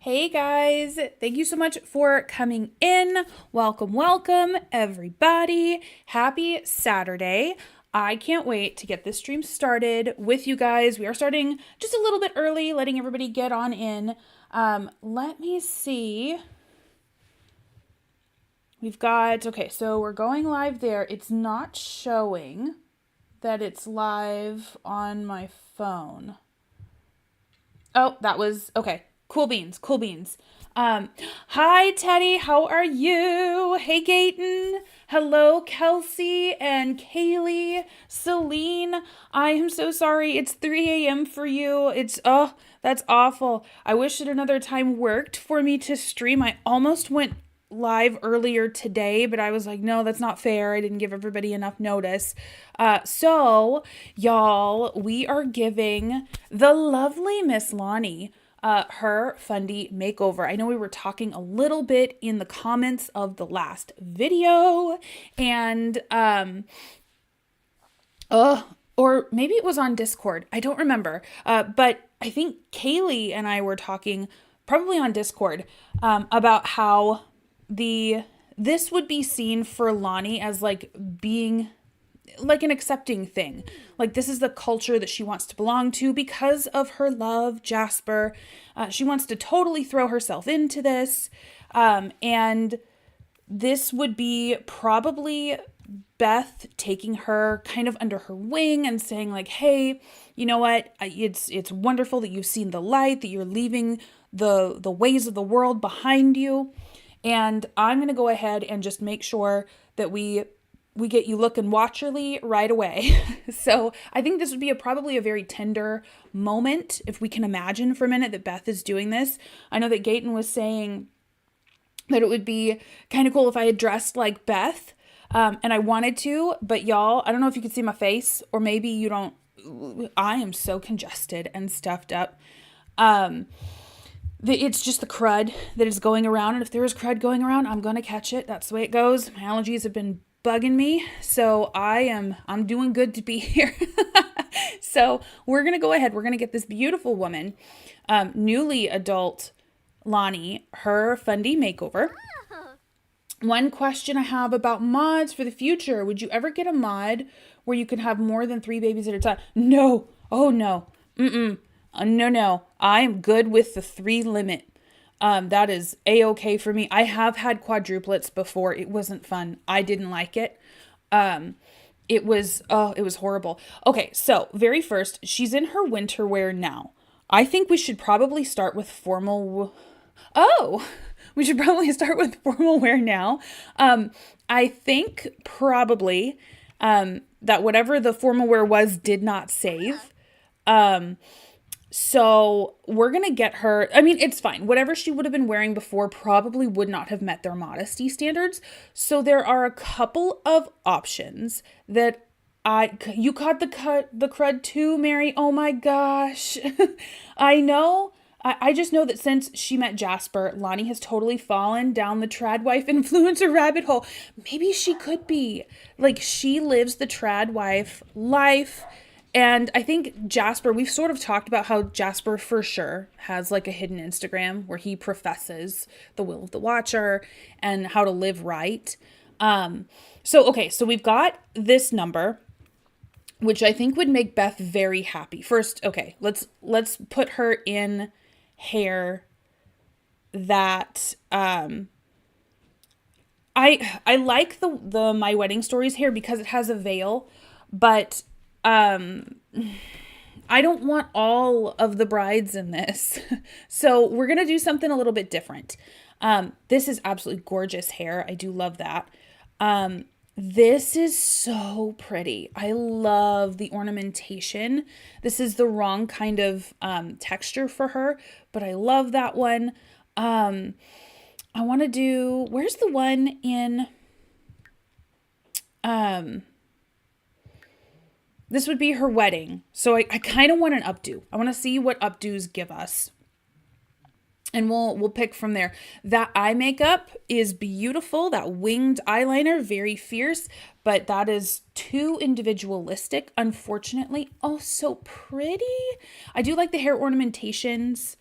Hey guys, thank you so much for coming in. Welcome, everybody. Happy Saturday. I can't wait to get this stream started with you guys. We are starting just a little bit early, letting everybody get on in. Let me see. Okay, so we're going live there. It's not showing that it's live on my phone. Oh, that was okay. Cool beans. Hi Teddy, how are you? Hey Gayton. Hello Kelsey and Kaylee. Celine, I am so sorry. It's 3 a.m. for you. That's awful. I wish that another time worked for me to stream. I almost went live earlier today, but I was like, no, that's not fair. I didn't give everybody enough notice. So, y'all, we are giving the lovely Miss Lani her Fundie Makeover. I know we were talking a little bit in the comments of the last video, and or maybe it was on Discord. I don't remember. But I think Kaylee and I were talking probably on Discord about how this would be seen for Lani as like being like an accepting thing. Like this is the culture that she wants to belong to because of her love, Jasper. She wants to totally throw herself into this. And this would be probably Beth taking her kind of under her wing and saying like, hey, you know what? It's wonderful that you've seen the light, that you're leaving the ways of the world behind you. And I'm going to go ahead and just make sure that we get you looking watcherly right away. So I think this would be probably a very tender moment if we can imagine for a minute that Beth is doing this. I know that Gayton was saying that it would be kind of cool if I had dressed like Beth. And I wanted to, but y'all, I don't know if you can see my face or maybe you don't. I am so congested and stuffed up. It's just the crud that is going around. And if there is crud going around, I'm going to catch it. That's the way it goes. My allergies have been bugging me. So I'm doing good to be here. So we're going to go ahead. We're going to get this beautiful woman, newly adult Lani, her Fundie Makeover. One question I have about mods for the future. Would you ever get a mod where you can have more than 3 babies at a time? No. Oh, no. No. I am good with the 3 limit. That is a-okay for me. I have had quadruplets before. It wasn't fun. I didn't like it. It was horrible. Okay, so very first, she's in her winter wear now. I think we should probably start with formal. We should probably start with formal wear now. I think probably that whatever the formal wear was did not save. So we're going to get her, I mean, it's fine. Whatever she would have been wearing before probably would not have met their modesty standards. So there are a couple of options that you caught the crud too, Mary. Oh my gosh. I know. I just know that since she met Jasper, Lani has totally fallen down the trad wife influencer rabbit hole. Maybe she could be. Like, she lives the trad wife life. And I think Jasper, we've sort of talked about how Jasper for sure has like a hidden Instagram where he professes the will of the watcher and how to live right. So we've got this number, which I think would make Beth very happy. First, okay, let's put her in hair that I like the My Wedding Stories hair because it has a veil, but I don't want all of the brides in this. So we're going to do something a little bit different. This is absolutely gorgeous hair. I do love that. This is so pretty. I love the ornamentation. This is the wrong kind of texture for her, but I love that one. I want to do, where's the one in, this would be her wedding. So I kind of want an updo. I want to see what updos give us. And we'll pick from there. That eye makeup is beautiful. That winged eyeliner, very fierce. But that is too individualistic, unfortunately. Oh, so pretty. I do like the hair ornamentations.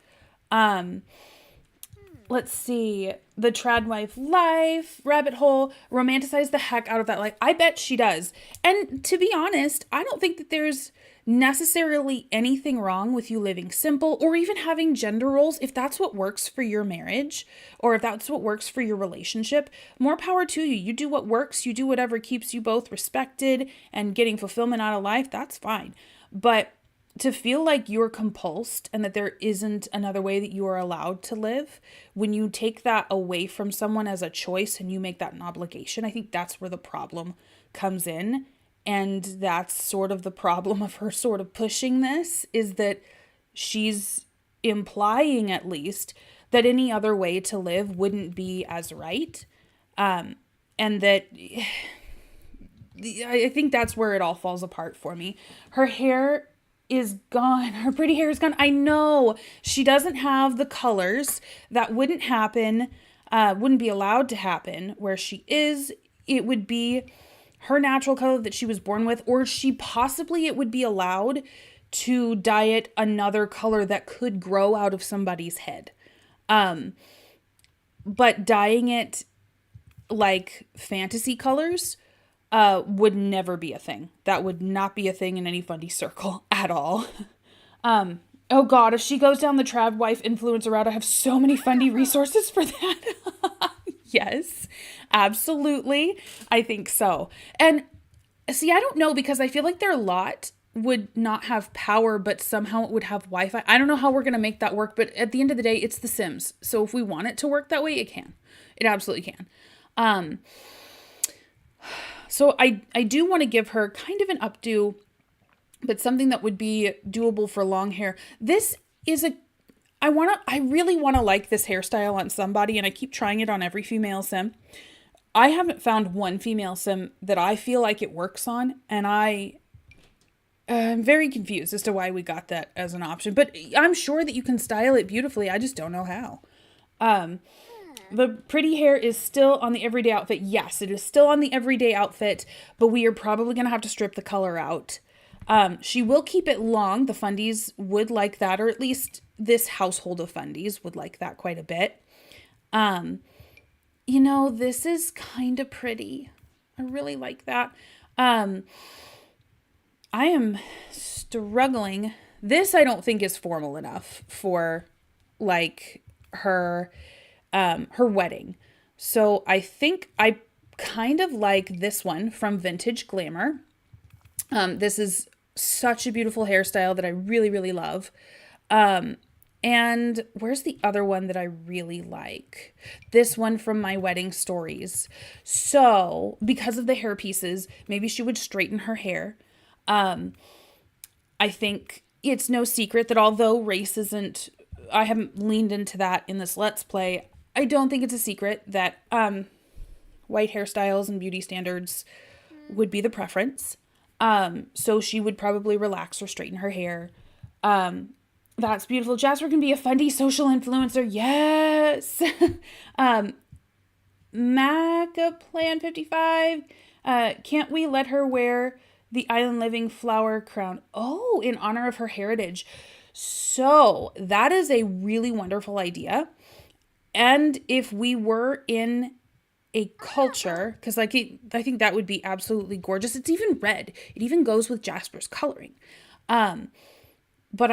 let's see, the trad wife life, rabbit hole, romanticize the heck out of that life. I bet she does. And to be honest, I don't think that there's necessarily anything wrong with you living simple or even having gender roles. If that's what works for your marriage or if that's what works for your relationship, more power to you. You do what works, you do whatever keeps you both respected and getting fulfillment out of life. That's fine. But to feel like you're compulsed and that there isn't another way that you are allowed to live, when you take that away from someone as a choice and you make that an obligation, I think that's where the problem comes in. And that's sort of the problem of her sort of pushing this, is that she's implying at least that any other way to live wouldn't be as right. And that I think that's where it all falls apart for me. Her hair is gone. Her pretty hair is gone. I know she doesn't have the colors. That wouldn't happen, wouldn't be allowed to happen where she is. It would be her natural color that she was born with, or it would be allowed to dye it another color that could grow out of somebody's head. But dyeing it like fantasy colors would never be a thing. That would not be a thing in any Fundie circle at all. Oh God, if she goes down the trad wife influencer route, I have so many Fundie resources for that. Yes, absolutely. I think so. And see, I don't know, because I feel like their lot would not have power, but somehow it would have Wi-Fi. I don't know how we're going to make that work, but at the end of the day, it's The Sims. So if we want it to work that way, it can. It absolutely can. So I do want to give her kind of an updo, but something that would be doable for long hair. This is I really want to like this hairstyle on somebody, and I keep trying it on every female sim. I haven't found one female sim that I feel like it works on, and I'm very confused as to why we got that as an option, but I'm sure that you can style it beautifully. I just don't know how. The pretty hair is still on the everyday outfit. Yes, it is still on the everyday outfit, but we are probably going to have to strip the color out. She will keep it long. The Fundies would like that, or at least this household of Fundies would like that quite a bit. This is kind of pretty. I really like that. I am struggling. This I don't think is formal enough for like her wedding. So I think I kind of like this one from Vintage Glamour. This is such a beautiful hairstyle that I really, really love. And where's the other one that I really like? This one from My Wedding Stories. So because of the hair pieces, maybe she would straighten her hair. I think it's no secret that although race isn't, I haven't leaned into that in this Let's Play, I don't think it's a secret that white hairstyles and beauty standards would be the preference. So she would probably relax or straighten her hair. That's beautiful. Jasper can be a Fundie social influencer. Yes. Maca Plan 55. Can't we let her wear the Island Living flower crown? Oh, in honor of her heritage. So that is a really wonderful idea. And if we were in a culture, because I think that would be absolutely gorgeous. It's even red. It even goes with Jasper's coloring. But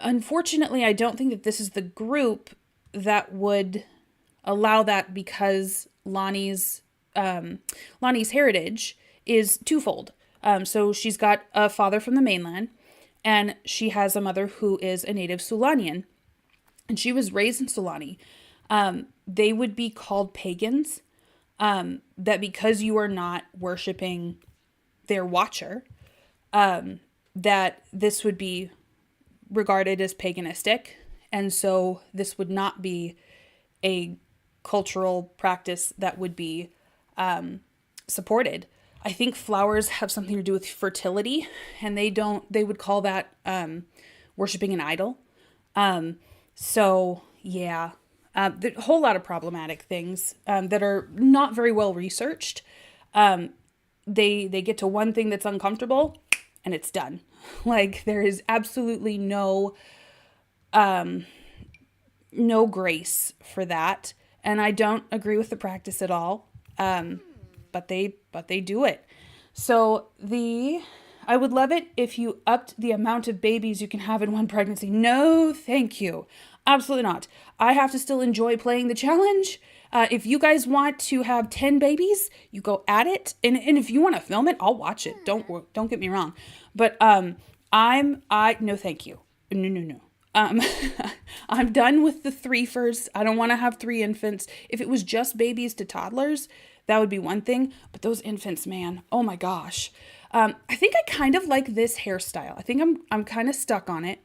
unfortunately, I don't think that this is the group that would allow that, because Lani's heritage is twofold. So she's got a father from the mainland, and she has a mother who is a native Sulanian, and she was raised in Sulani. They would be called pagans, that because you are not worshiping their watcher, that this would be regarded as paganistic. And so this would not be a cultural practice that would be supported. I think flowers have something to do with fertility, and they would call that worshiping an idol. So yeah, a whole lot of problematic things that are not very well researched. They get to one thing that's uncomfortable and it's done. Like, there is absolutely no no grace for that. And I don't agree with the practice at all. But they do it. So I would love it if you upped the amount of babies you can have in one pregnancy. No, thank you. Absolutely not. I have to still enjoy playing the challenge. If you guys want to have 10 babies, you go at it. And if you want to film it, I'll watch it. Don't get me wrong. But no, thank you. No. I'm done with the 3 first. I don't want to have 3 infants. If it was just babies to toddlers, that would be one thing. But those infants, man, oh my gosh. I think I kind of like this hairstyle. I think I'm kind of stuck on it.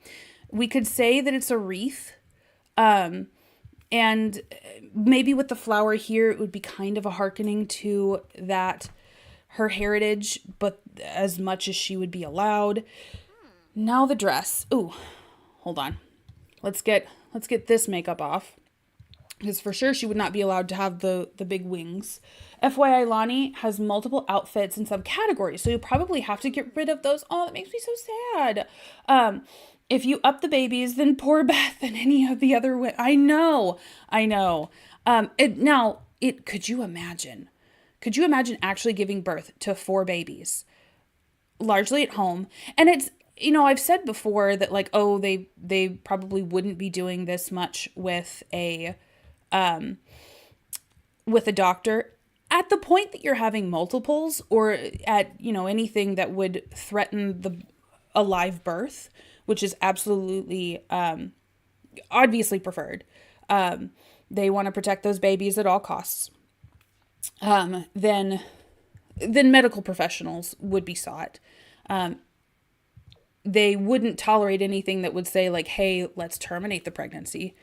We could say that it's a wreath. And maybe with the flower here, it would be kind of a hearkening to that, her heritage, but as much as she would be allowed. Now the dress. Ooh, hold on. Let's get this makeup off. Because for sure she would not be allowed to have the big wings. FYI, Lani has multiple outfits in some categories, so you probably have to get rid of those. Oh, that makes me so sad. If you up the babies, then poor Beth and any of the other I know. Could you imagine? Could you imagine actually giving birth to 4 babies? Largely at home. And it's, I've said before that like, oh, they probably wouldn't be doing this much with a doctor. At the point that you're having multiples or at, anything that would threaten a live birth, which is absolutely, obviously preferred. They want to protect those babies at all costs. Then medical professionals would be sought. They wouldn't tolerate anything that would say like, hey, let's terminate the pregnancy.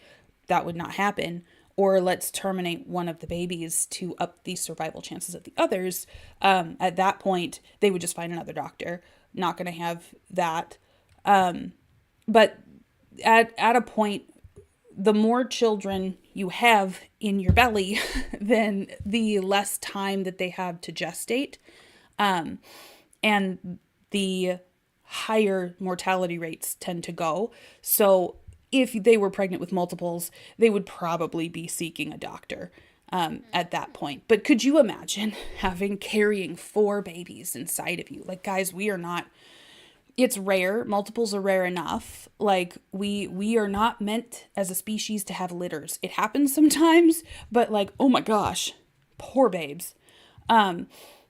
That would not happen. Or let's terminate one of the babies to up the survival chances of the others. At that point, they would just find another doctor. Not going to have that. But at a point, the more children you have in your belly, then the less time that they have to gestate. And the higher mortality rates tend to go. So if they were pregnant with multiples, they would probably be seeking a doctor at that point. But could you imagine carrying 4 babies inside of you? Like, guys, we are not, it's rare. Multiples are rare enough. Like, we are not meant as a species to have litters. It happens sometimes, but like, oh my gosh, poor babes.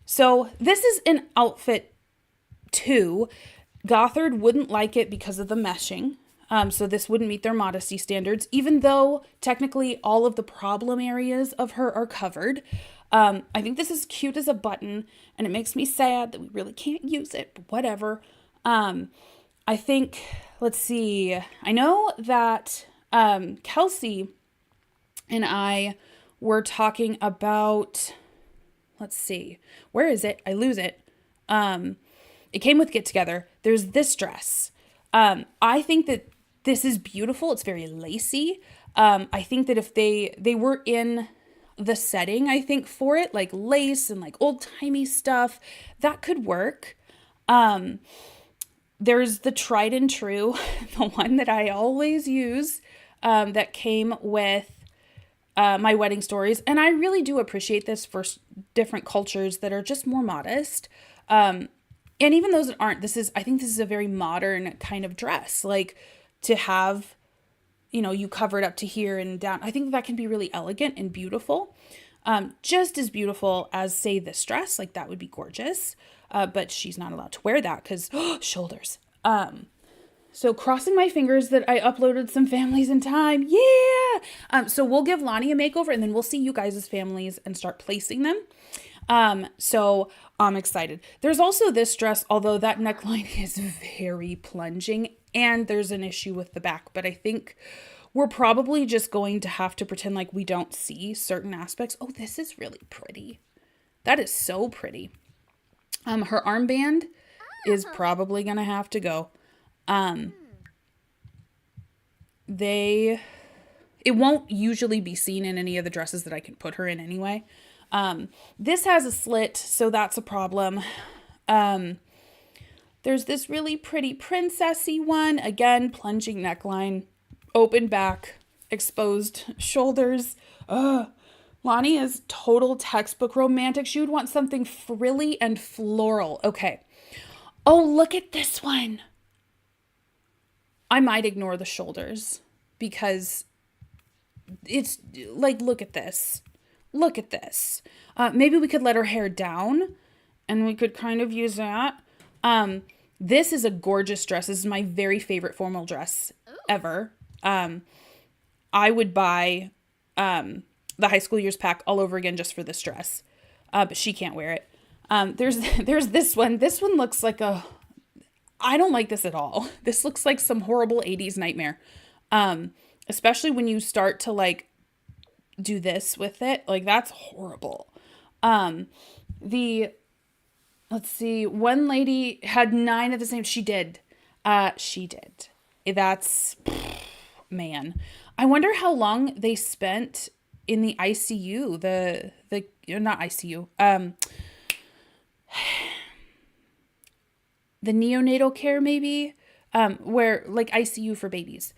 So this is an outfit 2. Gothard wouldn't like it because of the meshing. So this wouldn't meet their modesty standards, even though technically all of the problem areas of her are covered. I think this is cute as a button, and it makes me sad that we really can't use it, but whatever. I think, let's see, I know that Kelsey and I were talking about, let's see, where is it? I lose it. It came with Get Together. There's this dress. I think that this is beautiful. It's very lacy. I think that if they were in the setting, I think for it, like lace and like old-timey stuff, that could work. There's the tried and true, the one that I always use, that came with my wedding stories. And I really do appreciate this for different cultures that are just more modest. And even those that aren't, I think this is a very modern kind of dress. Like, to have, you cover it up to here and down. I think that can be really elegant and beautiful. Just as beautiful as, say, this dress. Like, that would be gorgeous. But she's not allowed to wear that because shoulders. So crossing my fingers that I uploaded some families in time. Yeah. So we'll give Lani a makeover and then we'll see you guys' families and start placing them. So I'm excited. There's also this dress, although that neckline is very plunging and there's an issue with the back, but I think we're probably just going to have to pretend like we don't see certain aspects. Oh, this is really pretty. That is so pretty. Her armband is probably going to have to go. It won't usually be seen in any of the dresses that I can put her in anyway. This has a slit, so that's a problem. There's this really pretty princessy one. Again, plunging neckline, open back. exposed shoulders. Ugh. Lani is total textbook romantic. She would want something frilly and floral. Okay. Oh, look at this one. I might ignore the shoulders because it's like, look at this. Look at this. Maybe we could let her hair down and we could kind of use that. This is a gorgeous dress. This is my very favorite formal dress ever. I would buy the high school years pack all over again just for this dress. But she can't wear it. There's this one. This one looks like I don't like this at all. This looks like some horrible 80s nightmare. Especially when you start to like do this with it. Like that's horrible. Let's see, one lady had 9 at the same, she did. That's, man. I wonder how long they spent in the ICU, not ICU, the neonatal care maybe, where like ICU for babies,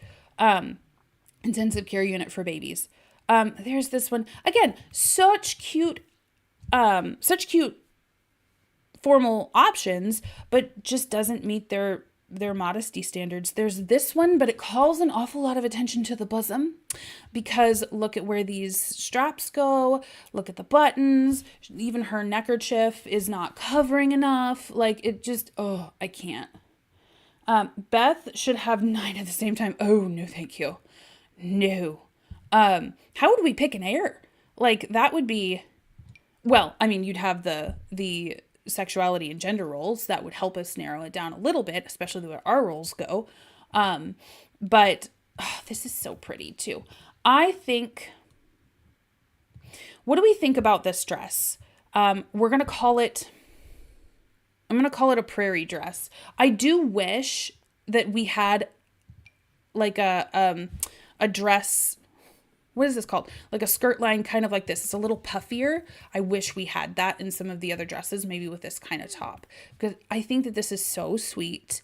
intensive care unit for babies. There's this one again, such cute formal options, but just doesn't meet their modesty standards. There's this one, but it calls an awful lot of attention to the bosom because look at where these straps go, look at the buttons, even her neckerchief is not covering enough. Like it just, oh, I can't. Beth should have 9 at the same time. Oh, no, thank you. No. How would we pick an heir? Like that would be, well, I mean, you'd have the sexuality and gender roles that would help us narrow it down a little bit, especially where our roles go. But this is so pretty too. I think, what do we think about this dress? I'm going to call it a prairie dress. I do wish that we had like a dress. What is this called? Like a skirt line kind of like this. It's a little puffier. I wish we had that in some of the other dresses, maybe with this kind of top. Because I think that this is so sweet.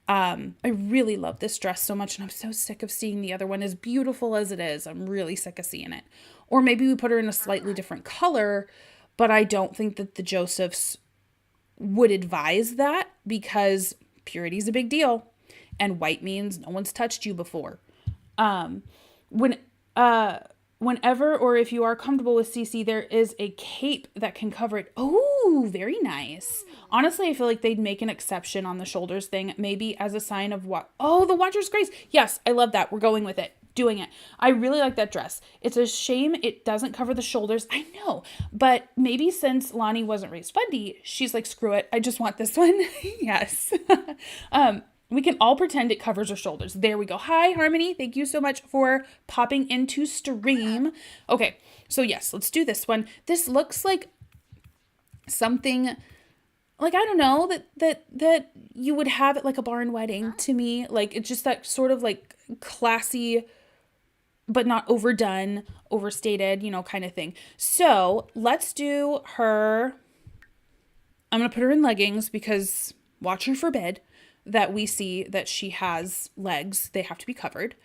I really love this dress so much, and I'm so sick of seeing the other one, as beautiful as it is. I'm really sick of seeing it. Or maybe we put her in a slightly different color, but I don't think that the Josephs would advise that because purity is a big deal. And white means no one's touched you before. Whenever or if you are comfortable with CC, there is a cape that can cover it. Oh, very nice. Honestly, I feel like they'd make an exception on the shoulders thing, maybe as a sign of what? Oh, the Watcher's Grace. Yes, I love that. We're going with it. Doing it. I really like that dress. It's a shame it doesn't cover the shoulders. I know, but maybe since Lani wasn't raised Fundie, she's like, screw it. I just want this one. Yes. We can all pretend it covers her shoulders. There we go. Hi, Harmony. Thank you so much for popping into stream. Okay, so yes, let's do this one. This looks like something, like, I don't know, that you would have at like a barn wedding to me. Like, it's just that sort of like classy, but not overdone, overstated, kind of thing. So let's do her. I'm going to put her in leggings because Watcher forbid that we see that she has legs. They have to be covered.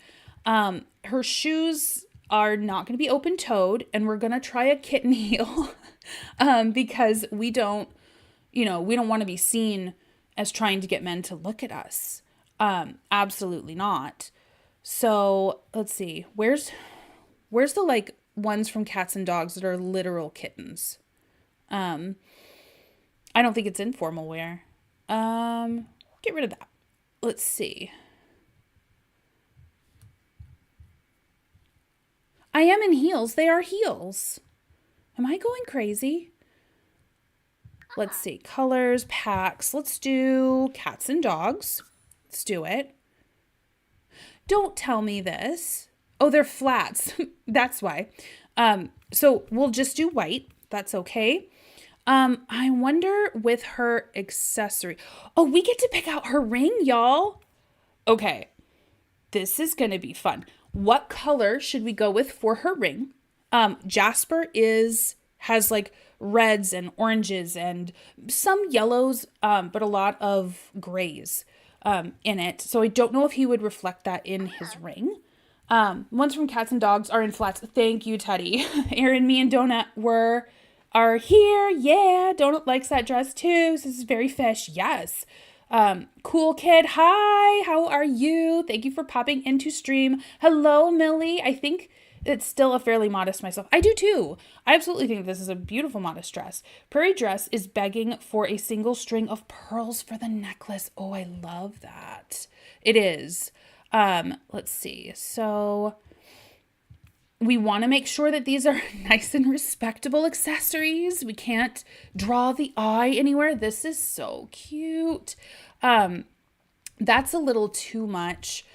Her shoes are not going to be open-toed, and we're going to try a kitten heel because we don't want to be seen as trying to get men to look at us. Absolutely not. So let's see. Where's the like ones from Cats and Dogs that are literal kittens? I don't think it's in formal wear. Get rid of that. Let's see. I am in heels. They are heels. Am I going crazy? Let's see. Colors, packs. Let's do Cats and Dogs. Let's do it. Don't tell me this. Oh, they're flats. That's why. So we'll just do white. That's okay. I wonder with her accessory. Oh, we get to pick out her ring, y'all. Okay. This is going to be fun. What color should we go with for her ring? Jasper has like reds and oranges and some yellows, but a lot of grays, in it. So I don't know if he would reflect that in his ring. Ones from Cats and Dogs are in flats. Thank you, Teddy. Erin, me, and Donut are here. Yeah, Donut likes that dress too. So this is very fish. Yes. Cool kid. Hi, how are you? Thank you for popping into stream. Hello, Millie. I think it's still a fairly modest myself. I do too. I absolutely think this is a beautiful modest dress. Prairie Dress is begging for a single string of pearls for the necklace. Oh, I love that. It is. Let's see. So we want to make sure that these are nice and respectable accessories. We can't draw the eye anywhere. This is so cute. That's a little too much.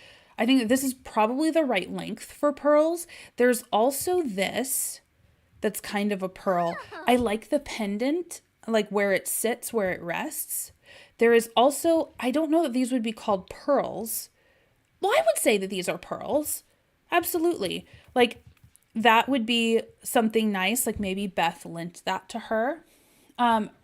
I think that this is probably the right length for pearls. There's also this that's kind of a pearl. I like the pendant, like where it sits, where it rests. There is also, I don't know that these would be called pearls. Well, I would say that these are pearls. Absolutely. Like that would be something nice. Like maybe Beth lent that to her.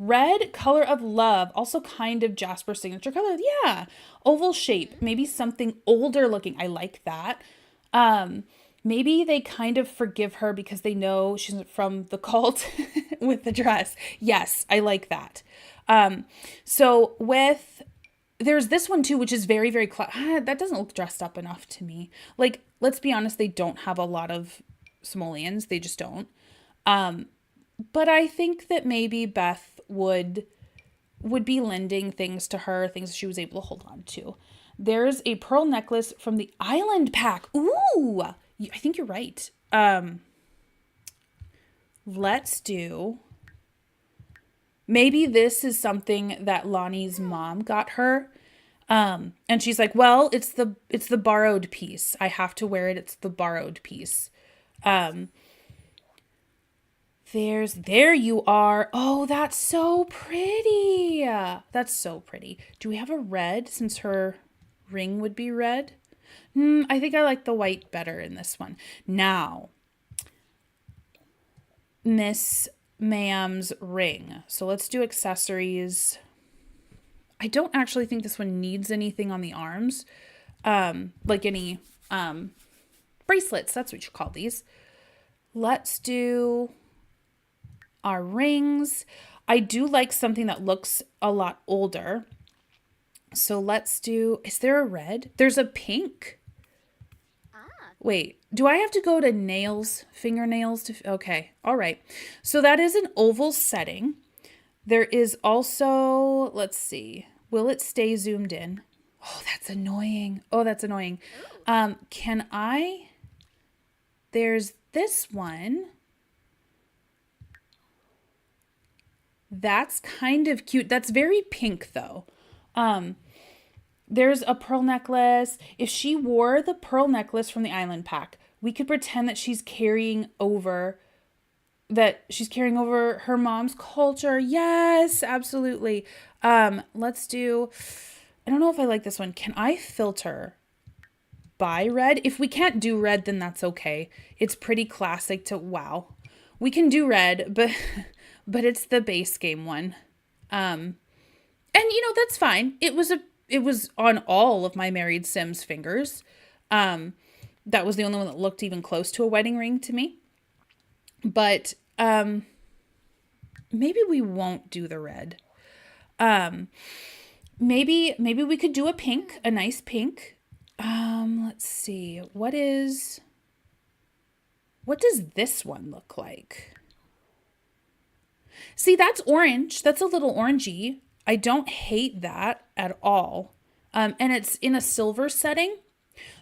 Red, color of love, also kind of Jasper signature color. Yeah. Oval shape, maybe something older looking. I like that. Maybe they kind of forgive her because they know she's from the cult with the dress. Yes, I like that. So there's this one too, which is very, very, that doesn't look dressed up enough to me. Like, let's be honest, they don't have a lot of simoleons. They just don't. But I think that maybe Beth would be lending things to her, things she was able to hold on to. There's a pearl necklace from the Island Pack. Ooh, I think you're right. Let's do, maybe this is something that Lonnie's mom got her. And she's like, well, it's the borrowed piece. I have to wear it. It's the borrowed piece. There you are. Oh, that's so pretty. That's so pretty. Do we have a red since her ring would be red? I think I like the white better in this one. Now, Miss Ma'am's ring. So let's do accessories. I don't actually think this one needs anything on the arms. Like any bracelets. That's what you call these. Let's do our rings. I do like something that looks a lot older. So let's do, is there a red? There's a pink. Wait, do I have to go to nails, fingernails? Okay, all right. So that is an oval setting. There is also, let's see, will it stay zoomed in? Oh, that's annoying. There's this one. That's kind of cute. That's very pink though. There's a pearl necklace. If she wore the pearl necklace from the Island Pack, we could pretend that she's carrying over her mom's culture. Yes, absolutely. Let's do, I don't know if I like this one. Can I filter by red? If we can't do red, then that's okay. It's pretty classic to, wow. We can do red, but it's the base game one. And that's fine. It was on all of my married Sims fingers. That was the only one that looked even close to a wedding ring to me. But maybe we won't do the red. Maybe we could do a nice pink. Let's see. What does this one look like? See, that's orange. That's a little orangey. I don't hate that at all. And it's in a silver setting.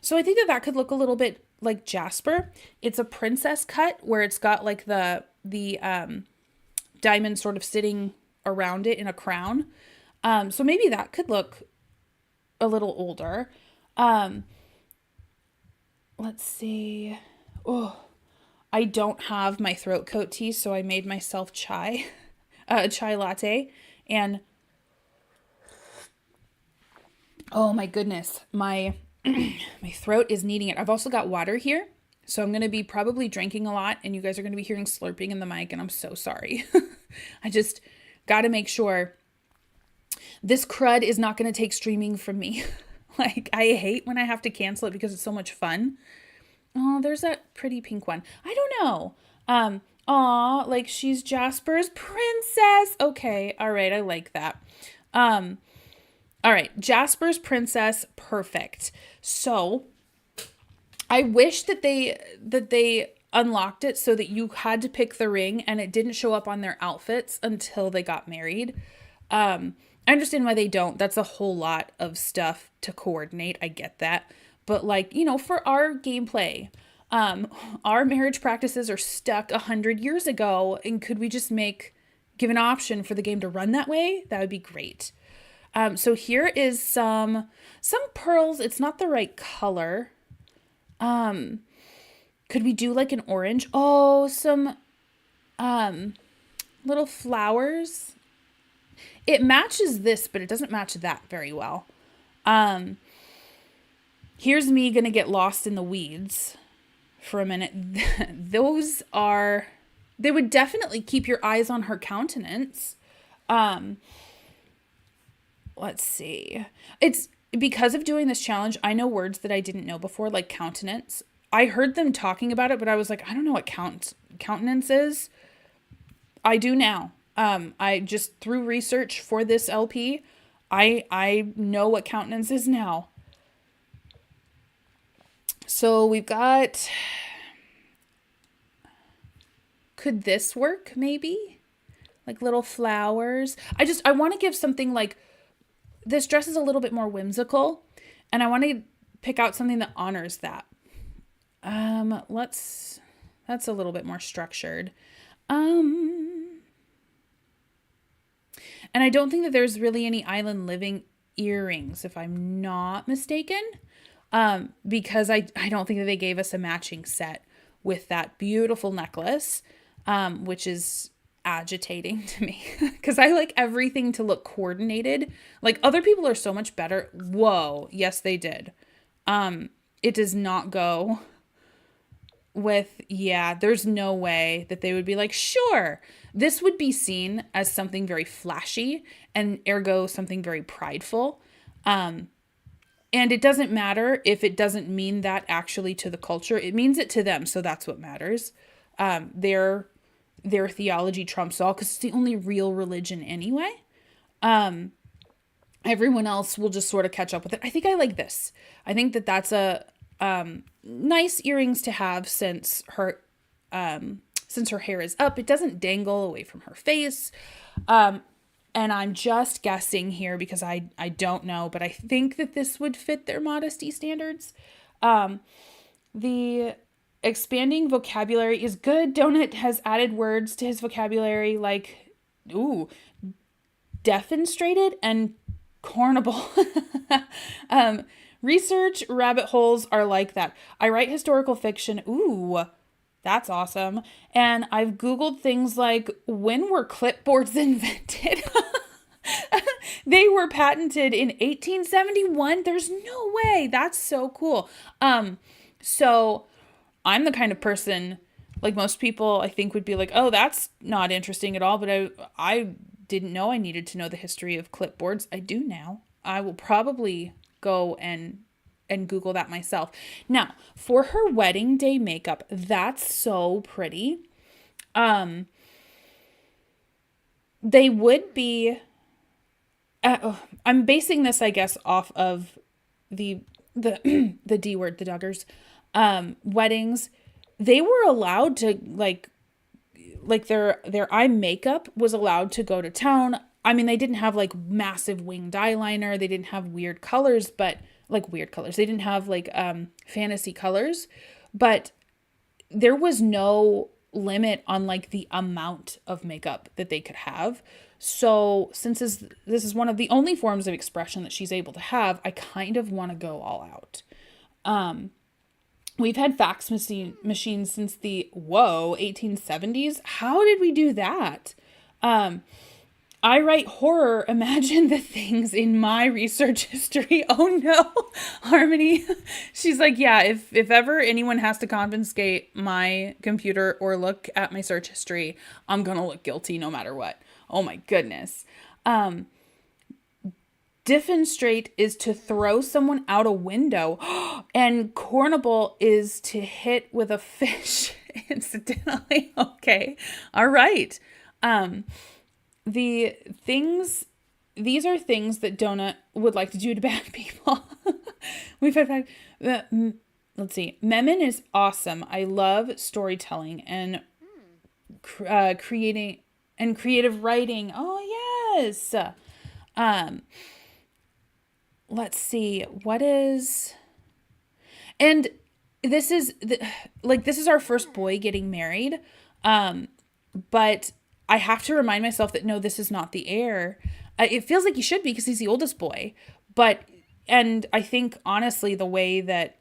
So I think that could look a little bit like Jasper. It's a princess cut where it's got like the diamond sort of sitting around it in a crown. So maybe that could look a little older. Let's see. Oh, I don't have my throat coat tea, so I made myself a chai latte, and oh my goodness, my throat is needing it. I've also got water here, so I'm going to be probably drinking a lot, and you guys are going to be hearing slurping in the mic, and I'm so sorry. I just got to make sure this crud is not going to take streaming from me. Like, I hate when I have to cancel it because it's so much fun. Oh, there's that pretty pink one. I don't know. Aw, like she's Jasper's princess. Okay, all right, I like that. Um, all right, Jasper's princess, perfect. So I wish that they unlocked it so that you had to pick the ring and it didn't show up on their outfits until they got married. I understand why they don't. That's a whole lot of stuff to coordinate. I get that. But like, for our gameplay, our marriage practices are stuck 100 years ago. And could we just give an option for the game to run that way? That would be great. So here is some pearls. It's not the right color. Could we do like an orange? Oh, some little flowers. It matches this, but it doesn't match that very well. Here's me gonna get lost in the weeds for a minute. They would definitely keep your eyes on her countenance. Let's see. It's because of doing this challenge, I know words that I didn't know before, like countenance. I heard them talking about it, but I was like, I don't know what countenance is. I do now. I just through research for this LP, I know what countenance is now. So we've got, could this work maybe? Like little flowers. I want to give something like, this dress is a little bit more whimsical and I want to pick out something that honors that. That's a little bit more structured. And I don't think that there's really any island living earrings, if I'm not mistaken. Because I don't think that they gave us a matching set with that beautiful necklace, which is agitating to me because I like everything to look coordinated. Like other people are so much better. Whoa. Yes, they did. It does not go with, there's no way that they would be like, sure, this would be seen as something very flashy and ergo something very prideful. And it doesn't matter if it doesn't mean that actually to the culture. It means it to them, so that's what matters. Their theology trumps all because it's the only real religion anyway. Everyone else will just sort of catch up with it. I think I like this. I think that that's a nice earrings to have since her hair is up. It doesn't dangle away from her face. And I'm just guessing here because I don't know, but I think that this would fit their modesty standards. The expanding vocabulary is good. Donut has added words to his vocabulary like, defenestrated and cornable. Research rabbit holes are like that. I write historical fiction. Ooh, that's awesome. And I've Googled things like, when were clipboards invented? They were patented in 1871. There's no way. That's so cool. So I'm the kind of person, like most people I think would be like, oh, that's not interesting at all. But I didn't know I needed to know the history of clipboards. I do now. I will probably go and Google that myself. Now, for her wedding day makeup, that's so pretty. They would be, I'm basing this, I guess, off of the D word, the Duggars, weddings. They were allowed to like their eye makeup was allowed to go to town. I mean, they didn't have like massive winged eyeliner. They didn't have weird colors, but like weird colors. They didn't have like fantasy colors, but there was no limit on like the amount of makeup that they could have. So since this is one of the only forms of expression that she's able to have, I kind of want to go all out. We've had fax machines since the 1870s. How did we do that? I write horror. Imagine the things in my research history. Oh no, Harmony. She's like, yeah, if ever anyone has to confiscate my computer or look at my search history, I'm going to look guilty no matter what. Oh my goodness. Diffenstrate is to throw someone out a window. And cornable is to hit with a fish incidentally. Okay. All right. The things, these are things that Donut would like to do to bad people. We've had five. Let's see. Memon is awesome. I love storytelling and creating and creative writing. Oh, yes. Let's see. What is... And this is this is our first boy getting married. But I have to remind myself that no, this is not the heir. It feels like he should be because he's the oldest boy. And I think honestly, the way that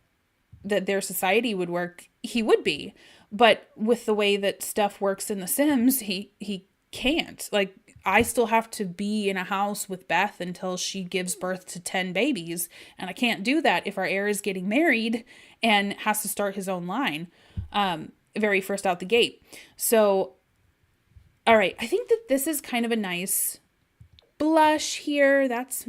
their society would work, he would be. But with the way that stuff works in The Sims, he can't. Like, I still have to be in a house with Beth until she gives birth to 10 babies. And I can't do that if our heir is getting married and has to start his own line very first out the gate. So, all right. I think that this is kind of a nice blush here. That's,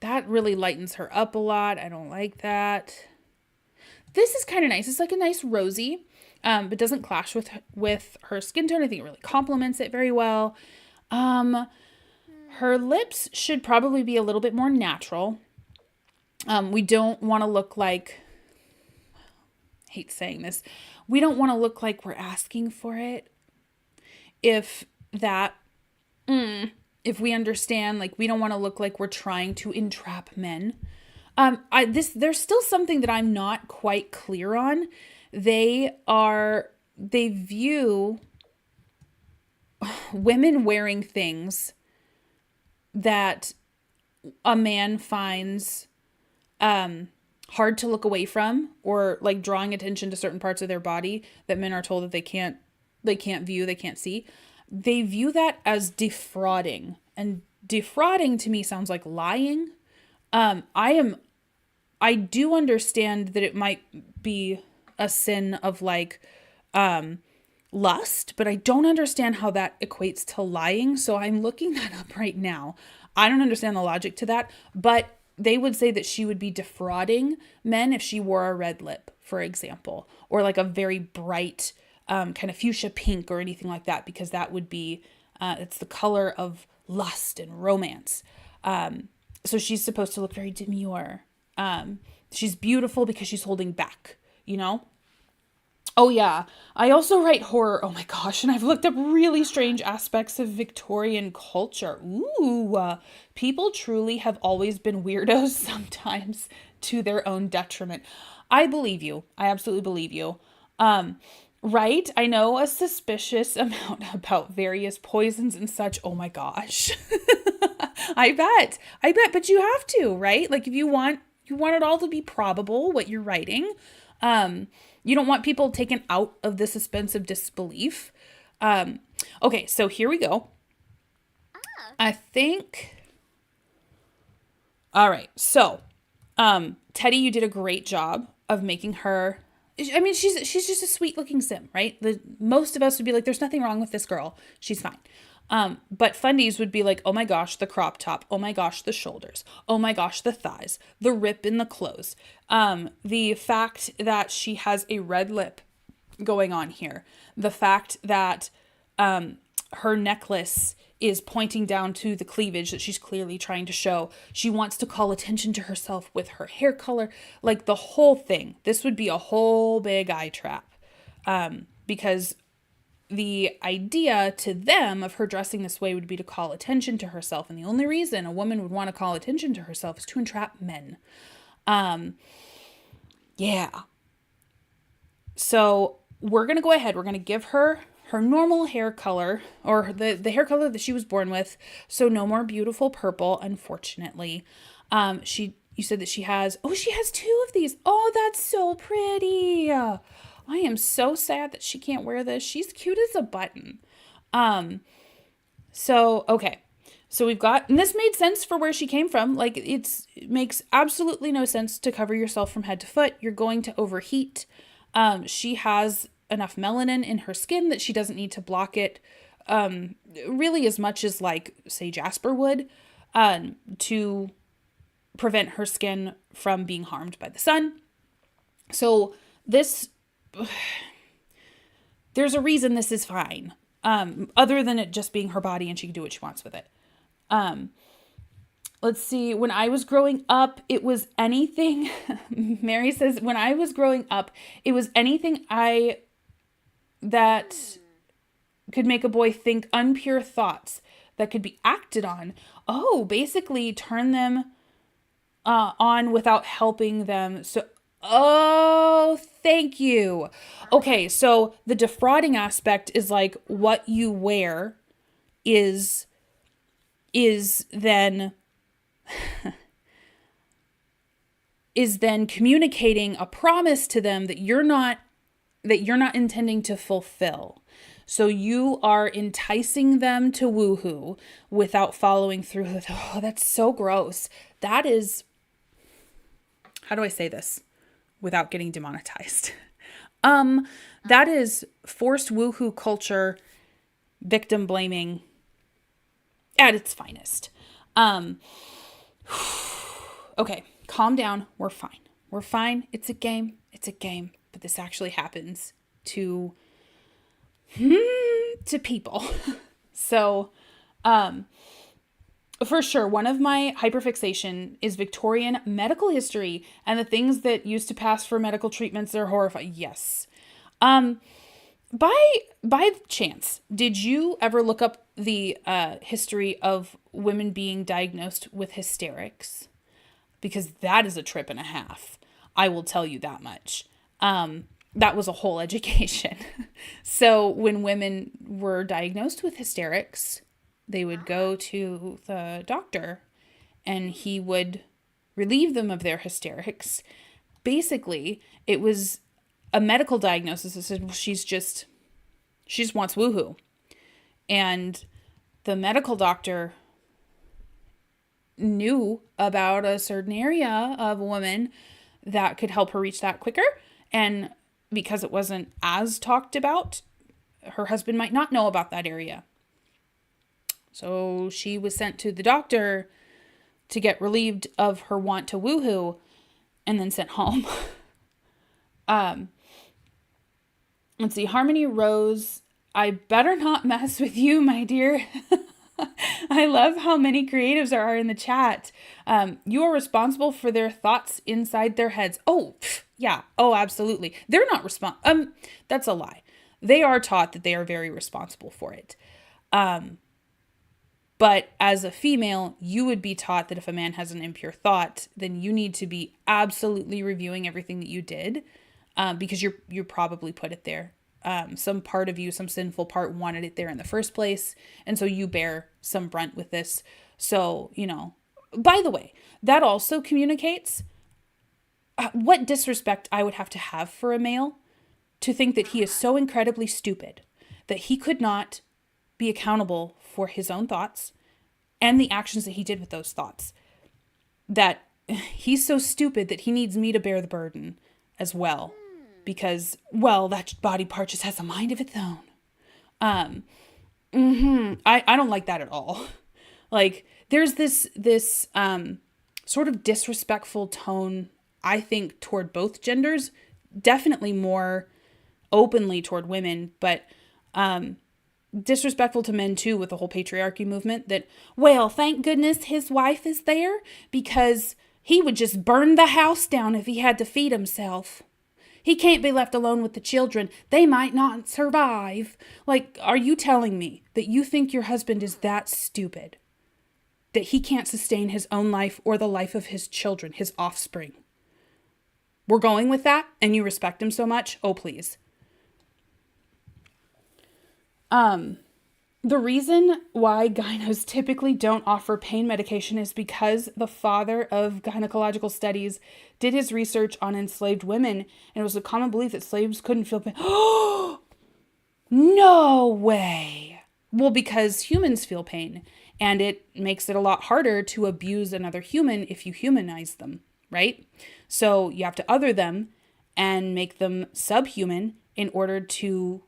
that really lightens her up a lot. I don't like that. This is kind of nice. It's like a nice rosy, but doesn't clash with her skin tone. I think it really complements it very well. Her lips should probably be a little bit more natural. We don't want to look like, I hate saying this, we don't want to look like we're asking for it. If we understand, like, we don't want to look like we're trying to entrap men. There's still something that I'm not quite clear on. They view women wearing things that a man finds hard to look away from, or like drawing attention to certain parts of their body that men are told that they can't view, they can't see. They view that as defrauding, and defrauding to me sounds like lying. I do understand that it might be a sin of like lust, but I don't understand how that equates to lying. So I'm looking that up right now. I don't understand the logic to that, but they would say that she would be defrauding men if she wore a red lip, for example, or like a very bright kind of fuchsia pink or anything like that, because that would be, it's the color of lust and romance. So she's supposed to look very demure. She's beautiful because she's holding back, you know? Oh yeah. I also write horror. Oh my gosh. And I've looked up really strange aspects of Victorian culture. Ooh, people truly have always been weirdos sometimes to their own detriment. I believe you. I absolutely believe you. Right? I know a suspicious amount about various poisons and such. Oh my gosh. I bet, but you have to, right? Like, if you want it all to be probable, what you're writing. You don't want people taken out of the suspense of disbelief. Okay, so here we go. I think. All right, so Teddy, you did a great job of making her. I mean, she's just a sweet looking sim, right? Most of us would be like, there's nothing wrong with this girl. She's fine. But Fundie's would be like, oh my gosh, the crop top. Oh my gosh, the shoulders. Oh my gosh, the thighs. The rip in the clothes. The fact that she has a red lip going on here. The fact that her necklace is pointing down to the cleavage that she's clearly trying to show. She wants to call attention to herself with her hair color. Like, the whole thing. This would be a whole big eye trap. Because the idea to them of her dressing this way would be to call attention to herself. And the only reason a woman would want to call attention to herself is to entrap men. Yeah. So we're going to go ahead. We're going to give her normal hair color, or the hair color that she was born with. So no more beautiful purple, unfortunately. You said that she has two of these. Oh, that's so pretty. I am so sad that she can't wear this. She's cute as a button. Okay. So we've got, and this made sense for where she came from. Like, it makes absolutely no sense to cover yourself from head to foot. You're going to overheat. She has enough melanin in her skin that she doesn't need to block it really as much as, like, say, Jasper would. to prevent her skin from being harmed by the sun. So there's a reason this is fine, other than it just being her body and she can do what she wants with it. Let's see. When I was growing up, it was anything. Mary says, when I was growing up, it was anything that could make a boy think unpure thoughts that could be acted on. Oh, basically turn them on without helping them. So, oh, thank you. Okay, so the defrauding aspect is like what you wear is then communicating a promise to them that you're not intending to fulfill. So you are enticing them to woohoo without following through with, oh, that's so gross. That is, how do I say this without getting demonetized? That is forced woohoo culture, victim blaming at its finest. Okay, calm down. We're fine. We're fine. It's a game. It's a game. But this actually happens to people. So, for sure, one of my hyperfixation is Victorian medical history and the things that used to pass for medical treatments are horrifying. Yes. By chance, did you ever look up the history of women being diagnosed with hysterics? Because that is a trip and a half. I will tell you that much. That was a whole education. So when women were diagnosed with hysterics, they would go to the doctor and he would relieve them of their hysterics. Basically, it was a medical diagnosis that said, well, she just wants woohoo. And the medical doctor knew about a certain area of a woman that could help her reach that quicker. And because it wasn't as talked about, her husband might not know about that area. So she was sent to the doctor to get relieved of her want to woohoo and then sent home. Let's see. Harmony Rose, I better not mess with you, my dear. I love how many creatives there are in the chat. You are responsible for their thoughts inside their heads. Oh, yeah. Oh, absolutely. They're not that's a lie. They are taught that they are very responsible for it. But as a female, you would be taught that if a man has an impure thought, then you need to be absolutely reviewing everything that you did, because you probably put it there. Some part of you, some sinful part wanted it there in the first place. And so you bear some brunt with this. So, by the way, that also communicates what disrespect I would have to have for a male to think that he is so incredibly stupid that he could not be accountable for his own thoughts and the actions that he did with those thoughts. That he's so stupid that he needs me to bear the burden as well. Because, well, that body part just has a mind of its own. I don't like that at all. Like, there's this sort of disrespectful tone, I think, toward both genders. Definitely more openly toward women, but disrespectful to men too, with the whole patriarchy movement. That, well, thank goodness his wife is there, because he would just burn the house down if he had to feed himself. He can't be left alone with the children. They might not survive. Like, are you telling me that you think your husband is that stupid that he can't sustain his own life or the life of his children, his offspring? We're going with that, and you respect him so much? Oh, please. The reason why gynos typically don't offer pain medication is because the father of gynecological studies did his research on enslaved women, and it was a common belief that slaves couldn't feel pain. Oh, no way. Well, because humans feel pain, and it makes it a lot harder to abuse another human if you humanize them, right? So you have to other them and make them subhuman in order to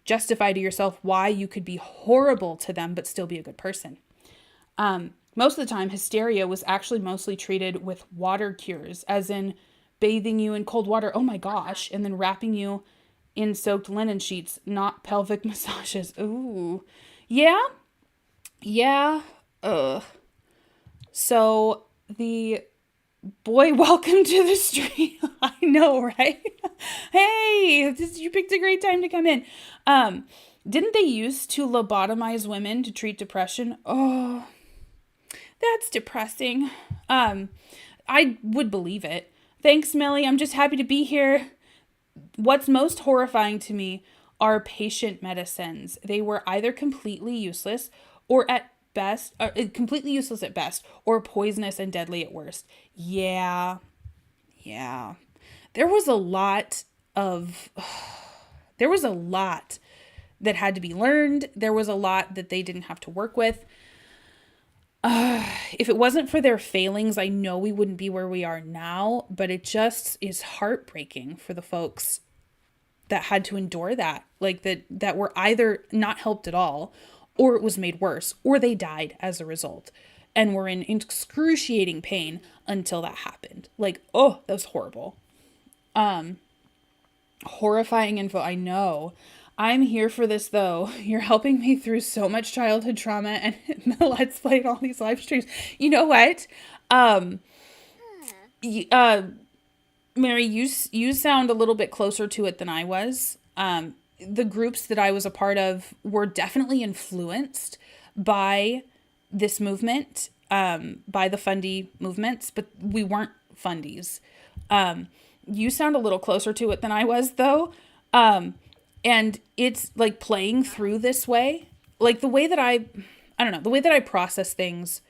justify to yourself why you could be horrible to them but still be a good person. most of the time, hysteria was actually mostly treated with water cures, as in bathing you in cold water, oh my gosh, and then wrapping you in soaked linen sheets, not pelvic massages. Ooh. Yeah. Yeah. Ugh. So the boy, welcome to the stream. I know, right? Hey, you picked a great time to come in. Didn't they used to lobotomize women to treat depression? Oh, that's depressing. I would believe it. Thanks, Millie. I'm just happy to be here. What's most horrifying to me are patient medicines. They were either completely useless or at best, completely useless at best, or poisonous and deadly at worst. Yeah. There was a lot of, there was a lot that had to be learned. There was a lot that they didn't have to work with. If it wasn't for their failings, I know we wouldn't be where we are now, but it just is heartbreaking for the folks that had to endure that, like that were either not helped at all, or it was made worse, or they died as a result and were in excruciating pain until that happened. Like, oh, that was horrible. Horrifying info. I know. I'm here for this though. You're helping me through so much childhood trauma and Let's Play and all these live streams. You know what? Mary, you sound a little bit closer to it than I was. The groups that I was a part of were definitely influenced by this movement, by the Fundie movements, but we weren't Fundies. You sound a little closer to it than I was though. And it's like playing through this way, like the way that I don't know, the way that I process things,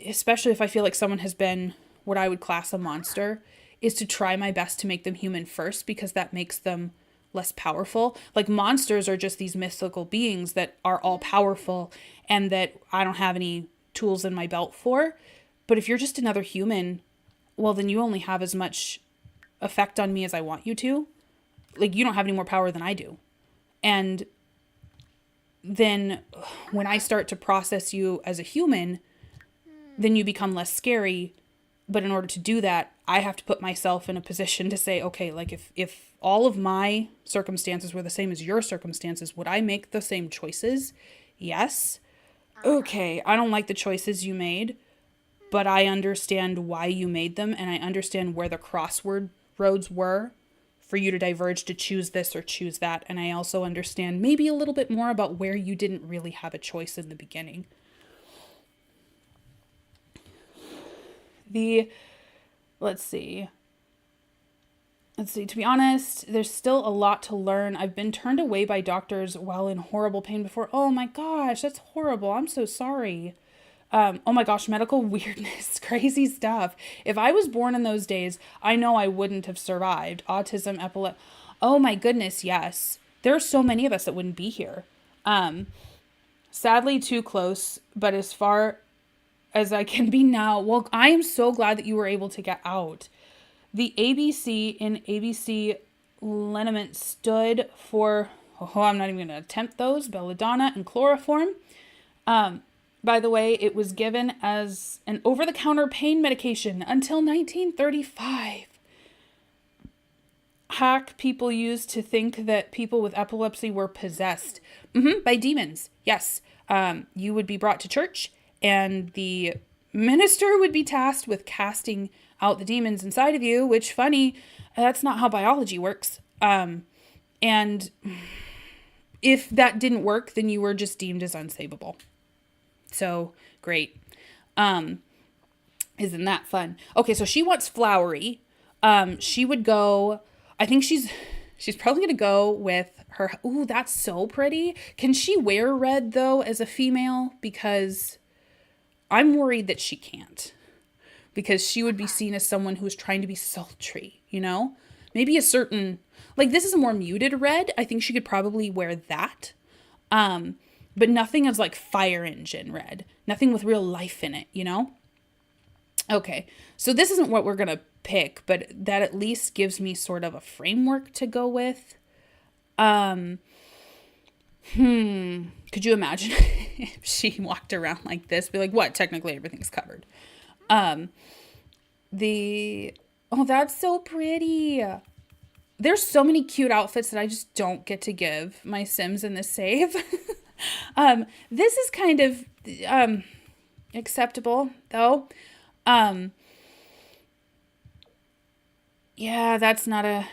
especially if I feel like someone has been what I would class a monster, is to try my best to make them human first, because that makes them less powerful. Like monsters are just these mythical beings that are all powerful and that I don't have any tools in my belt for. But if you're just another human, well, then you only have as much effect on me as I want you to. Like, you don't have any more power than I do. And then when I start to process you as a human, then you become less scary. But in order to do that, I have to put myself in a position to say, okay, like if all of my circumstances were the same as your circumstances, would I make the same choices? Yes. Okay, I don't like the choices you made, but I understand why you made them, and I understand where the crossroads were for you to diverge to choose this or choose that. And I also understand maybe a little bit more about where you didn't really have a choice in the beginning. Let's see, to be honest, there's still a lot to learn. I've been turned away by doctors while in horrible pain before. Oh my gosh, that's horrible. I'm so sorry. Oh my gosh, medical weirdness, crazy stuff. If I was born in those days, I know I wouldn't have survived. Autism, epilepsy. Oh my goodness, yes. There are so many of us that wouldn't be here. Sadly, too close, but as far as I can be now, well, I am so glad that you were able to get out. The ABC in ABC liniment stood for, I'm not even going to attempt those, belladonna and chloroform. By the way, it was given as an over-the-counter pain medication until 1935. Hack people used to think that people with epilepsy were possessed by demons. Yes, you would be brought to church, and the minister would be tasked with casting out the demons inside of you, which, funny, that's not how biology works. And if that didn't work, then you were just deemed as unsavable. So great. Isn't that fun? Okay, so she wants flowery. She would go, I think she's probably going to go with her. Ooh, that's so pretty. Can she wear red though as a female? Because I'm worried that she can't, because she would be seen as someone who's trying to be sultry, you know, maybe a certain, like, this is a more muted red. I think she could probably wear that. But nothing as like fire engine red, nothing with real life in it, you know? Okay, so this isn't what we're going to pick, but that at least gives me sort of a framework to go with. Could you imagine if she walked around like this, be like, what? Technically everything's covered. Oh, that's so pretty. There's so many cute outfits that I just don't get to give my Sims in this save. This is kind of acceptable though. Yeah, that's not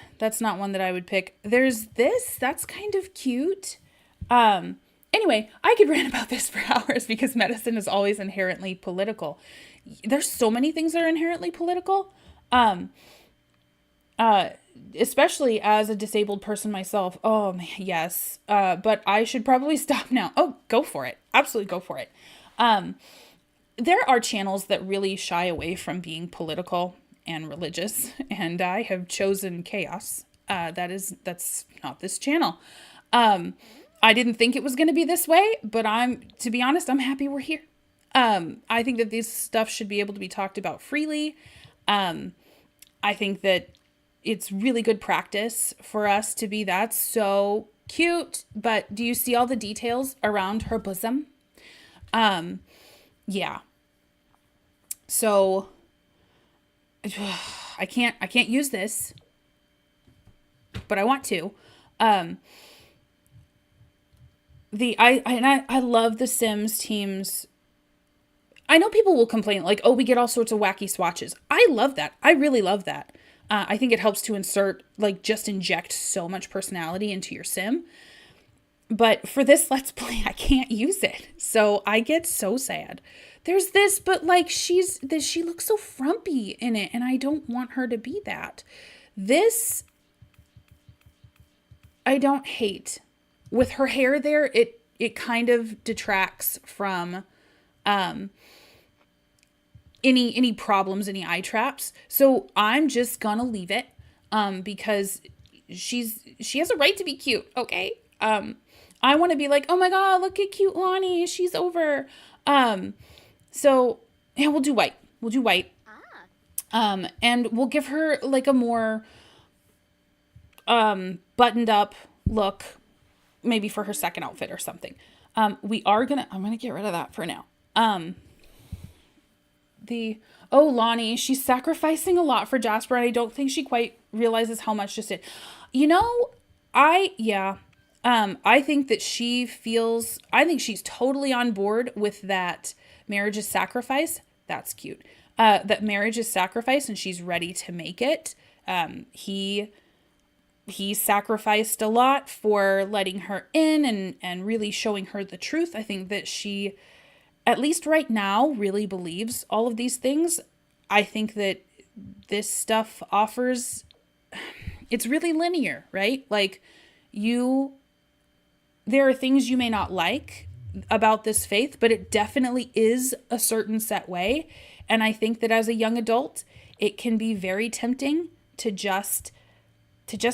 one that I would pick. There's this, that's kind of cute. Anyway, I could rant about this for hours because medicine is always inherently political. There's so many things that are inherently political. Especially as a disabled person myself. Oh man, yes. But I should probably stop now. Oh, go for it. Absolutely go for it. There are channels that really shy away from being political and religious, and I have chosen chaos. That's not this channel. I didn't think it was going to be this way, but to be honest, I'm happy we're here. I think that this stuff should be able to be talked about freely. I think that it's really good practice for us to be that's so cute, but do you see all the details around her bosom? Yeah. So I can't use this, but I want to. I love the Sims teams. I know people will complain like, oh, we get all sorts of wacky swatches. I love that. I really love that. I think it helps to just inject so much personality into your Sim. But for this Let's Play, I can't use it. So I get so sad. There's this, but like she looks so frumpy in it, and I don't want her to be that. This, I don't hate. With her hair there, it kind of detracts from any problems, any eye traps. So I'm just gonna leave it because she has a right to be cute, okay? I want to be like, oh my god, look at cute Lani, she's over. So yeah, we'll do white. And we'll give her like a more buttoned up look, maybe for her second outfit or something. I'm gonna get rid of that for now. Lani, she's sacrificing a lot for Jasper, and I don't think she quite realizes how much just did. I think that I think she's totally on board with that marriage is sacrifice. That's cute. That marriage is sacrifice and she's ready to make it. He sacrificed a lot for letting her in and really showing her the truth. I think that she, at least right now, really believes all of these things. I think that this stuff it's really linear, right? Like there are things you may not like about this faith, but it definitely is a certain set way. And I think that as a young adult, it can be very tempting to just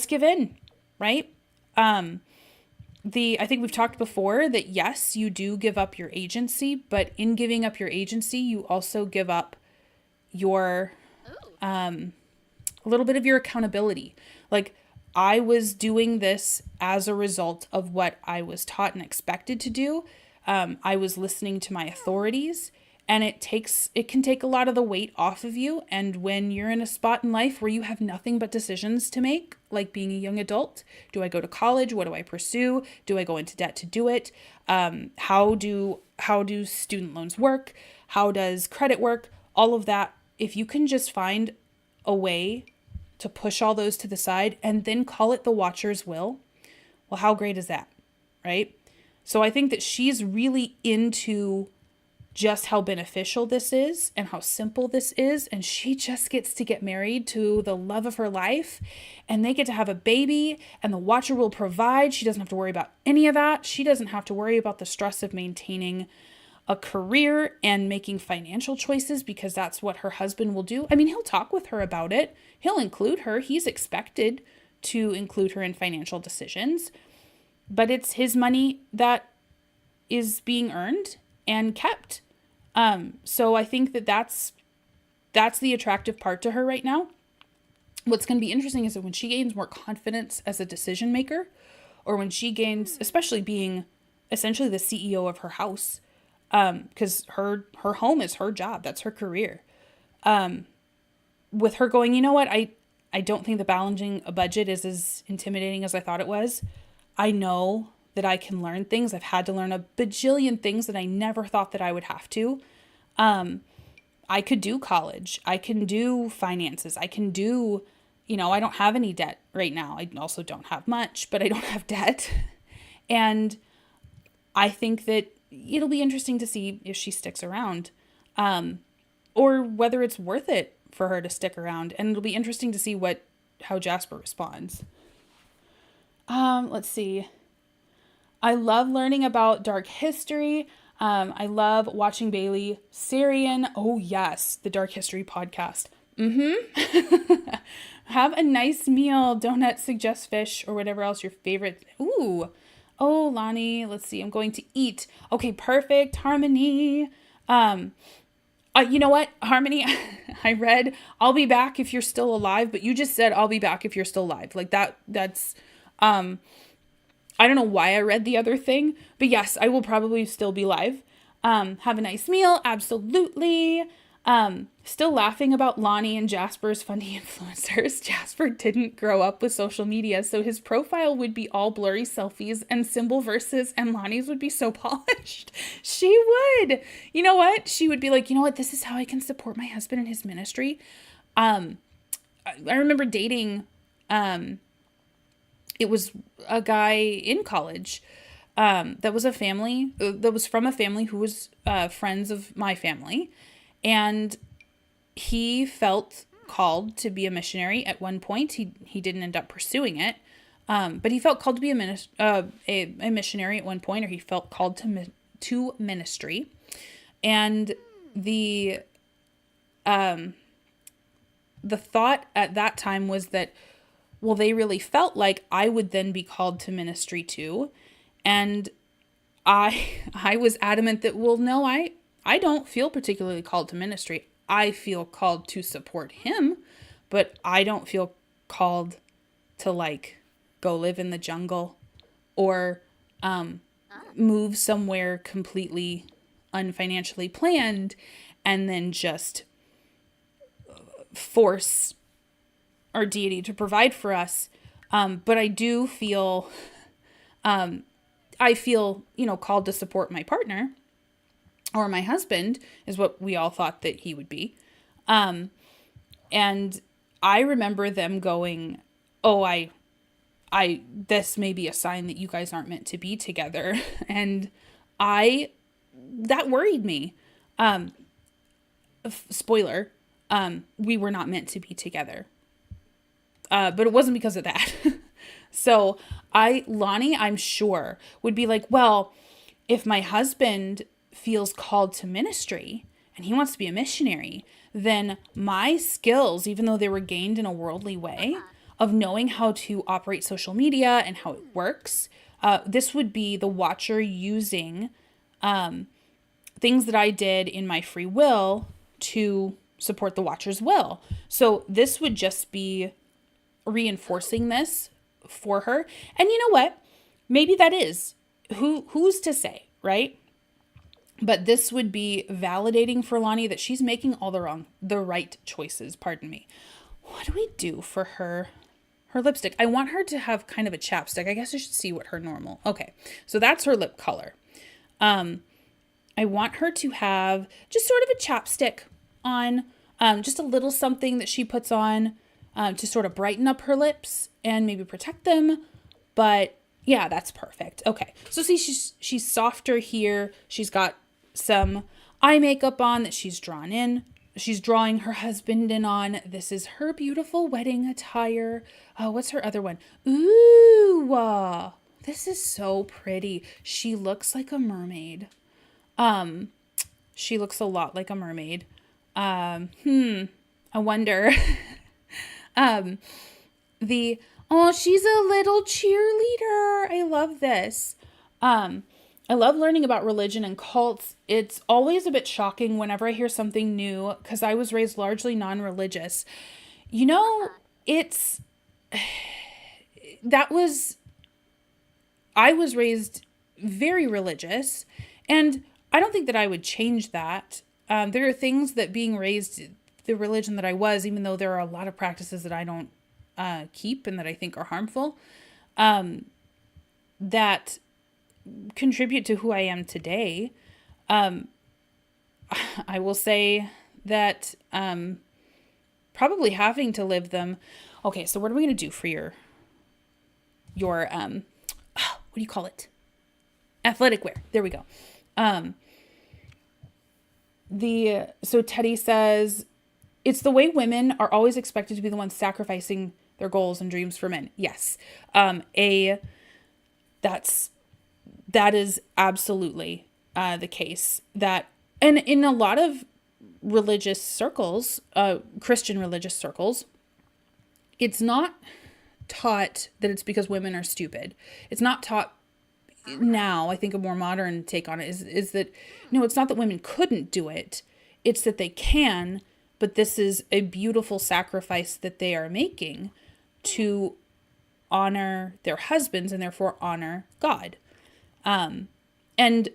give in, right? I think we've talked before that yes, you do give up your agency, but in giving up your agency, you also give up your, a little bit of your accountability. Like, I was doing this as a result of what I was taught and expected to do. I was listening to my authorities, and it can take a lot of the weight off of you. And when you're in a spot in life where you have nothing but decisions to make, like being a young adult, do I go to college? What do I pursue? Do I go into debt to do it? How do student loans work? How does credit work? All of that. If you can just find a way to push all those to the side and then call it the Watcher's will, well, how great is that, right? So I think that she's really into just how beneficial this is and how simple this is. And she just gets to get married to the love of her life, and they get to have a baby, and the Watcher will provide. She doesn't have to worry about any of that. She doesn't have to worry about the stress of maintaining a career and making financial choices, because that's what her husband will do. I mean, he'll talk with her about it. He'll include her. He's expected to include her in financial decisions, but it's his money that is being earned and kept. So I think that that's the attractive part to her right now. What's going to be interesting is that when she gains more confidence as a decision maker, or when she gains, especially being essentially the CEO of her house, because her home is her job. That's her career. With her going, you know what? I don't think the balancing a budget is as intimidating as I thought it was. I know that I can learn things. I've had to learn a bajillion things that I never thought that I would have to. I could do college. I can do finances. I can do, I don't have any debt right now. I also don't have much, but I don't have debt. And I think that it'll be interesting to see if she sticks around, or whether it's worth it for her to stick around. And it'll be interesting to see how Jasper responds. Let's see. I love learning about dark history. I love watching Bailey Sarian. Oh yes, the Dark History podcast. Have a nice meal. Don't suggest fish or whatever else your favorite. Ooh. Oh, Lani, let's see. I'm going to eat. Okay, perfect. Harmony. You know what? Harmony, I read, I'll be back if you're still alive, but you just said, I'll be back if you're still alive. Like that's, I don't know why I read the other thing, but yes, I will probably still be live. Have a nice meal. Absolutely. Still laughing about Lani and Jasper's Fundie influencers. Jasper didn't grow up with social media, so his profile would be all blurry selfies and symbol verses, and Lani's would be so polished. She would. You know what? She would be like, you know what? This is how I can support my husband in his ministry. I remember dating, it was a guy in college, that was from a family who was, friends of my family. And he felt called to be a missionary at one point. He didn't end up pursuing it, but he felt called to be a missionary at one point, or he felt called to ministry. And the thought at that time was that, well, they really felt like I would then be called to ministry too. And I was adamant that, well, no, I don't feel particularly called to ministry. I feel called to support him, but I don't feel called to go live in the jungle or move somewhere completely unfinancially planned and then just force our deity to provide for us. But I do feel, called to support my partner. Or my husband is what we all thought that he would be. And I remember them going, oh, this may be a sign that you guys aren't meant to be together. And that worried me. Spoiler, we were not meant to be together. But it wasn't because of that. So Lani, I'm sure, would be like, well, if my husband feels called to ministry and he wants to be a missionary, then my skills, even though they were gained in a worldly way of knowing how to operate social media and how it works, this would be the watcher using things that I did in my free will to support the watcher's will. So this would just be reinforcing this for her. And you know what? Maybe that is. Who's to say, right? But this would be validating for Lani that she's making all the right choices. Pardon me. What do we do for her lipstick? I want her to have kind of a chapstick. I guess I should see what her normal. Okay. So that's her lip color. I want her to have just sort of a chapstick on, just a little something that she puts on, to sort of brighten up her lips and maybe protect them. But yeah, that's perfect. Okay. So see, she's softer here. She's got some eye makeup on that she's drawn in. She's drawing her husband in on. This is her beautiful wedding attire. Oh, what's her other one? Ooh, this is so pretty. She looks like a mermaid. She looks a lot like a mermaid. I wonder. She's a little cheerleader. I love this. I love learning about religion and cults. It's always a bit shocking whenever I hear something new because I was raised largely non-religious. I was raised very religious, and I don't think that I would change that. There are things that being raised the religion that I was, even though there are a lot of practices that I don't keep and that I think are harmful, that contribute to who I am today. I will say that probably having to live them. Okay, so what are we going to do for your what do you call it? Athletic wear. There we go. So Teddy says, it's the way women are always expected to be the ones sacrificing their goals and dreams for men. Yes. That is absolutely the case. That, and in a lot of religious circles, Christian religious circles, it's not taught that it's because women are stupid. It's not taught now. I think a more modern take on it is that, no, it's not that women couldn't do it. It's that they can, but this is a beautiful sacrifice that they are making to honor their husbands and therefore honor God. And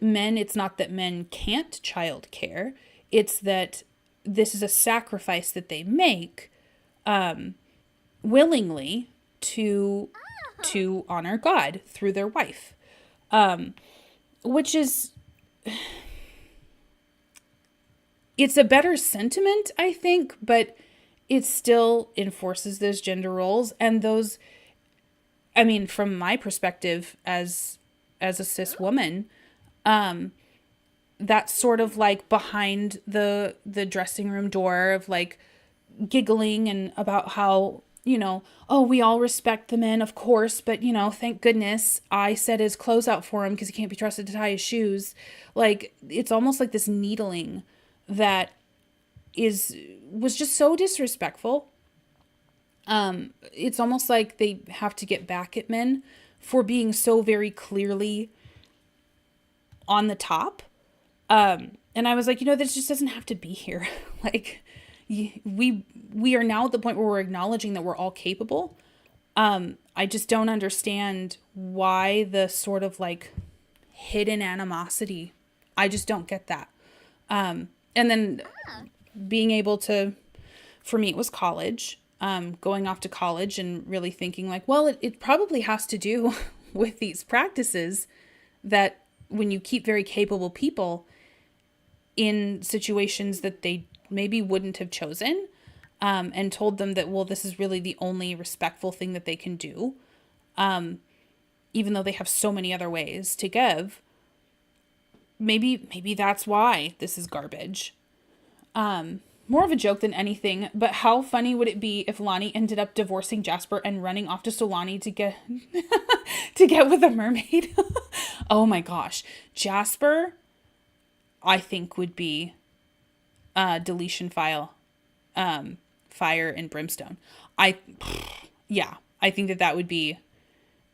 men, it's not that men can't childcare. It's that this is a sacrifice that they make willingly to honor God through their wife. Which is, it's a better sentiment, I think, but it still enforces those gender roles and those, I mean, from my perspective as a cis woman, that's sort of like behind the dressing room door of like giggling and about how, oh, we all respect the men, of course, but, thank goodness I set his clothes out for him because he can't be trusted to tie his shoes. Like, it's almost like this needling that was just so disrespectful. It's almost like they have to get back at men for being so very clearly on the top. And I was like, this just doesn't have to be here. Like, we are now at the point where we're acknowledging that we're all capable. I just don't understand why the sort of like hidden animosity. I just don't get that. And then being able to, for me, it was college, going off to college and really thinking like, well, it probably has to do with these practices that when you keep very capable people in situations that they maybe wouldn't have chosen, and told them that, well, this is really the only respectful thing that they can do. Even though they have so many other ways to give, maybe that's why this is garbage. More of a joke than anything, but how funny would it be if Lani ended up divorcing Jasper and running off to Solani to get to get with a mermaid? Oh my gosh. Jasper, I think, would be deletion file, fire and brimstone. I think that would be,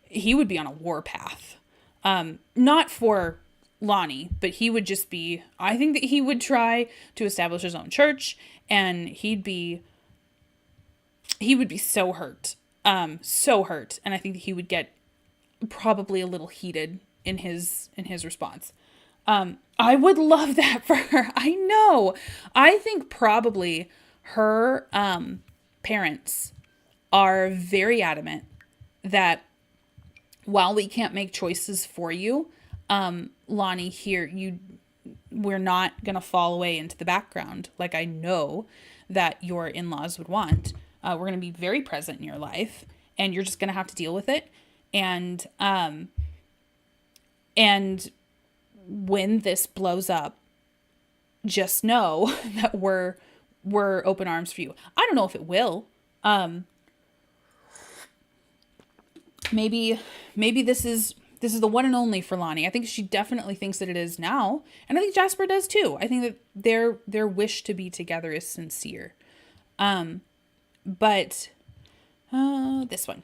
he would be on a war path. Not for Lani, but he would just be, I think that he would try to establish his own church, and he'd be he would be so hurt. So hurt. And I think that he would get probably a little heated in his response. I would love that for her. I know. I think probably her parents are very adamant that while we can't make choices for you, Lani, here, we're not going to fall away into the background like I know that your in-laws would want. We're going to be very present in your life, and you're just going to have to deal with it. And when this blows up, just know that we're open arms for you. I don't know if it will. Maybe this is the one and only for Lani. I think she definitely thinks that it is now. And I think Jasper does too. I think that their wish to be together is sincere. But this one.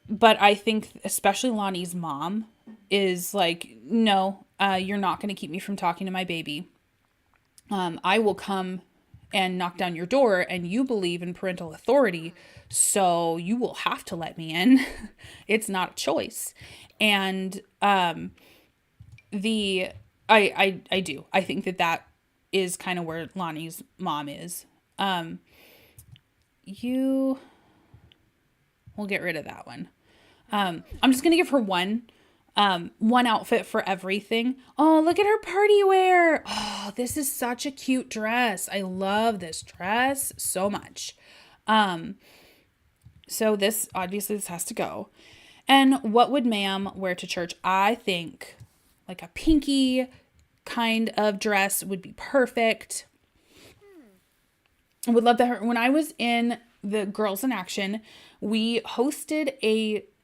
But I think especially Lani's mom is like, no, you're not going to keep me from talking to my baby. I will come and knock down your door, and you believe in parental authority, so you will have to let me in. It's not a choice. And I do. I think that is kind of where Lani's mom is. We'll get rid of that one. I'm just going to give her one outfit for everything. Oh, look at her party wear. Oh, this is such a cute dress. I love this dress so much. So this has to go. And what would ma'am wear to church? I think like a pinky kind of dress would be perfect. I would love that. When I was in the Girls in Action, we hosted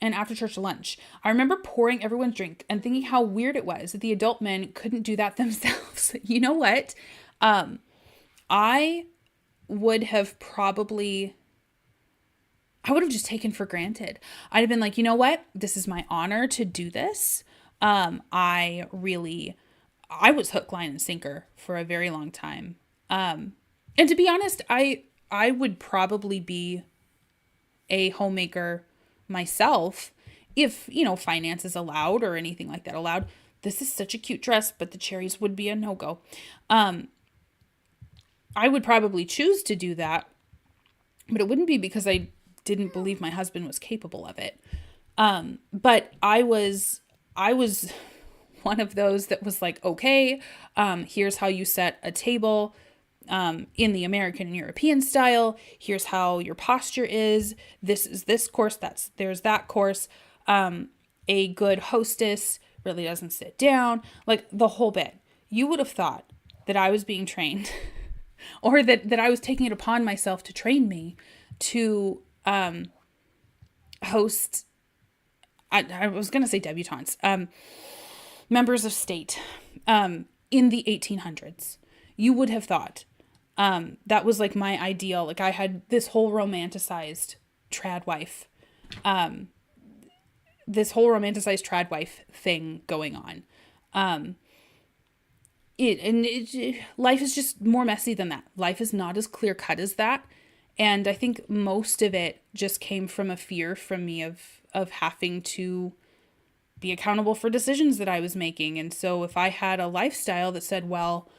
an after church lunch. I remember pouring everyone's drink and thinking how weird it was that the adult men couldn't do that themselves. You know what? I would have just taken for granted. I'd have been like, you know what? This is my honor to do this. I was hook, line, and sinker for a very long time. And to be honest, I would probably be a homemaker myself if, finances allowed or anything like that allowed. This is such a cute dress, but the cherries would be a no-go. I would probably choose to do that, but it wouldn't be because I didn't believe my husband was capable of it. But I was one of those that was like, okay, here's how you set a table in the American and European style. Here's how your posture is. This is this course. There's that course. A good hostess really doesn't sit down, like the whole bit. You would have thought that I was being trained or that I was taking it upon myself to train me to host. I was going to say debutantes, members of state, in the 1800s. You would have thought that was like my ideal. Like I had this whole romanticized trad wife thing going on. Life is just more messy than that. Life is not as clear cut as that. And I think most of it just came from a fear from me of having to be accountable for decisions that I was making. And so if I had a lifestyle that said, well,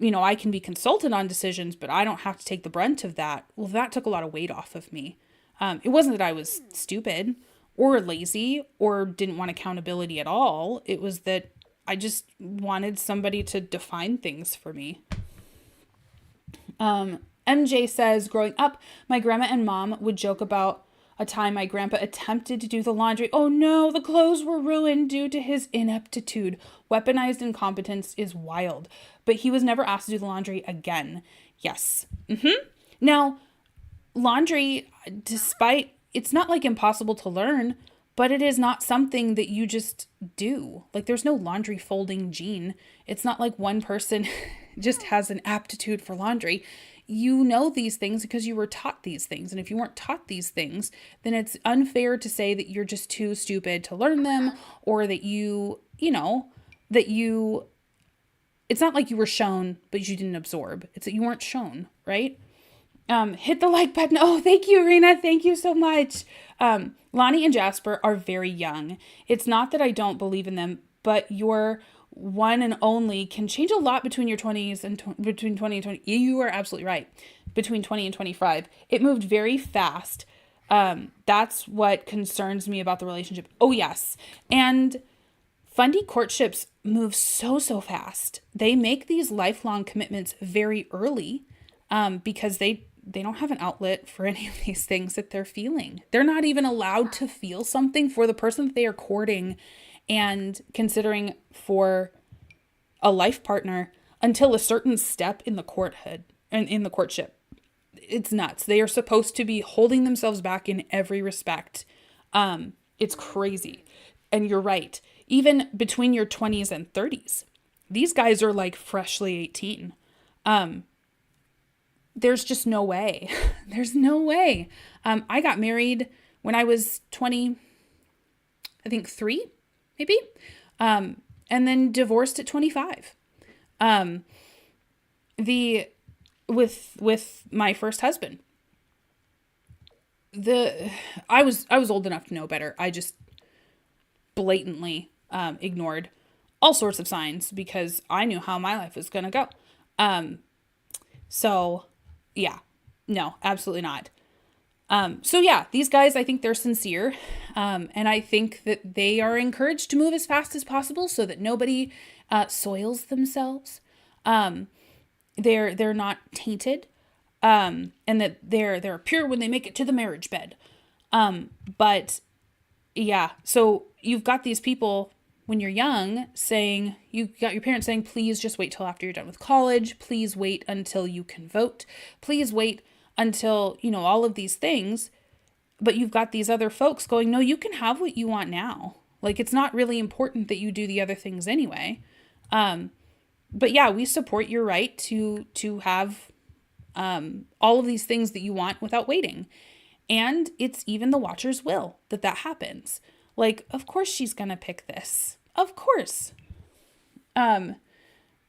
I can be consulted on decisions, but I don't have to take the brunt of that. Well, that took a lot of weight off of me. It wasn't that I was stupid or lazy or didn't want accountability at all. It was that I just wanted somebody to define things for me. MJ says, growing up, my grandma and mom would joke about a time my grandpa attempted to do the laundry. Oh no, the clothes were ruined due to his ineptitude. Weaponized incompetence is wild. But he was never asked to do the laundry again. Yes. Now, laundry, despite, it's not like impossible to learn, but it is not something that you just do. Like there's no laundry folding gene. It's not like one person just has an aptitude for laundry. You know these things because you were taught these things. And if you weren't taught these things, then it's unfair to say that you're just too stupid to learn them, or that it's not like you were shown, but you didn't absorb. It's that you weren't shown, right? Hit the like button. Oh, thank you, Rena. Thank you so much. Lani and Jasper are very young. It's not that I don't believe in them, but your one and only can change a lot between your 20s and between 20 and 20. You are absolutely right. Between 20 and 25. It moved very fast. That's what concerns me about the relationship. Oh, yes. And Fundie courtships move so fast. They make these lifelong commitments very early because they don't have an outlet for any of these things that they're feeling. They're not even allowed to feel something for the person that they are courting and considering for a life partner until a certain step in the courtship. It's nuts. They are supposed to be holding themselves back in every respect. It's crazy. And you're right. Even between your 20s and 30s, these guys are like freshly 18. There's just no way. There's no way. I got married when I was 20, I think 3, maybe. And then divorced at 25. with my first husband. I was old enough to know better. I just blatantly ignored all sorts of signs because I knew how my life was gonna go. So yeah, no, absolutely not. So yeah, these guys, I think they're sincere. And I think that they are encouraged to move as fast as possible so that nobody soils themselves. They're not tainted. And that they're pure when they make it to the marriage bed. But yeah, so you've got these people when you're young saying, you got your parents saying, please just wait till after you're done with college. Please wait until you can vote. Please wait until, all of these things. But you've got these other folks going, no, you can have what you want now. Like, it's not really important that you do the other things anyway. But yeah, we support your right to have all of these things that you want without waiting. And it's even the watcher's will that happens. Like, of course she's going to pick this. Of course. We'll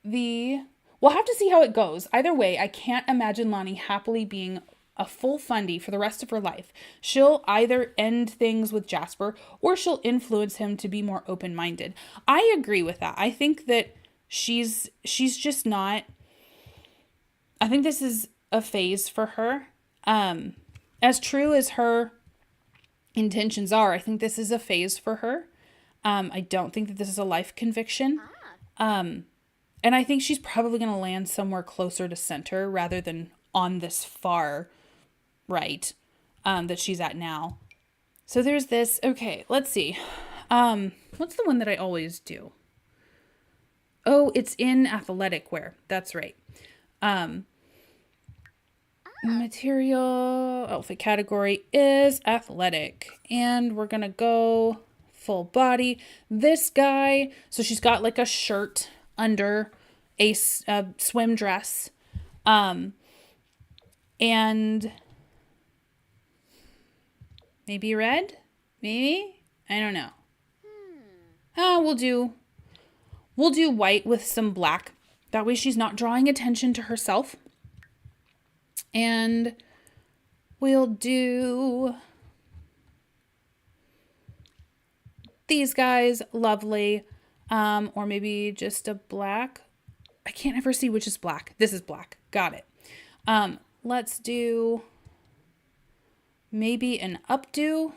have to see how it goes. Either way, I can't imagine Lani happily being a full Fundie for the rest of her life. She'll either end things with Jasper or she'll influence him to be more open-minded. I agree with that. I think that she's just not... I think this is a phase for her. As true as her intentions are, I think this is a phase for her. I don't think that this is a life conviction. And I think she's probably going to land somewhere closer to center rather than on this far right that she's at now. So there's this. Okay, let's see. What's the one that I always do? Oh, it's in athletic wear. That's right. Material outfit category is athletic, and we're gonna go full body. This guy, so she's got like a shirt under a swim dress, and maybe red, maybe, I don't know. We'll do white with some black. That way she's not drawing attention to herself. And we'll do these guys, lovely. Or maybe just a black. I can't ever see which is black. This is black. Got it. Let's do maybe an updo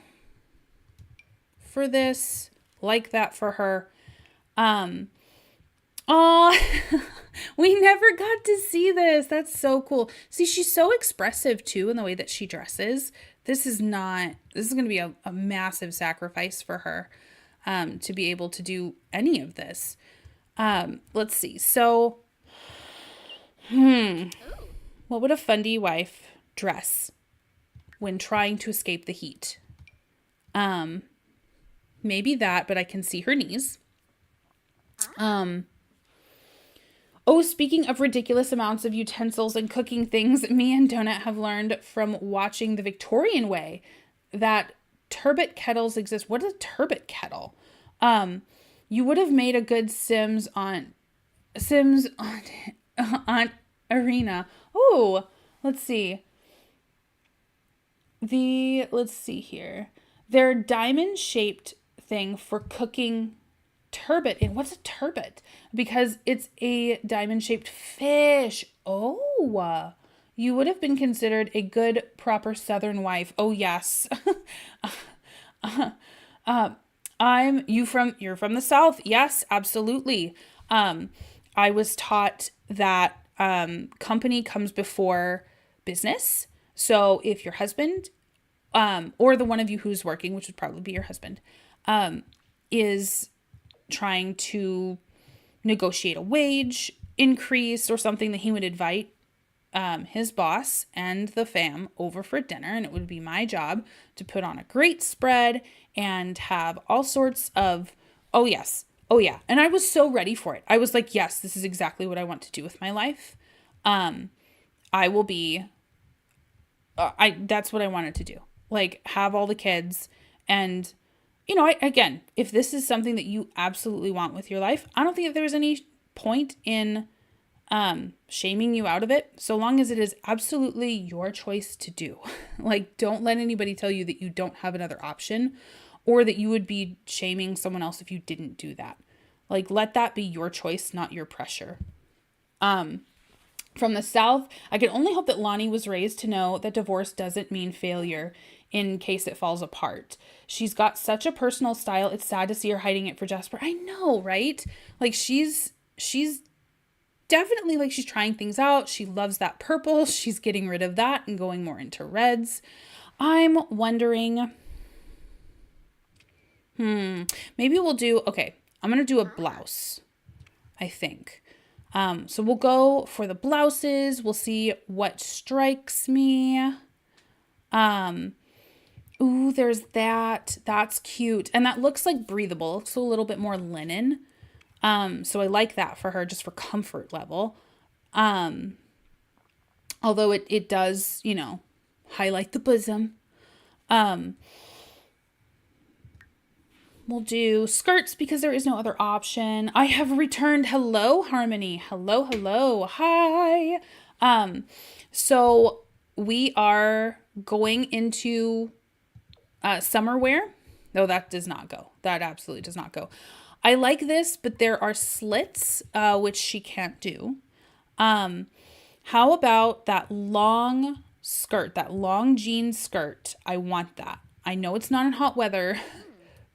for this. Like that for her. Oh, we never got to see this. That's so cool. See, she's so expressive too in the way that she dresses. This is going to be a massive sacrifice for her to be able to do any of this. Let's see. So, what would a Fundie wife dress when trying to escape the heat? Maybe that, but I can see her knees. Oh, speaking of ridiculous amounts of utensils and cooking things, me and Donut have learned from watching the Victorian way that turbot kettles exist. What is a turbot kettle? You would have made a good Sims on Arena. Oh, let's see. Let's see here. They're diamond-shaped thing for cooking turbot. And what's a turbot? Because it's a diamond-shaped fish. Oh, you would have been considered a good, proper Southern wife. Oh, yes. You're from the South. Yes, absolutely. I was taught that company comes before business. So if your husband, or the one of you who's working, which would probably be your husband, is trying to negotiate a wage increase or something, that he would invite his boss and the fam over for dinner, and it would be my job to put on a great spread and have all sorts of, oh yes, oh yeah. And I was so ready for it. I was like, yes, this is exactly what I want to do with my life. I will be, that's what I wanted to do. Like, have all the kids. And, again, if this is something that you absolutely want with your life, I don't think that there's any point in shaming you out of it, so long as it is absolutely your choice to do. Like, don't let anybody tell you that you don't have another option, or that you would be shaming someone else if you didn't do that. Like, let that be your choice, not your pressure. From the South, I can only hope that Lani was raised to know that divorce doesn't mean failure in case it falls apart. She's got such a personal style. It's sad to see her hiding it for Jasper. I know, right? Like, she's definitely, like, she's trying things out. She loves that purple. She's getting rid of that and going more into reds. I'm wondering, maybe we'll do, okay, I'm going to do a blouse, I think. So we'll go for the blouses. We'll see what strikes me. Ooh, there's that. That's cute. And that looks like breathable. It's a little bit more linen. So I like that for her, just for comfort level. Although it does, highlight the bosom. We'll do skirts because there is no other option. I have returned. Hello, Harmony. Hello, hello. Hi. So we are going into summer wear. No, that does not go. That absolutely does not go. I like this, but there are slits, which she can't do. How about that long skirt, that long jean skirt? I want that. I know it's not in hot weather,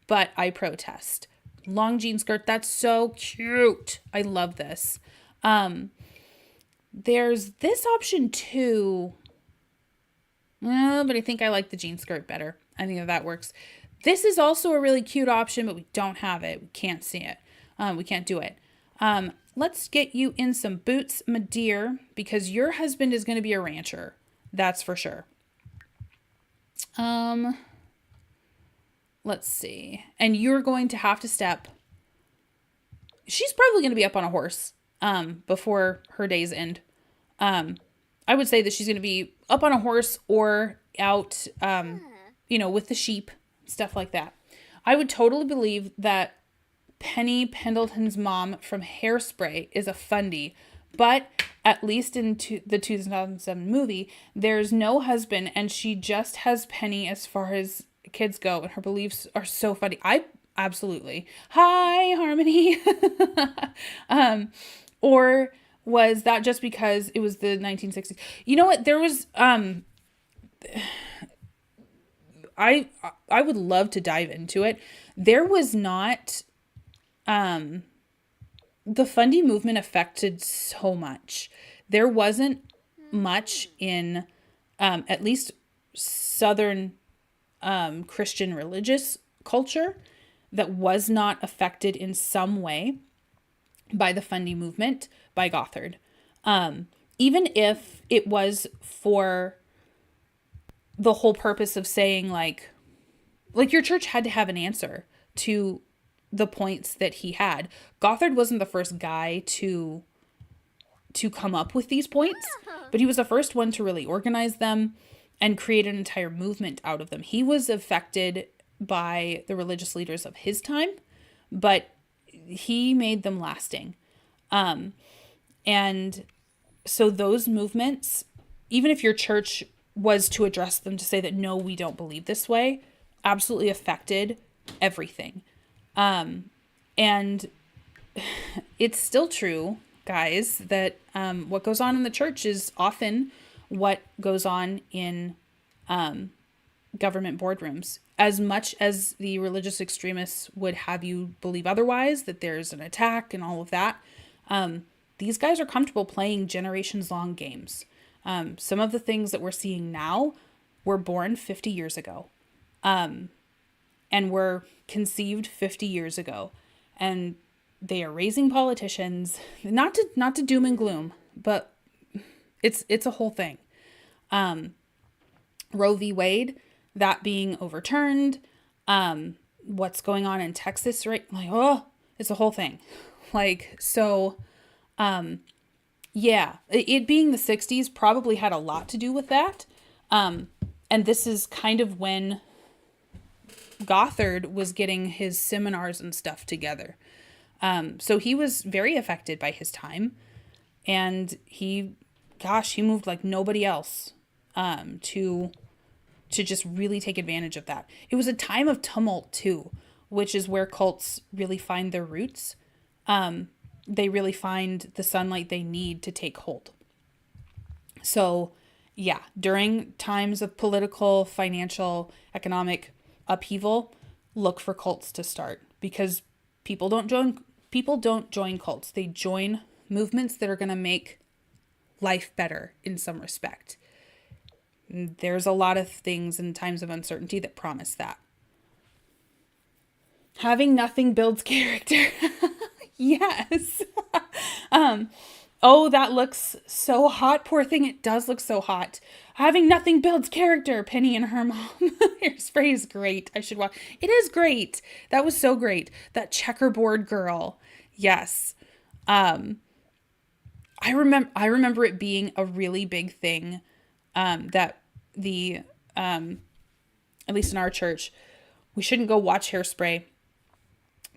but I protest. Long jean skirt. That's so cute. I love this. There's this option too. But I think I like the jean skirt better. I think that works. This is also a really cute option, but we don't have it. We can't see it. We can't do it. Let's get you in some boots, my dear, because your husband is going to be a rancher. That's for sure. Let's see. And you're going to have to step. She's probably going to be up on a horse before her days end. I would say that she's going to be up on a horse or out, with the sheep, stuff like that. I would totally believe that Penny Pendleton's mom from Hairspray is a Fundie, but at least in the 2007 movie, there's no husband, and she just has Penny as far as kids go, and her beliefs are so funny. I absolutely. Hi, Harmony. Or was that just because it was the 1960s? You know what? There was I would love to dive into it. There was not the Fundie movement affected so much. There wasn't much in at least Southern Christian religious culture that was not affected in some way by the Fundie movement by Gothard. Even if it was for the whole purpose of saying like your church had to have an answer to the points that he had. Gothard wasn't the first guy to come up with these points, but he was the first one to really organize them and create an entire movement out of them. He was affected by the religious leaders of his time, but he made them lasting. And so those movements, even if your church was to address them to say that, no, we don't believe this way, absolutely affected everything. And it's still true, guys, that what goes on in the church is often what goes on in government boardrooms. As much as the religious extremists would have you believe otherwise, that there's an attack and all of that, these guys are comfortable playing generations-long games. Some of the things that we're seeing now were born 50 years ago, and were conceived 50 years ago. And they are raising politicians, not to doom and gloom, but it's a whole thing. Roe v. Wade, that being overturned, what's going on in Texas, right? Like, oh, it's a whole thing. Like, so, yeah, it being the 60s probably had a lot to do with that. And this is kind of when Gothard was getting his seminars and stuff together. So he was very affected by his time. And he moved like nobody else, to just really take advantage of that. It was a time of tumult too, which is where cults really find their roots. They really find the sunlight they need to take hold. So yeah, during times of political, financial, economic upheaval, look for cults to start, because people don't join cults. They join movements that are going to make life better in some respect. There's a lot of things in times of uncertainty that promise that. Having nothing builds character. Yes. Oh, that looks so hot. Poor thing. It does look so hot. Having nothing builds character. Penny and her mom. Your spray is great. I should watch. It is great. That was so great. That checkerboard girl. Yes. I remember it being a really big thing, that at least in our church, we shouldn't go watch Hairspray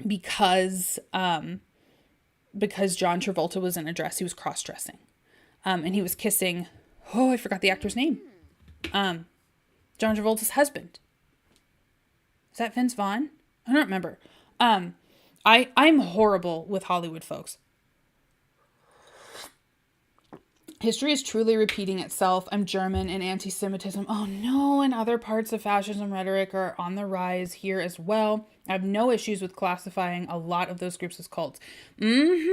because John Travolta was in a dress. He was cross-dressing. And he was kissing, I forgot the actor's name. John Travolta's husband. Is that Vince Vaughn? I don't remember. I'm horrible with Hollywood folks. History is truly repeating itself. I'm German, and anti-Semitism, oh no, and other parts of fascism rhetoric are on the rise here as well. I have no issues with classifying a lot of those groups as cults. I'm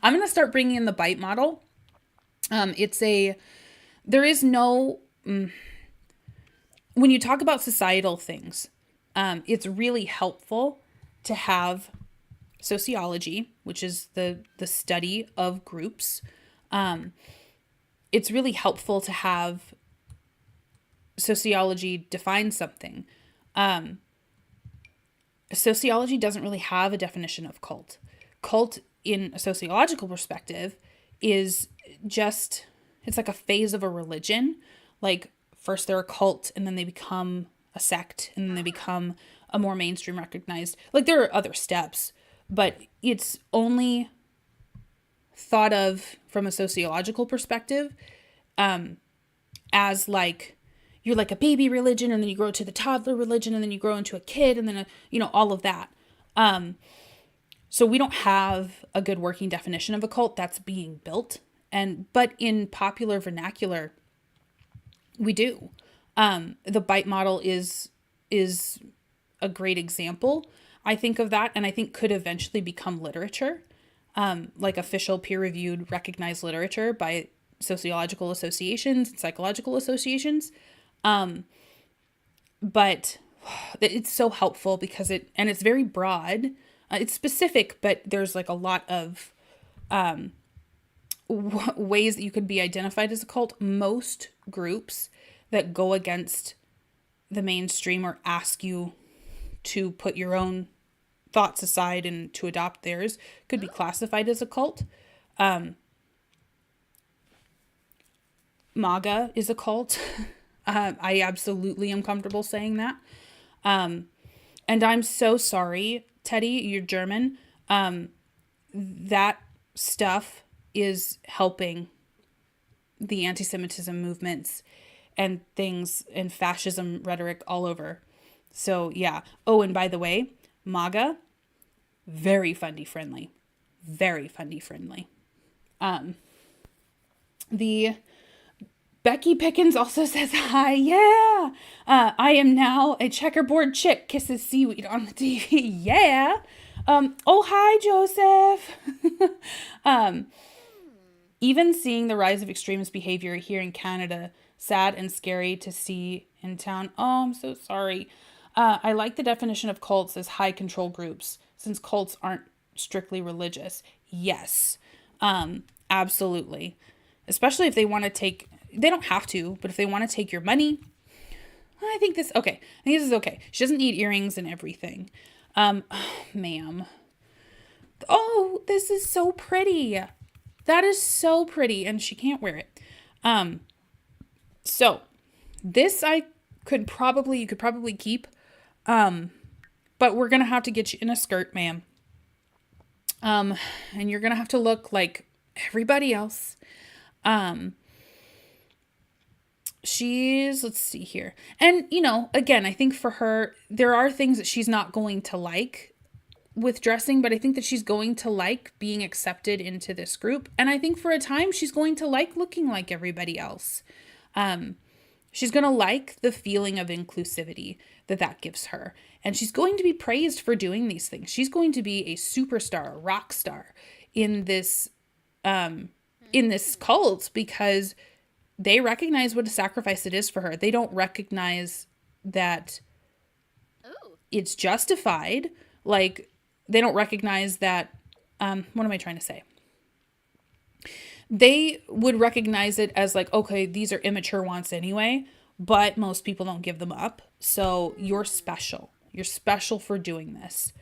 going to start bringing in the bite model. When you talk about societal things, it's really helpful to have sociology, which is the study of groups. It's really helpful to have sociology define something. Sociology doesn't really have a definition of cult. Cult, in a sociological perspective, is just, it's like a phase of a religion. Like, first they're a cult, and then they become a sect, and then they become a more mainstream recognized. Like, there are other steps, but it's only thought of from a sociological perspective, as like, you're like a baby religion, and then you grow to the toddler religion, and then you grow into a kid, and then all of that. So we don't have a good working definition of a cult. That's being built, but in popular vernacular, we do. The bite model is a great example, I think, of that, and I think could eventually become literature. Like official peer-reviewed recognized literature by sociological associations and psychological associations. But it's so helpful because it's very broad. It's specific, but there's like a lot of ways that you could be identified as a cult. Most groups that go against the mainstream or ask you to put your own thoughts aside and to adopt theirs could be classified as a cult. MAGA is a cult. I absolutely am comfortable saying that. And I'm so sorry, Teddy, you're German. That stuff is helping the anti-Semitism movements and things and fascism rhetoric all over. So yeah. Oh, and by the way, MAGA, very Fundie friendly. Very Fundie friendly. The Becky Pickens also says hi. Yeah. I am now a checkerboard chick kisses seaweed on the TV. Yeah. Oh, hi, Joseph. Even seeing the rise of extremist behavior here in Canada, sad and scary to see in town. Oh, I'm so sorry. I like the definition of cults as high control groups, since cults aren't strictly religious. Yes, absolutely. Especially if they want to take, they don't have to, but if they want to take your money, I think this is okay. She doesn't need earrings and everything. Ma'am. Oh, this is so pretty. That is so pretty, and she can't wear it. So this you could probably keep. But we're going to have to get you in a skirt, ma'am. And you're going to have to look like everybody else. Let's see here. And, again, I think for her, there are things that she's not going to like with dressing, but I think that she's going to like being accepted into this group. And I think for a time, she's going to like looking like everybody else. She's going to like the feeling of inclusivity that gives her. And she's going to be praised for doing these things. She's going to be a superstar, a rock star in this cult, because they recognize what a sacrifice it is for her. They don't recognize that it's justified. Like, they don't recognize that, what am I trying to say? They would recognize it as like, okay, these are immature wants anyway, but most people don't give them up. So you're special. You're special for doing this,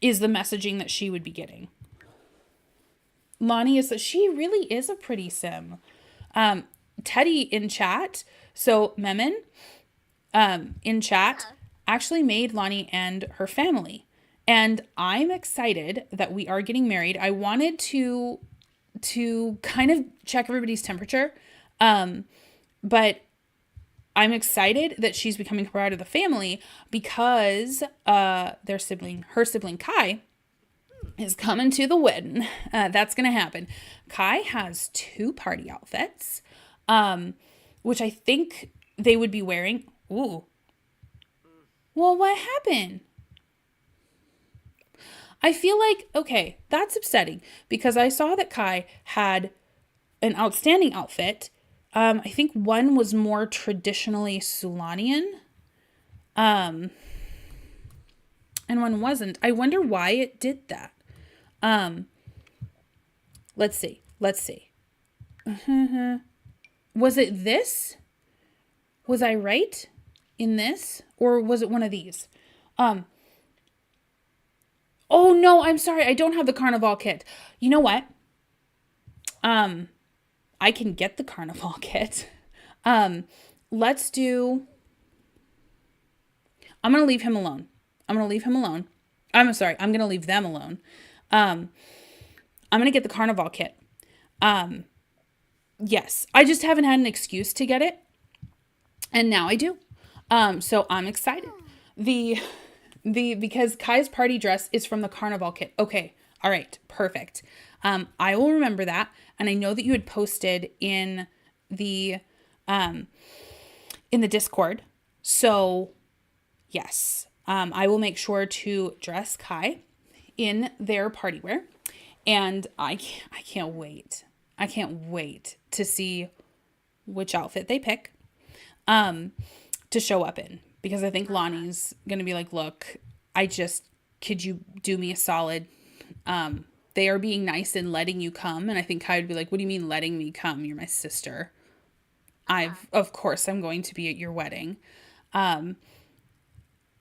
is the messaging that she would be getting. Lani is that she really is a pretty sim. Teddy in chat, so Memon, in chat, actually made Lani and her family. And I'm excited that we are getting married. I wanted to kind of check everybody's temperature. But I'm excited that she's becoming part of the family, because her sibling Kai is coming to the wedding. That's going to happen. Kai has 2 party outfits, which I think they would be wearing. Ooh. Well, what happened? I feel like, okay, that's upsetting, because I saw that Kai had an outstanding outfit. I think one was more traditionally Sulanian. And one wasn't. I wonder why it did that. Let's see. Was it this? Was I right in this? Or was it one of these? Oh no, I'm sorry. I don't have the Carnival kit. You know what? I can get the Carnival kit. Let's do... I'm going to leave him alone. I'm sorry. I'm going to leave them alone. I'm going to get the Carnival kit. Yes. I just haven't had an excuse to get it. And now I do. So I'm excited. Because Kai's party dress is from the Carnival kit. Okay. All right. Perfect. I will remember that. And I know that you had posted in the Discord. So yes, I will make sure to dress Kai in their party wear. And I can't wait. I can't wait to see which outfit they pick to show up in. Because I think Lani's going to be like, look, could you do me a solid? They are being nice and letting you come. And I think Kai would be like, what do you mean letting me come? You're my sister. Of course, I'm going to be at your wedding. And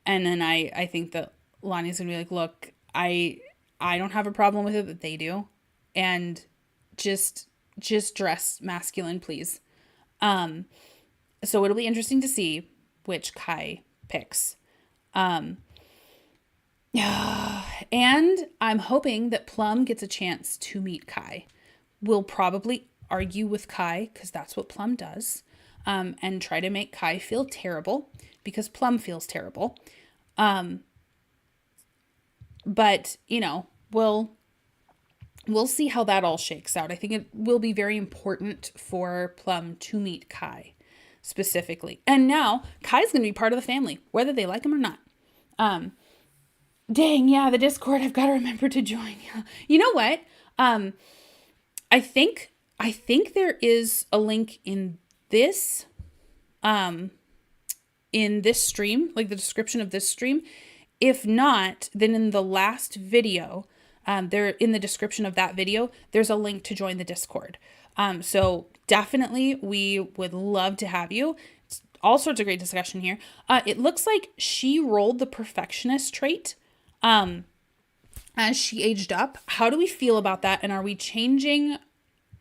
then I think that Lani's going to be like, look, I don't have a problem with it, but they do. And just dress masculine, please. So it'll be interesting to see which Kai picks. And I'm hoping that Plum gets a chance to meet Kai. We'll probably argue with Kai, because that's what Plum does, and try to make Kai feel terrible, because Plum feels terrible. But, we'll see how that all shakes out. I think it will be very important for Plum to meet Kai specifically. And now Kai's going to be part of the family, whether they like him or not. Dang, yeah, the Discord, I've got to remember to join. You know what? I think there is a link in this stream, like the description of this stream. If not, then in the last video, there in the description of that video, there's a link to join the Discord. So definitely we would love to have you. It's all sorts of great discussion here. It looks like she rolled the perfectionist trait as she aged up. How do we feel about that? And are we changing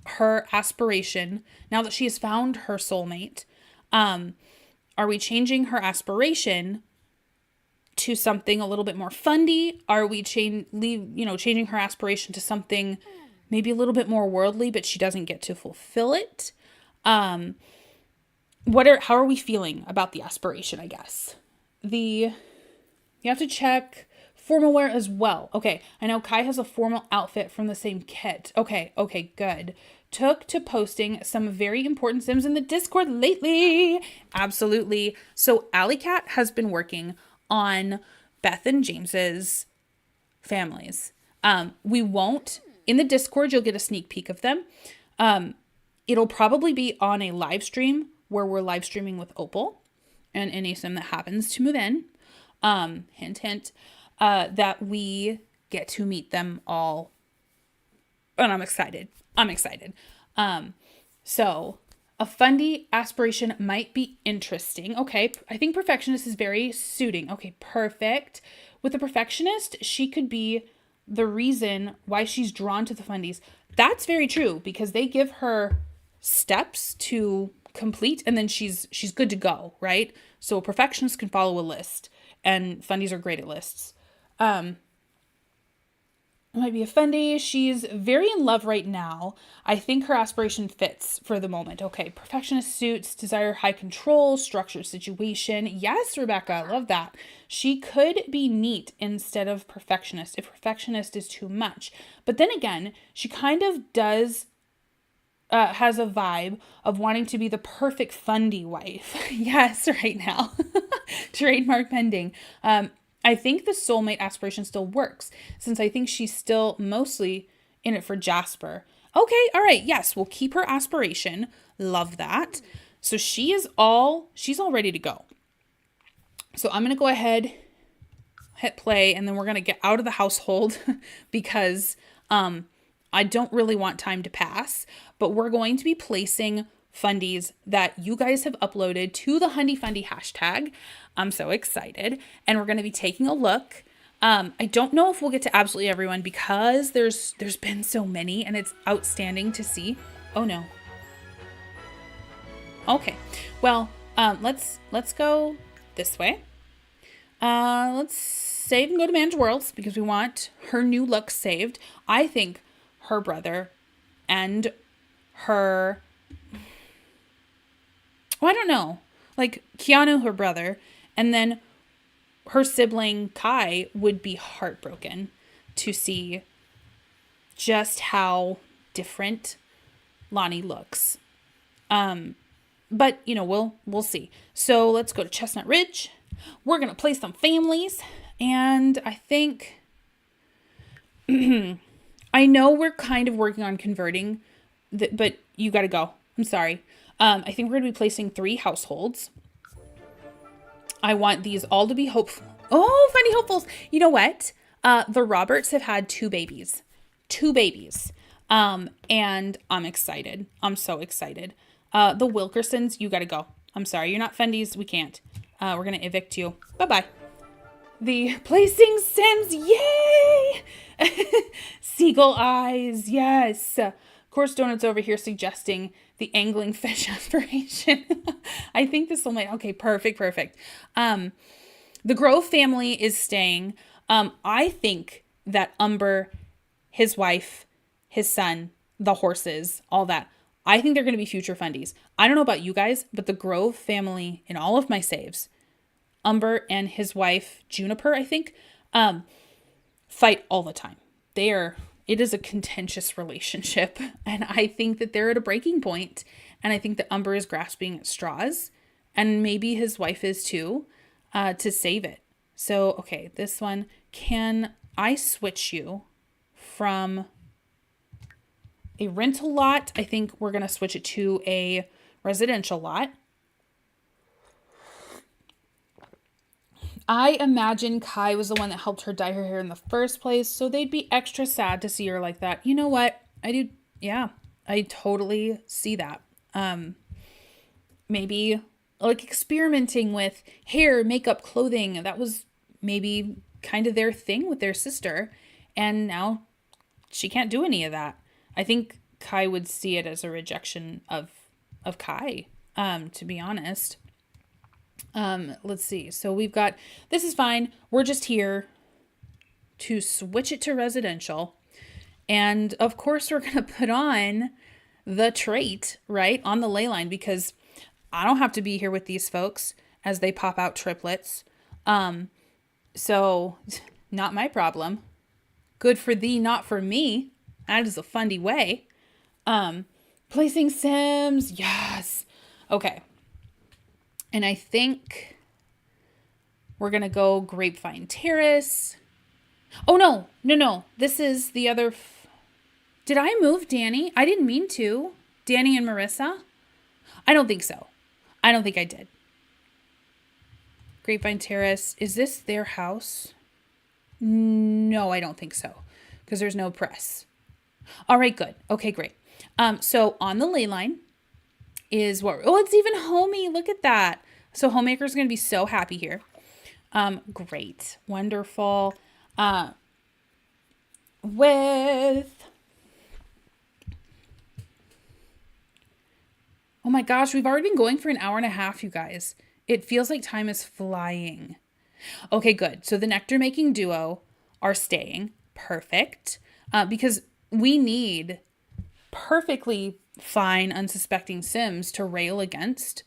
her aspiration now that she has found her soulmate? Are we changing her aspiration to something a little bit more Fundie? Are we changing her aspiration to something maybe a little bit more worldly, but she doesn't get to fulfill it. How are we feeling about the aspiration, I guess? You have to check formal wear as well. Okay, I know Kai has a formal outfit from the same kit. Okay, good. Took to posting some very important Sims in the Discord lately. Absolutely. So Alley Cat has been working on Beth and James's families. We won't, in the Discord, you'll get a sneak peek of them. It'll probably be on a live stream where we're live streaming with Opal and any sim that happens to move in. Hint, hint, that we get to meet them all. And I'm excited. So a Fundie aspiration might be interesting. Okay. I think perfectionist is very suiting. Okay. Perfect. With the perfectionist, she could be the reason why she's drawn to the Fundies. That's very true because they give her steps to complete and then she's good to go, right? So a perfectionist can follow a list and Fundies are great at lists. It might be a Fundie. She's very in love right now. I think her aspiration fits for the moment. Okay, perfectionist suits, desire high control, structured situation. Yes, Rebecca, love that. She could be neat instead of perfectionist if perfectionist is too much. But then again, she kind of does has a vibe of wanting to be the perfect Fundie wife. Yes, right now. Trademark pending. I think the soulmate aspiration still works since I think she's still mostly in it for Jasper. Okay, all right, yes, we'll keep her aspiration. Love that. So she's all ready to go. So I'm going to go ahead, hit play, and then we're going to get out of the household because I don't really want time to pass, but we're going to be placing Fundies that you guys have uploaded to the 100die Fundie hashtag. I'm so excited. And we're going to be taking a look. I don't know if we'll get to absolutely everyone because there's been so many and it's outstanding to see. Oh no. Okay. Well, let's go this way. Let's save and go to Manage Worlds because we want her new look saved. I think her brother and her, I don't know, like Keanu, her brother, and then her sibling Kai would be heartbroken to see just how different Lani looks. But you know, we'll see. So let's go to Chestnut Ridge. We're going to play some families. And I think, I know we're kind of working on converting, but you got to go. I'm sorry. I think we're going to be placing 3 households. I want these all to be hopeful. Oh, Fundie hopefuls. You know what? The Roberts have had 2 babies. 2 babies. And I'm excited. I'm so excited. The Wilkersons, you got to go. I'm sorry. You're not Fundies. We can't. We're going to evict you. Bye-bye. The placing Sims. Yay! Seagull eyes. Yes. Of course, Donut's over here suggesting the angling fish aspiration. I think this will make, okay, perfect. The Grove family is staying. I think that Umber, his wife, his son, the horses, all that, I think they're going to be future Fundies. I don't know about you guys, but the Grove family in all of my saves, Umber and his wife, Juniper, I think, fight all the time. It is a contentious relationship. And I think that they're at a breaking point. And I think that Umber is grasping at straws. And maybe his wife is too, to save it. So, okay, this one. Can I switch you from a rental lot? I think we're going to switch it to a residential lot. I imagine Kai was the one that helped her dye her hair in the first place, so they'd be extra sad to see her like that. You know what? I do. Yeah, I totally see that. Maybe like experimenting with hair, makeup, clothing. That was maybe kind of their thing with their sister. And now she can't do any of that. I think Kai would see it as a rejection of Kai, to be honest. Let's see. So we've got, this is fine. We're just here to switch it to residential. And of course, we're going to put on the trait, right, on the ley line, because I don't have to be here with these folks as they pop out triplets. So not my problem. Good for thee, not for me. That is a Fundie way. Placing Sims. Yes. Okay. And I think we're going to go Grapevine Terrace. Oh, no. This is the other. Did I move Danny? I didn't mean to. Danny and Marissa? I don't think so. I don't think I did. Grapevine Terrace. Is this their house? No, I don't think so. Because there's no press. All right, good. Okay, great. So on the ley line is what? Oh, it's even Homey. Look at that. So Homemaker's going to be so happy here. Great. Wonderful. With... Oh my gosh, we've already been going for an hour and a half, you guys. It feels like time is flying. Okay, good. So the nectar making duo are staying. Perfect. Because we need perfectly fine, unsuspecting Sims to rail against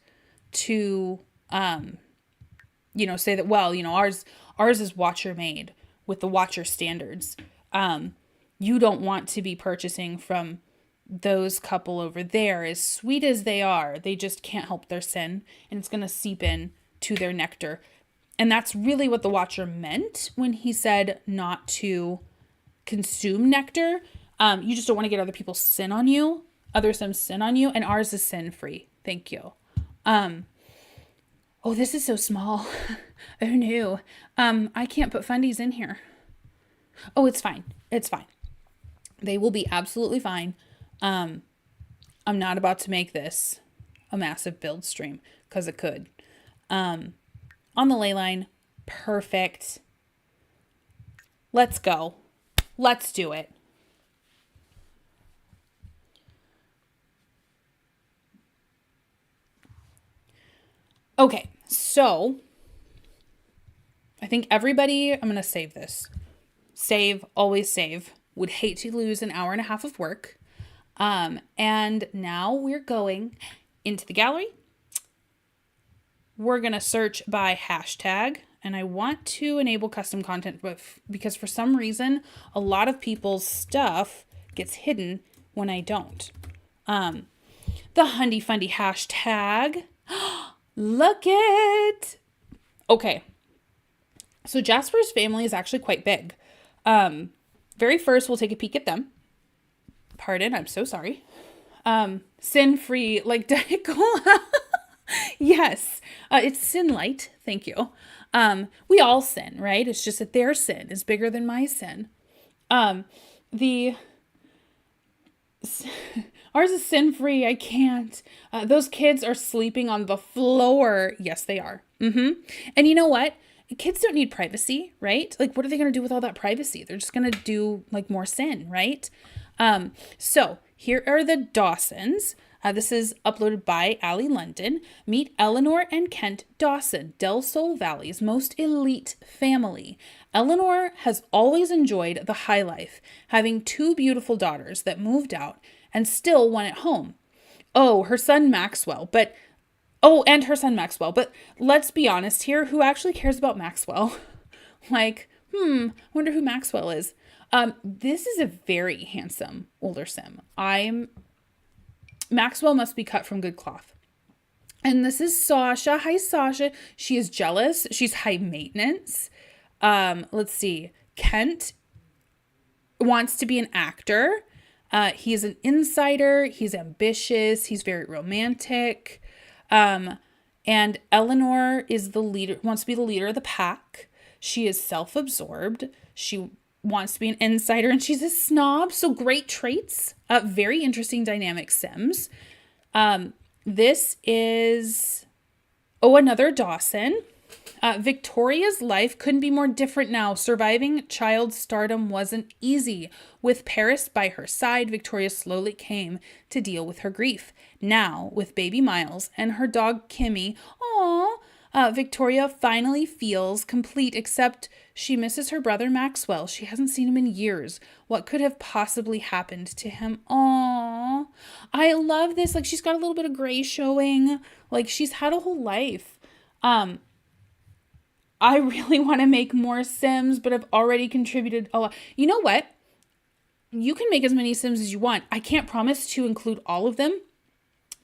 to, say that, well, ours is Watcher made with the Watcher standards. You don't want to be purchasing from those couple over there, as sweet as they are. They just can't help their sin, and it's going to seep in to their nectar. And that's really what the Watcher meant when he said not to consume nectar. You just don't want to get other people's sin on you, other Sims' sin on you, and ours is sin free. Thank you. Oh, this is so small. Oh no. I can't put Fundies in here. Oh, it's fine. It's fine. They will be absolutely fine. I'm not about to make this a massive build stream because it could. On the ley line, perfect. Let's go. Let's do it. Okay, so I think everybody, I'm going to save this. Save, always save. Would hate to lose an hour and a half of work. And now we're going into the gallery. We're going to search by hashtag, and I want to enable custom content, but because for some reason, a lot of people's stuff gets hidden when I don't. The 100die Fundie hashtag. Look it. Okay. So Jasper's family is actually quite big. Very first, we'll take a peek at them. Pardon, I'm so sorry. Sin-free, like Diet Cola. Yes, it's sin light. Thank you. We all sin, right? It's just that their sin is bigger than my sin. Ours is sin-free. I can't. Those kids are sleeping on the floor. Yes, they are. And you know what? Kids don't need privacy, right? Like, what are they going to do with all that privacy? They're just going to do like more sin, right? So here are the Dawsons. This is uploaded by Allie London. Meet Eleanor and Kent Dawson, Del Sol Valley's most elite family. Eleanor has always enjoyed the high life, having two beautiful daughters that moved out and still one at home. And her son Maxwell. But let's be honest here. Who actually cares about Maxwell? Wonder who Maxwell is. This is a very handsome older Sim. Maxwell must be cut from good cloth. And this is Sasha. Hi, Sasha. She is jealous. She's high maintenance. Let's see. Kent wants to be an actor. He's an insider. He's ambitious. He's very romantic. And Eleanor is the leader, wants to be the leader of the pack. She is self-absorbed. She wants to be an insider, and she's a snob. So great traits. Very interesting dynamic Sims. This is, another Dawson. Victoria's life couldn't be more different now. Surviving child stardom wasn't easy. With Paris by her side, Victoria slowly came to deal with her grief. Now, with baby Miles and her dog Kimmy, Victoria finally feels complete, except she misses her brother Maxwell. She hasn't seen him in years. What could have possibly happened to him? Aww. I love this. Like, she's got a little bit of gray showing. Like, she's had a whole life. I really want to make more Sims, but I've already contributed a lot. You know what? You can make as many Sims as you want. I can't promise to include all of them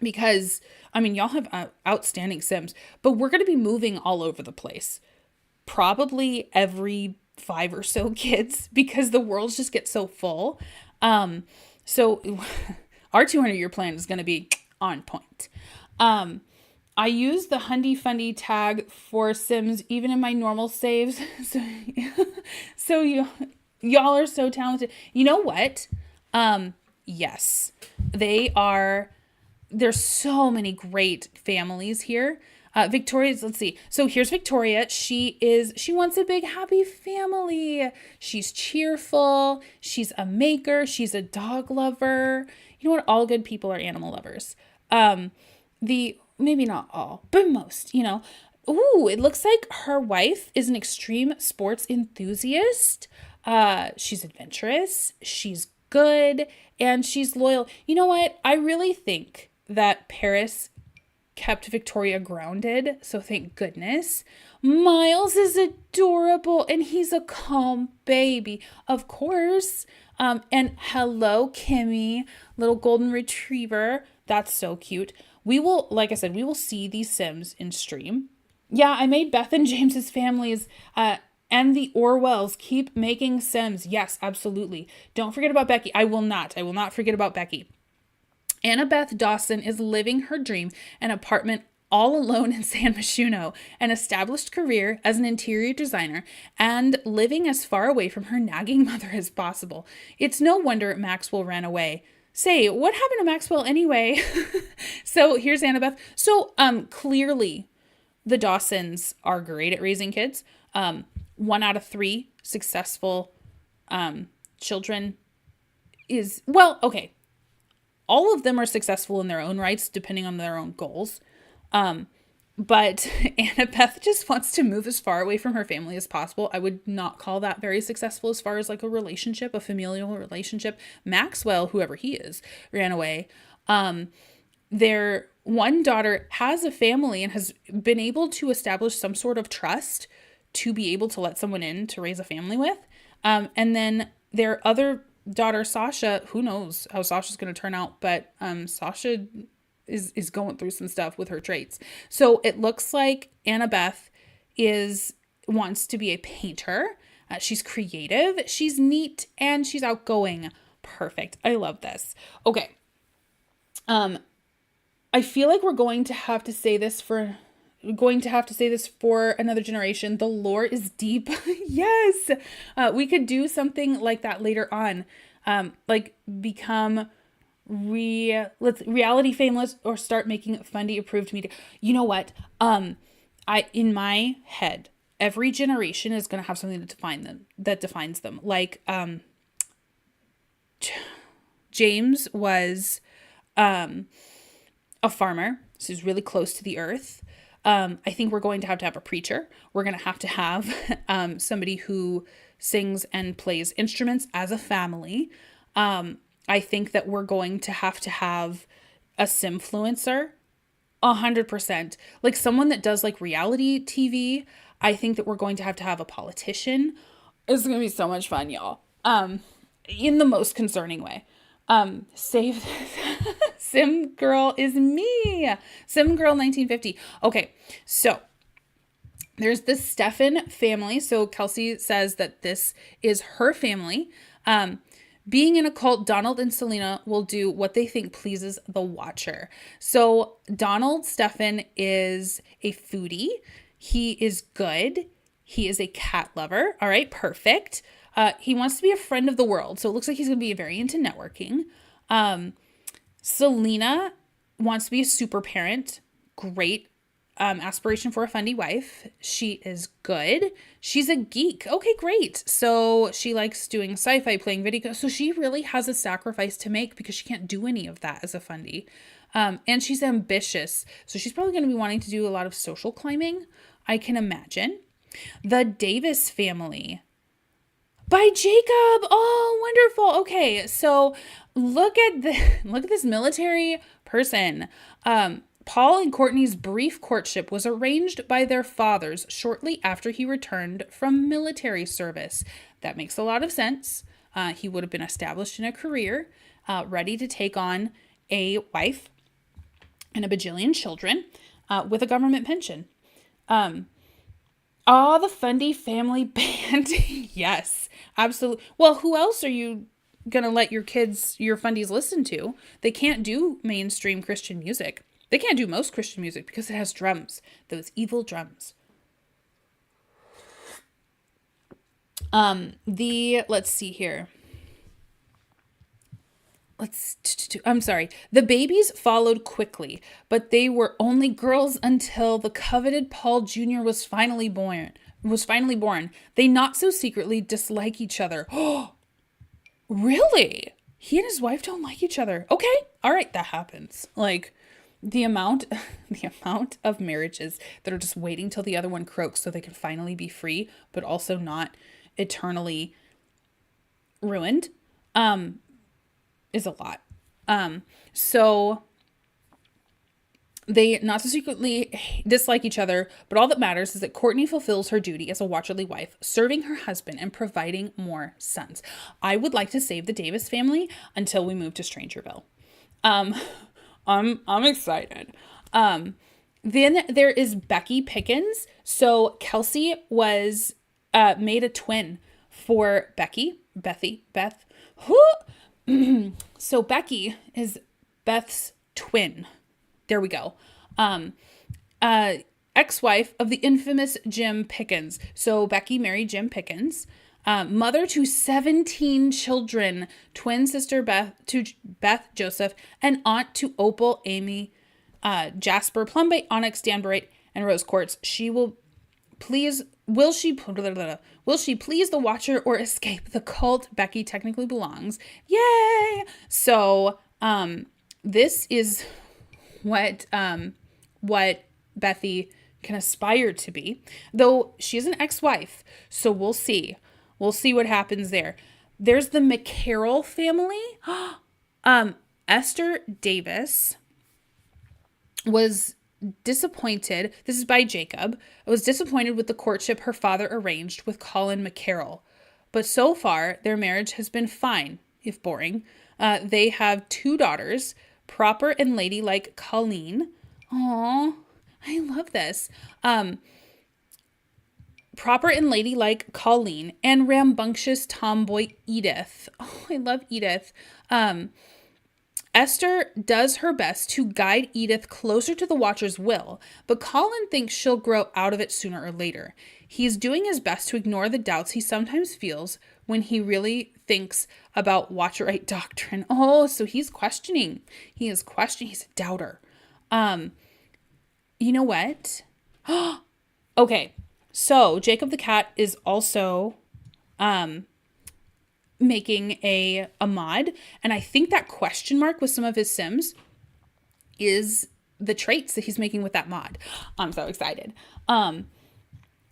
because, I mean, y'all have outstanding Sims, but we're going to be moving all over the place. Probably every 5 or so kids because the worlds just get so full. So our 200-year plan is going to be on point. I use the 100die Fundie tag for Sims even in my normal saves. So y'all are so talented. You know what? Yes, there's so many great families here. Victoria's, let's see. So here's Victoria. She wants a big happy family. She's cheerful. She's a maker. She's a dog lover. You know what? All good people are animal lovers. Maybe not all, but most, you know. Ooh, it looks like her wife is an extreme sports enthusiast. She's adventurous, she's good, and she's loyal. You know what? I really think that Paris kept Victoria grounded, so thank goodness. Miles is adorable, and he's a calm baby, of course. And hello, Kimmy, little golden retriever. That's so cute. Like I said, we will see these Sims in stream. Yeah, I made Beth and James's families, and the Orwells keep making Sims. Yes, absolutely. Don't forget about Becky. I will not forget about Becky. Annabeth Dawson is living her dream, an apartment all alone in San Myshuno, an established career as an interior designer, and living as far away from her nagging mother as possible. It's no wonder Maxwell ran away. Say, what happened to Maxwell anyway? So here's Annabeth. So clearly the Dawsons are great at raising kids. 1 out of 3 successful children is, well, okay. All of them are successful in their own rights, depending on their own goals. But Annabeth just wants to move as far away from her family as possible. I would not call that very successful as far as like a relationship, a familial relationship. Maxwell, whoever he is, ran away. Their one daughter has a family and has been able to establish some sort of trust to be able to let someone in to raise a family with. And then their other daughter, Sasha, who knows how Sasha's going to turn out, but Sasha is going through some stuff with her traits. So it looks like Annabeth wants to be a painter. She's creative, she's neat, and she's outgoing. Perfect. I love this. Okay. I feel like we're going to have to say this for another generation. The lore is deep. Yes. We could do something like that later on. Like become reality famous or start making Fundie approved media. You know what? In my head, every generation is going to have something that defines them. Like, James was, a farmer. So he's really close to the earth. I think we're going to have a preacher. We're going to have somebody who sings and plays instruments as a family. I think that we're going to have a simfluencer, 100%. Like someone that does like reality TV. I think that we're going to have a politician. It's going to be so much fun, y'all. In the most concerning way. Save Sim Girl is me. Sim Girl 1950. Okay, so there's the Stefan family. So Kelsey says that this is her family. Being in a cult, Donald and Selena will do what they think pleases the watcher. So Donald Stefan is a foodie. He is good. He is a cat lover. All right, perfect. He wants to be a friend of the world. So it looks like he's going to be very into networking. Selena wants to be a super parent. Great. Aspiration for a Fundie wife. She is good. She's a geek. Okay, great. So she likes doing sci-fi, playing video games. So she really has a sacrifice to make because she can't do any of that as a Fundie. And she's ambitious. So she's probably going to be wanting to do a lot of social climbing, I can imagine. The Davis Family by Jacob. Oh, wonderful. Okay, so look at this military person. Paul and Courtney's brief courtship was arranged by their fathers shortly after he returned from military service. That makes a lot of sense. He would have been established in a career, ready to take on a wife and a bajillion children, with a government pension. The Fundie family band. Yes, absolutely. Well, who else are you going to let your Fundies listen to? They can't do mainstream Christian music. They can't do most Christian music because it has drums, those evil drums. Let's see here. I'm sorry. The babies followed quickly, but they were only girls until the coveted Paul Jr. was finally born. They not so secretly dislike each other. Oh, really? He and his wife don't like each other. Okay. All right. That happens. Like the amount of marriages that are just waiting till the other one croaks so they can finally be free, but also not eternally ruined, is a lot. So they not so secretly dislike each other, but all that matters is that Courtney fulfills her duty as a watcherly wife, serving her husband and providing more sons. I would like to save the Davis family until we move to Strangerville. I'm excited. Then there is Becky Pickens. So Kelsey was made a twin for Beth. So Becky is Beth's twin. There we go. Ex-wife of the infamous Jim Pickens. So Becky married Jim Pickens. Mother to 17 children, twin sister Beth Joseph, and aunt to Opal, Amy, Jasper, Plumbate, Onyx, Danburite, and Rose Quartz. Will she please the watcher or escape the cult Becky technically belongs? Yay! So, this is what Bethy can aspire to be, though she's an ex-wife. So we'll see. We'll see what happens there. There's the McCarroll family. Esther Davis was disappointed. This is by Jacob. Was disappointed with the courtship her father arranged with Colin McCarroll. But so far, their marriage has been fine, if boring. They have 2 daughters, proper and ladylike Colleen. Aww, I love this. Proper and ladylike Colleen and rambunctious tomboy Edith. Oh, I love Edith. Esther does her best to guide Edith closer to the Watcher's will, but Colin thinks she'll grow out of it sooner or later. He is doing his best to ignore the doubts he sometimes feels when he really thinks about Watcherite doctrine. Oh, so he's questioning. He's a doubter. You know what? Okay, so Jacob the Cat is also making a mod, and I think that question mark with some of his Sims is the traits that he's making with that mod. I'm so excited.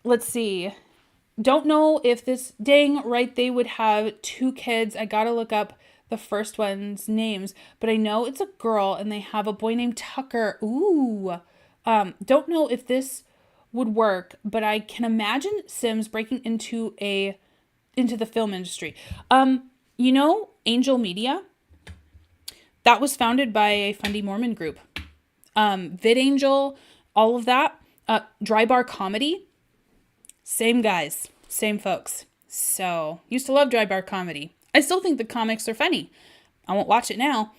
Let's see. Don't know if this, dang right, they would have 2 kids. I gotta look up the first one's names, but I know it's a girl and they have a boy named Tucker. Ooh. Don't know if this would work, but I can imagine Sims breaking into the film industry. You know, Angel Media, that was founded by a Fundie Mormon group. VidAngel, all of that. Dry Bar Comedy, same guys, same folks. So, used to love Dry Bar Comedy. I still think the comics are funny. I won't watch it now.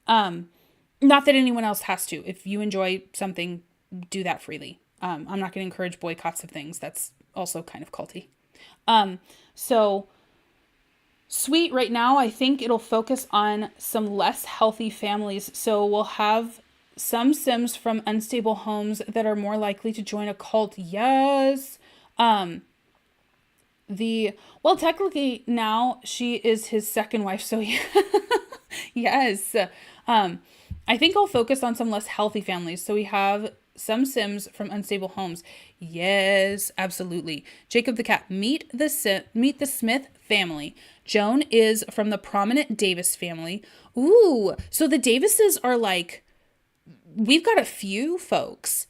Not that anyone else has to. If you enjoy something, do that freely. I'm not going to encourage boycotts of things. That's also kind of culty. So Sweet right now, I think it'll focus on some less healthy families. So we'll have some Sims from unstable homes that are more likely to join a cult. Yes. Technically now she is his second wife. So yeah. Yes. I I think I'll focus on some less healthy families. So we have some Sims from unstable homes. Yes, absolutely. Jacob the cat. Meet the Smith family. Joan is from the prominent Davis family. Ooh, so the Davises are like, we've got a few folks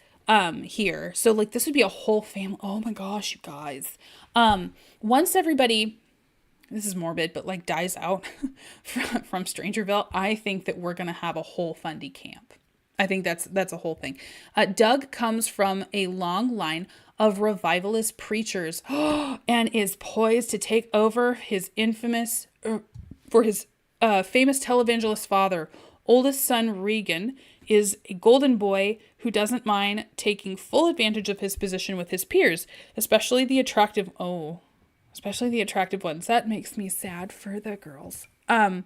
here. So like this would be a whole family. Oh my gosh, you guys. Once everybody, this is morbid, but like dies out from Strangerville, I think that we're gonna have a whole Fundie camp. I think that's a whole thing. Doug comes from a long line of revivalist preachers and is poised to take over his famous televangelist father. Oldest son Regan is a golden boy who doesn't mind taking full advantage of his position with his peers, especially the attractive ones. That makes me sad for the girls. Regan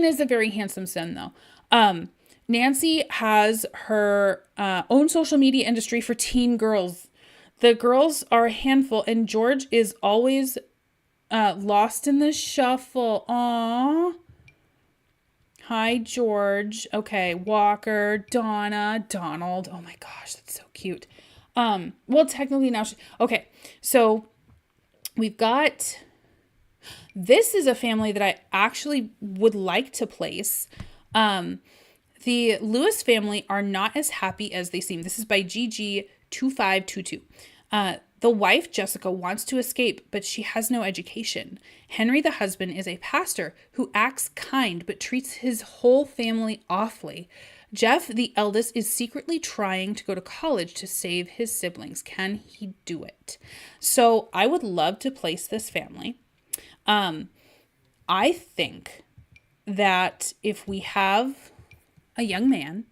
is a very handsome son, though. Nancy has her own social media industry for teen girls. The girls are a handful, and George is always lost in the shuffle. Aww. Hi, George. Okay, Walker, Donna, Donald. Oh my gosh, that's so cute. Well, technically now okay, so we've got, this is a family that I actually would like to place. The Lewis family are not as happy as they seem. This is by GG2522. The wife, Jessica, wants to escape, but she has no education. Henry, the husband, is a pastor who acts kind, but treats his whole family awfully. Jeff, the eldest, is secretly trying to go to college to save his siblings. Can he do it? So I would love to place this family. I think that if we have a young man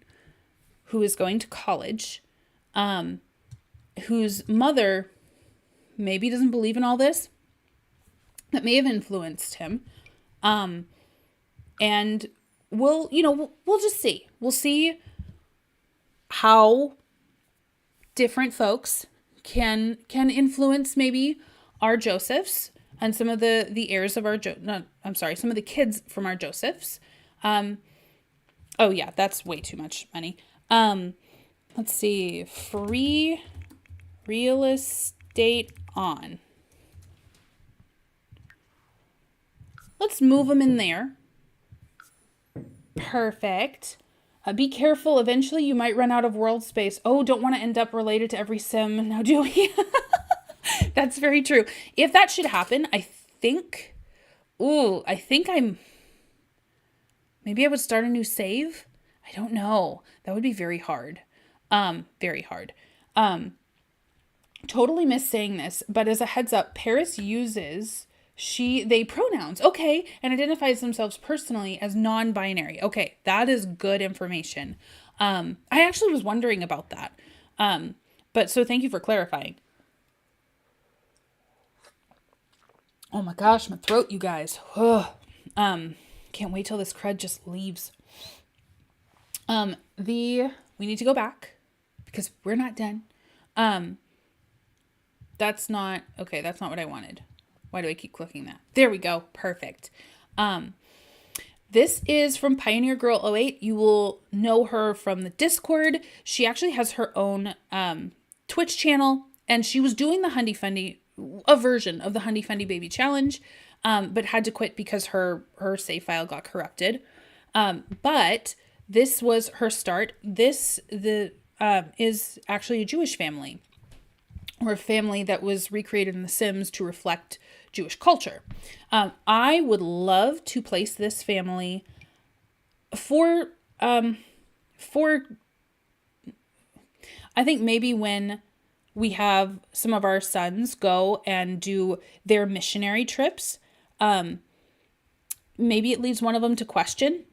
who is going to college, whose mother maybe doesn't believe in all this, that may have influenced him. And we'll just see. We'll see how different folks can influence maybe our Josephs and some of the heirs of our some of the kids from our Josephs. Oh yeah, that's way too much money. Let's see. Free real estate on. Let's move them in there. Perfect. Be careful. Eventually you might run out of world space. Oh, don't want to end up related to every sim now, do we? That's very true. If that should happen, maybe I would start a new save. I don't know. That would be very hard. Very hard. Totally miss saying this, but as a heads up, Paris uses they pronouns. Okay. And identifies themselves personally as non-binary. Okay. That is good information. I actually was wondering about that. But so thank you for clarifying. Oh my gosh, my throat, you guys. Can't wait till this crud just leaves. We need to go back because we're not done. That's not what I wanted. Why do I keep clicking that? There we go. Perfect. This is from Pioneer Girl 08. You will know her from the Discord. She actually has her own Twitch channel, and she was doing the 100die Fundie, a version of the 100die Fundie Baby Challenge, but had to quit because her save file got corrupted. But this was her start. This is actually a Jewish family, or a family that was recreated in The Sims to reflect Jewish culture. I would love to place this family for I think maybe when we have some of our sons go and do their missionary trips, maybe it leads one of them to question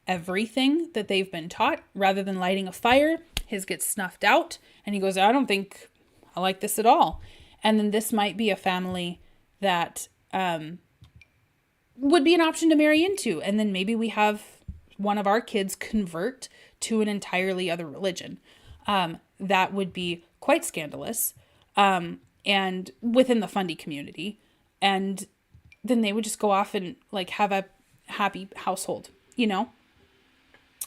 everything that they've been taught. Rather than lighting a fire, his gets snuffed out and he goes, I don't think I like this at all. And then this might be a family that would be an option to marry into. And then maybe we have one of our kids convert to an entirely other religion. That would be quite scandalous, and within the Fundie community. And then they would just go off and like have a happy household, you know?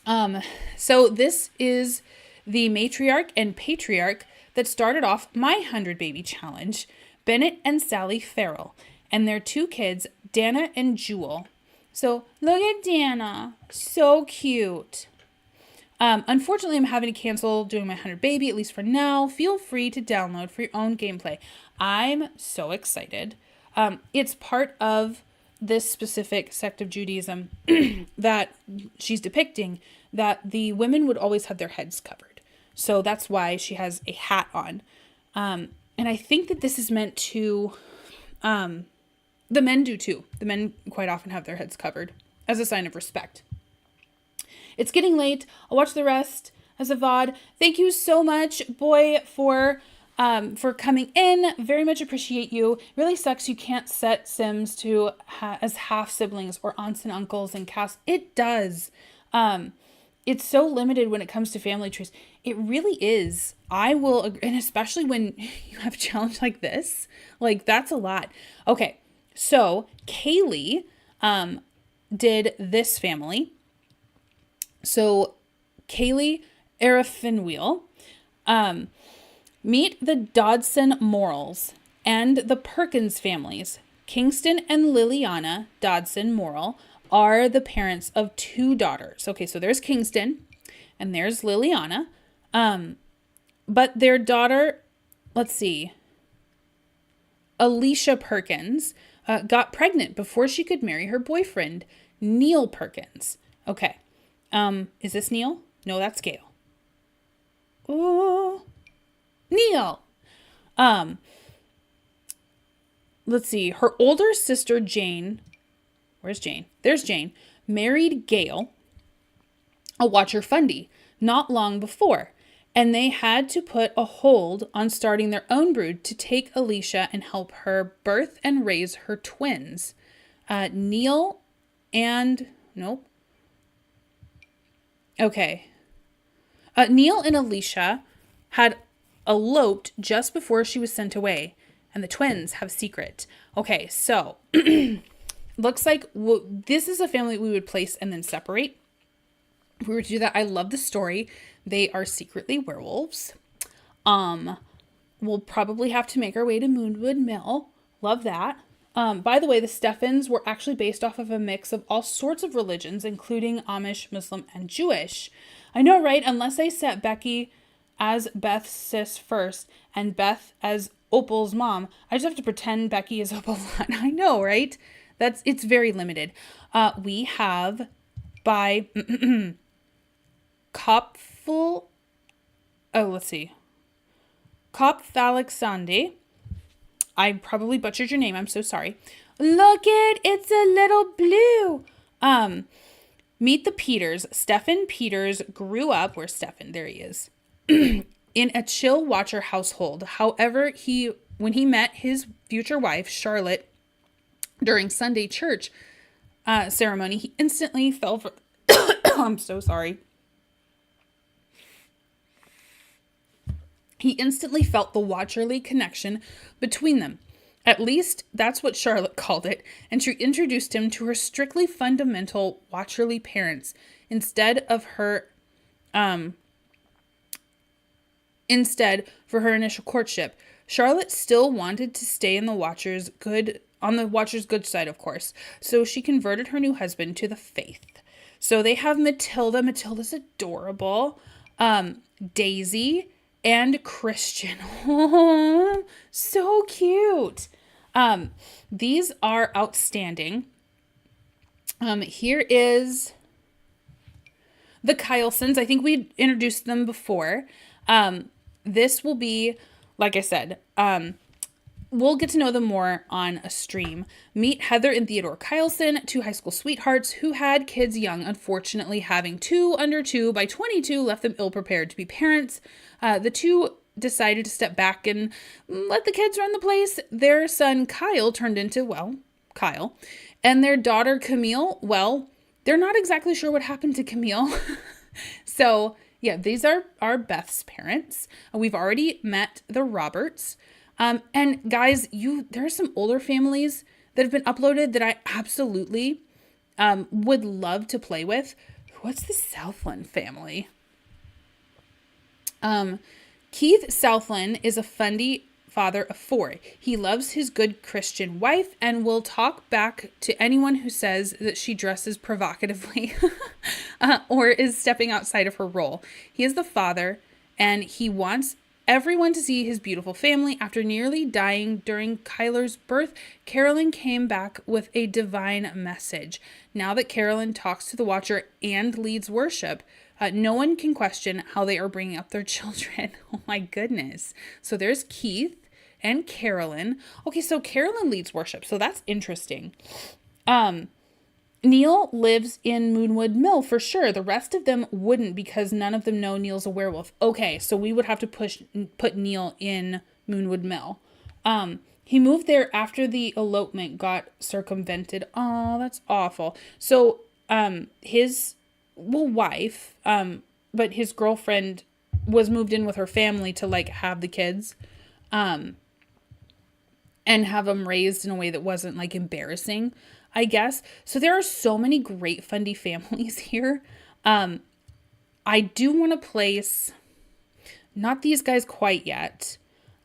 So this is the matriarch and patriarch that started off my 100 baby challenge, Bennett and Sally Farrell, and their 2 kids, Dana and Jewel. So look at Dana, so cute. Unfortunately, I'm having to cancel doing my 100 baby, at least for now. Feel free to download for your own gameplay. I'm so excited. It's part of this specific sect of Judaism that she's depicting, that the women would always have their heads covered. So that's why she has a hat on. And I think that this is meant to, the men do too. The men quite often have their heads covered as a sign of respect. It's getting late. I'll watch the rest as a VOD. Thank you so much, boy, for coming in. Very much appreciate you. Really sucks you can't set Sims to as half siblings or aunts and uncles and cast. It does. It's so limited when it comes to family trees. It really is. I will agree, and especially when you have a challenge like this, like that's a lot. Okay, so Kaylee did this family. So Kaylee Arafinwheel, meet the Dodson Morals and the Perkins families. Kingston and Liliana Dodson Morrill are the parents of 2 daughters. Okay, so there's Kingston and there's Liliana. But their daughter, let's see, Alicia Perkins, got pregnant before she could marry her boyfriend, Neil Perkins. Okay. Is this Neil? No, that's Gail. Oh, Neil. Let's see. Her older sister, Jane. Where's Jane? There's Jane. Married Gail, a watcher Fundie, not long before. And they had to put a hold on starting their own brood to take Alicia and help her birth and raise her twins. Neil and... Nope. Okay. Neil and Alicia had eloped just before she was sent away, and the twins have a secret. Okay, so looks like this is a family we would place and then separate. If we were to do that, I love the story. They are secretly werewolves. We'll probably have to make our way to Moonwood Mill. Love that. By the way, the Steffens were actually based off of a mix of all sorts of religions, including Amish, Muslim, and Jewish. I know, right? Unless I set Becky as Beth's sis first and Beth as Opal's mom, I just have to pretend Becky is Opal's aunt. I know, right? It's very limited. We have by Kopfalexande. I probably butchered your name. I'm so sorry. Look it's a little blue. Meet the Peters. Stephen Peters grew up, where's Stephen? There he is. In a chill watcher household. However, when he met his future wife, Charlotte, during Sunday church ceremony, he instantly fell for I'm so sorry. He instantly felt the watcherly connection between them. At least that's what Charlotte called it, and she introduced him to her strictly fundamental watcherly parents instead for her initial courtship. Charlotte still wanted to stay on the watcher's good side, of course, so she converted her new husband to the faith. So they have Matilda. Matilda's adorable. Daisy and Christian. Oh, so cute. These are outstanding. Here is the Kylesons. I think we introduced them before. This will be, like I said, we'll get to know them more on a stream. Meet Heather and Theodore Kyleson, 2 high school sweethearts who had kids young. Unfortunately, having 2 under 2 by 22 left them ill-prepared to be parents. The 2 decided to step back and let the kids run the place. Their son Kyle turned into, Kyle. And their daughter Camille, they're not exactly sure what happened to Camille. So, yeah, these are Beth's parents. We've already met the Roberts. And guys, there are some older families that have been uploaded that I absolutely would love to play with. what's the Southland family? Keith Southland is a Fundie father of 4. He loves his good Christian wife and will talk back to anyone who says that she dresses provocatively or is stepping outside of her role. He is the father, and he wants everyone to see his beautiful family. After nearly dying during Kyler's birth, Carolyn came back with a divine message. Now that Carolyn talks to the Watcher and leads worship, no one can question how they are bringing up their children. Oh my goodness. So there's Keith and Carolyn. Okay, so Carolyn leads worship, so that's interesting. Neil lives in Moonwood Mill for sure. The rest of them wouldn't, because none of them know Neil's a werewolf. Okay, so we would have to put Neil in Moonwood Mill. He moved there after the elopement got circumvented. Oh, that's awful. So his wife, but his girlfriend was moved in with her family to like have the kids and have them raised in a way that wasn't like embarrassing, I guess. So there are so many great Fundie families here. I do want to place, not these guys quite yet.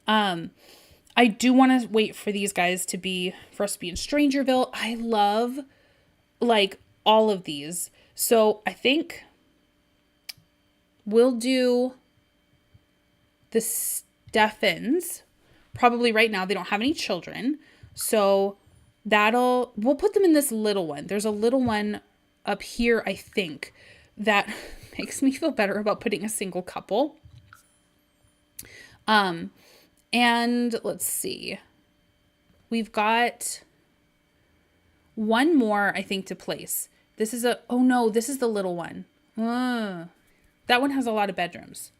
I do want to wait for these guys for us to be in Strangerville. I love like all of these. So I think we'll do the Steffens. Probably right now they don't have any children. So we'll put them in this little one. There's a little one up here, I think, that makes me feel better about putting a single couple. And let's see. We've got one more, I think, to place. This is this is the little one. That one has a lot of bedrooms.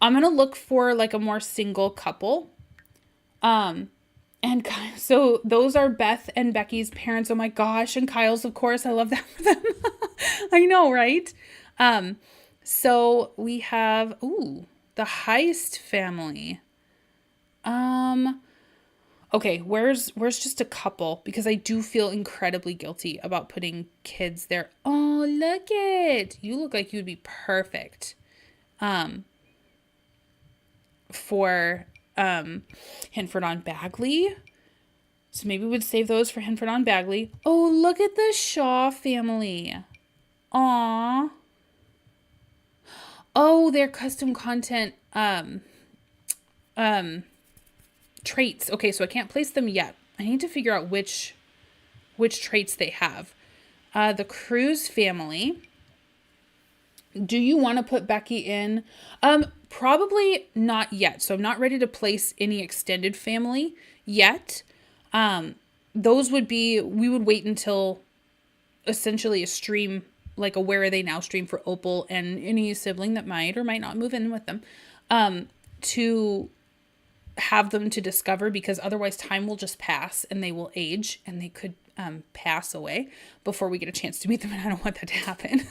I'm going to look for like a more single couple. And so those are Beth and Becky's parents. Oh my gosh. And Kyle's, of course. I love that for them. I know, right? So we have, the Heist family. Okay, where's just a couple? Because I do feel incredibly guilty about putting kids there. Oh, look it. You look like you'd be perfect. For Henford on Bagley. So maybe we would save those for Henford on Bagley. Oh, look at the Shaw family. Aw. Oh, their custom content traits. Okay, so I can't place them yet. I need to figure out which traits they have. The Cruz family. Do you want to put Becky in? Probably not yet. So I'm not ready to place any extended family yet. Those would be, we would wait until essentially a stream, like a Where Are They Now stream for Opal and any sibling that might or might not move in with them, to have them to discover, because otherwise time will just pass and they will age and they could pass away before we get a chance to meet them, and I don't want that to happen.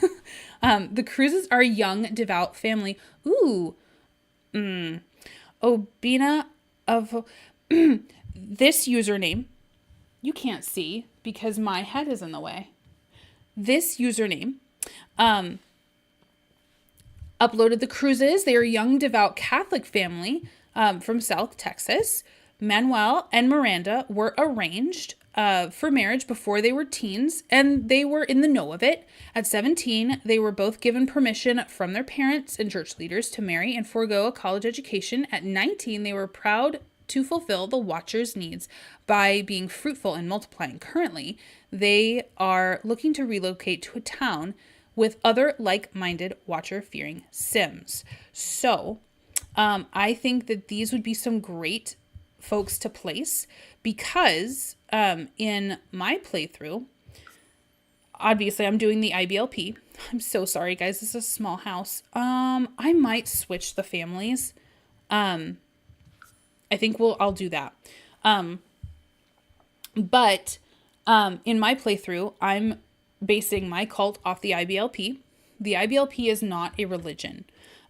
The Cruzes are a young, devout family. Ooh. Obina of this username, you can't see because my head is in the way. This username uploaded the Cruzes. They are a young, devout Catholic family from South Texas. Manuel and Miranda were arranged for marriage before they were teens, and they were in the know of it. At 17, they were both given permission from their parents and church leaders to marry and forego a college education. At 19, they were proud to fulfill the Watcher's needs by being fruitful and multiplying. Currently, they are looking to relocate to a town with other like-minded Watcher-fearing Sims. So, I think that these would be some great folks to place, because in my playthrough, obviously I'm doing the IBLP. I'm so sorry, guys. This is a small house. I might switch the families. I think I'll do that. But in my playthrough, I'm basing my cult off the IBLP. The IBLP is not a religion.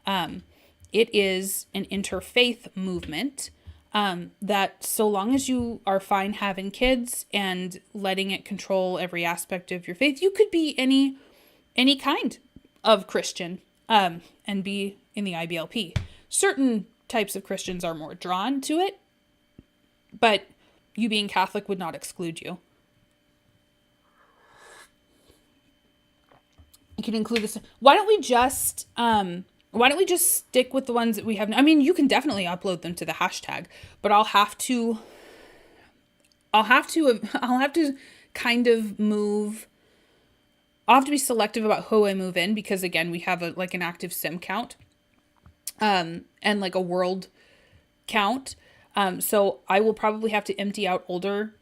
It is an interfaith movement that, so long as you are fine having kids and letting it control every aspect of your faith, you could be any any kind of Christian and be in the IBLP. Certain types of Christians are more drawn to it, but you being Catholic would not exclude you. You can include this. Why don't we just stick with the ones that we have? I mean, you can definitely upload them to the hashtag, but I'll have to kind of move. I'll have to be selective about who I move in, because again, we have an active sim count, and like a world count. So I will probably have to empty out older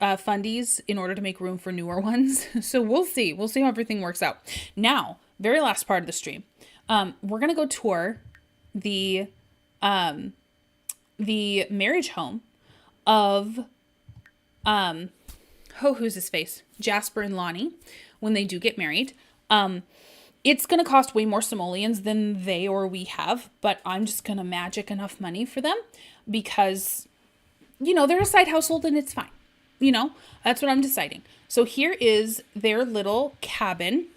fundies in order to make room for newer ones. So we'll see how everything works out. Now, very last part of the stream. We're going to go tour the marriage home of, who's his face? Jasper and Lani, when they do get married. It's going to cost way more simoleons than they or we have, but I'm just going to magic enough money for them because, they're a side household and it's fine. That's what I'm deciding. So here is their little cabin.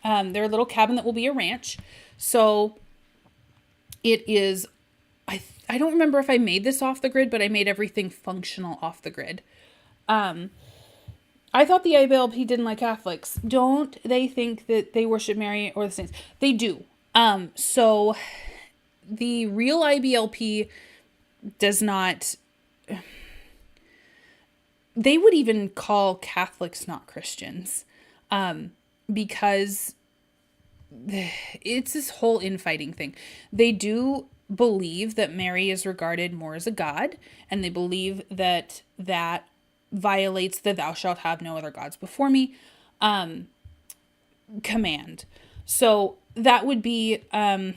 Their little cabin that will be a ranch. So it is, I don't remember if I made this off the grid, but I made everything functional off the grid. I thought the IBLP didn't like Catholics. Don't they think that they worship Mary or the saints? They do. So the real IBLP does not, they would even call Catholics not Christians, because it's this whole infighting thing. They do believe that Mary is regarded more as a god, and they believe that violates the "thou shalt have no other gods before me" command. So that would be a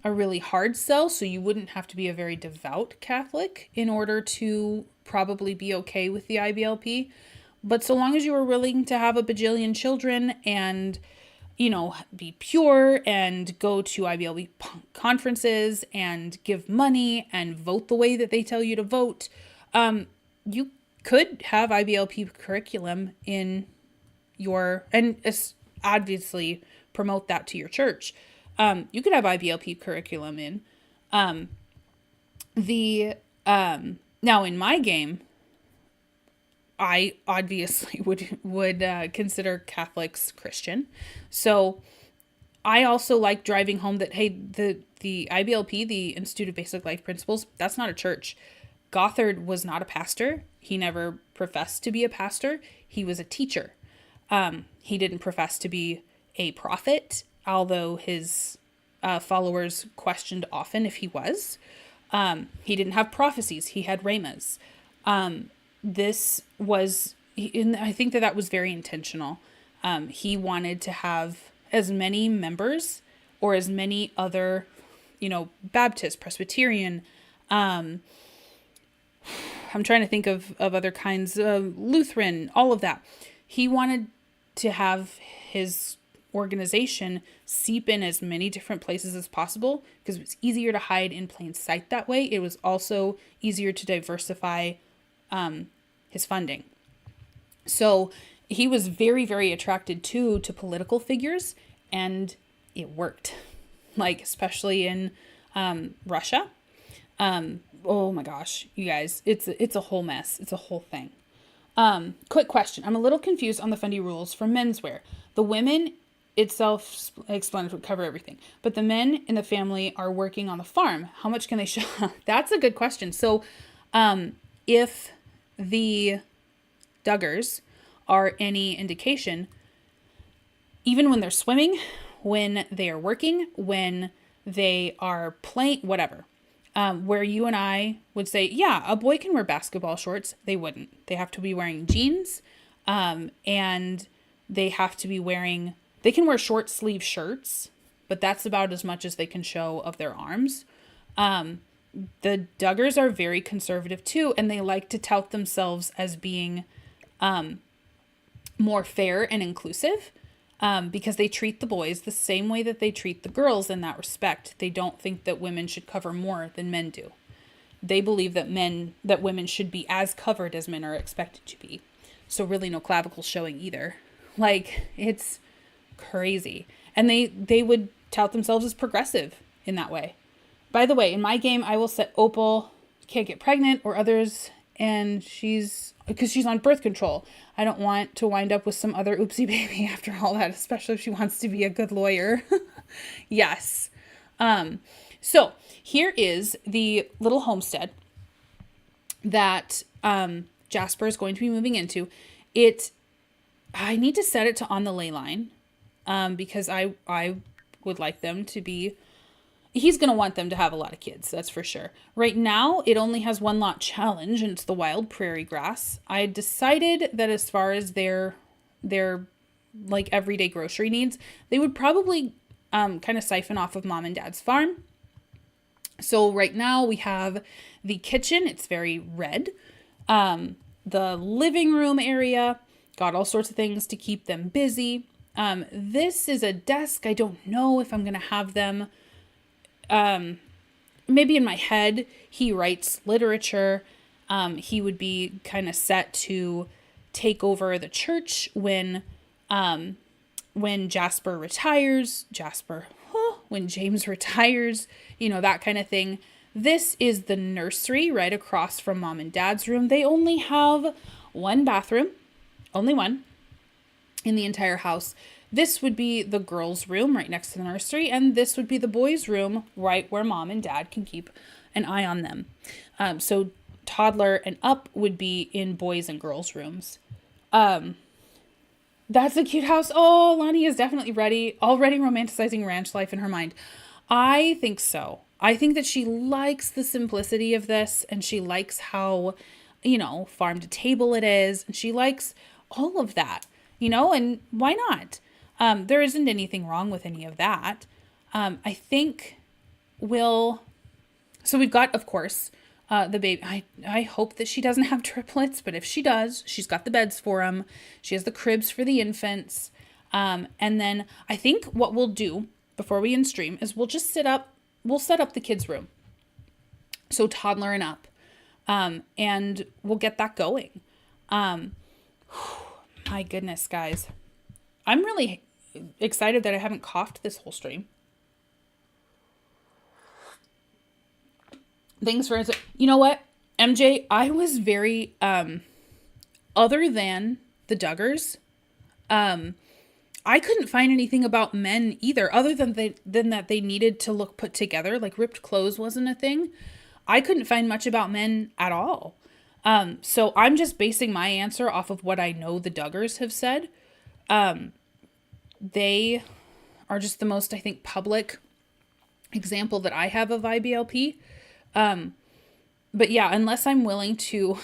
really hard sell. So you wouldn't have to be a very devout Catholic in order to probably be okay with the IBLP. But so long as you were willing to have a bajillion children and, be pure and go to IBLP conferences and give money and vote the way that they tell you to vote, you could have IBLP curriculum in and obviously promote that to your church. You could have IBLP curriculum in now in my game, I obviously would consider Catholics Christian. So I also like driving home that, hey, the IBLP, the Institute of Basic Life Principles, that's not a church. Gothard was not a pastor. He never professed to be a pastor. He was a teacher. He didn't profess to be a prophet, although his followers questioned often if he was. He didn't have prophecies. He had rhemas. This was, and I think that was very intentional. He wanted to have as many members or as many other, Baptist, Presbyterian, I'm trying to think of other kinds of Lutheran, all of that. He wanted to have his organization seep in as many different places as possible because it was easier to hide in plain sight that way. It was also easier to diversify his funding. So he was very, very attracted to political figures, and it worked. Especially in Russia. Oh my gosh, you guys, it's a whole mess. It's a whole thing. Quick question. I'm a little confused on the Fundie rules for menswear. The women, it's self-explanatory, cover everything. But the men in the family are working on the farm. How much can they show? That's a good question. So if the Duggars are any indication, even when they're swimming, when they are working, when they are playing, whatever, where you and I would say, yeah, a boy can wear basketball shorts. They wouldn't. They have to be wearing jeans, and they have to be they can wear short sleeve shirts, but that's about as much as they can show of their arms. The Duggars are very conservative too, and they like to tout themselves as being more fair and inclusive, because they treat the boys the same way that they treat the girls in that respect. They don't think that women should cover more than men do. They believe that women should be as covered as men are expected to be. So really no clavicle showing either. crazy. And they would tout themselves as progressive in that way. By the way, in my game, I will set Opal can't get pregnant or others, and because she's on birth control. I don't want to wind up with some other oopsie baby after all that, especially if she wants to be a good lawyer. Yes. So here is the little homestead that Jasper is going to be moving into. I need to set it to on the ley line because I would like them to be, he's going to want them to have a lot of kids, that's for sure. Right now, it only has one lot challenge, and it's the wild prairie grass. I decided that as far as their like everyday grocery needs, they would probably kind of siphon off of mom and dad's farm. So right now we have the kitchen. It's very red. The living room area, got all sorts of things to keep them busy. This is a desk. I don't know if I'm going to have them, maybe in my head, he writes literature. He would be kind of set to take over the church when Jasper retires, when James retires, that kind of thing. This is the nursery right across from mom and dad's room. They only have one bathroom, only one in the entire house. This would be the girls' room right next to the nursery, and this would be the boys' room right where mom and dad can keep an eye on them. So toddler and up would be in boys' and girls' rooms. That's a cute house. Oh, Lani is definitely already romanticizing ranch life in her mind. I think so. I think that she likes the simplicity of this, and she likes how, farm to table it is, and she likes all of that, and why not? There isn't anything wrong with any of that. I think so we've got, of course, the baby. I hope that she doesn't have triplets, but if she does, she's got the beds for them. She has the cribs for the infants. And then I think what we'll do before we end stream is we'll set up the kids' room. So toddler and up. And we'll get that going. My goodness, guys. I'm really excited that I haven't coughed this whole stream. Thanks for, you know what, MJ, I was very, other than the Duggars, I couldn't find anything about men either, other than that they needed to look put together, like ripped clothes wasn't a thing. I couldn't find much about men at all. So I'm just basing my answer off of what I know the Duggars have said. They are just the most, I think, public example that I have of IBLP. But yeah, unless I'm willing to,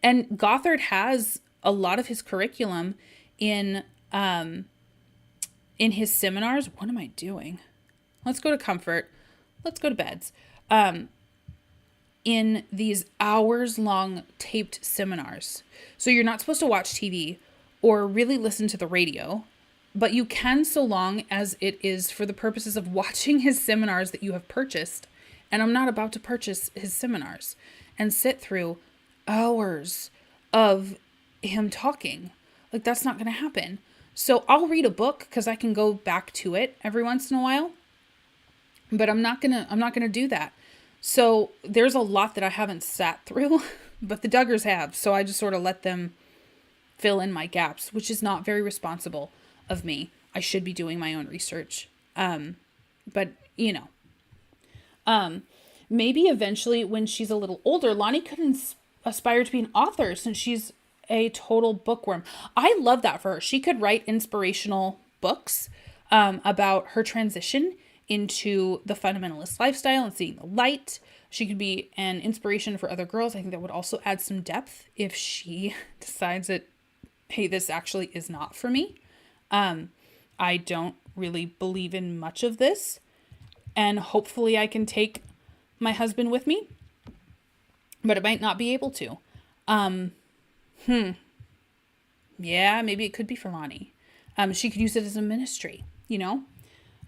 and Gothard has a lot of his curriculum in his seminars. What am I doing? Let's go to comfort. Let's go to beds. In these hours-long taped seminars. So you're not supposed to watch TV or really listen to the radio, but you can so long as it is for the purposes of watching his seminars that you have purchased. And I'm not about to purchase his seminars and sit through hours of him talking. Like, that's not going to happen. So I'll read a book because I can go back to it every once in a while, but I'm not going to do that. So there's a lot that I haven't sat through, but the Duggars have. So I just sort of let them fill in my gaps, which is not very responsible of me. I should be doing my own research. But maybe eventually when she's a little older, Lani could aspire to be an author since she's a total bookworm. I love that for her. She could write inspirational books about her transition into the fundamentalist lifestyle and seeing the light. She could be an inspiration for other girls. I think that would also add some depth if she decides that, hey, this actually is not for me. I don't really believe in much of this. And hopefully I can take my husband with me, but I might not be able to. Yeah, maybe it could be for Lani. She could use it as a ministry,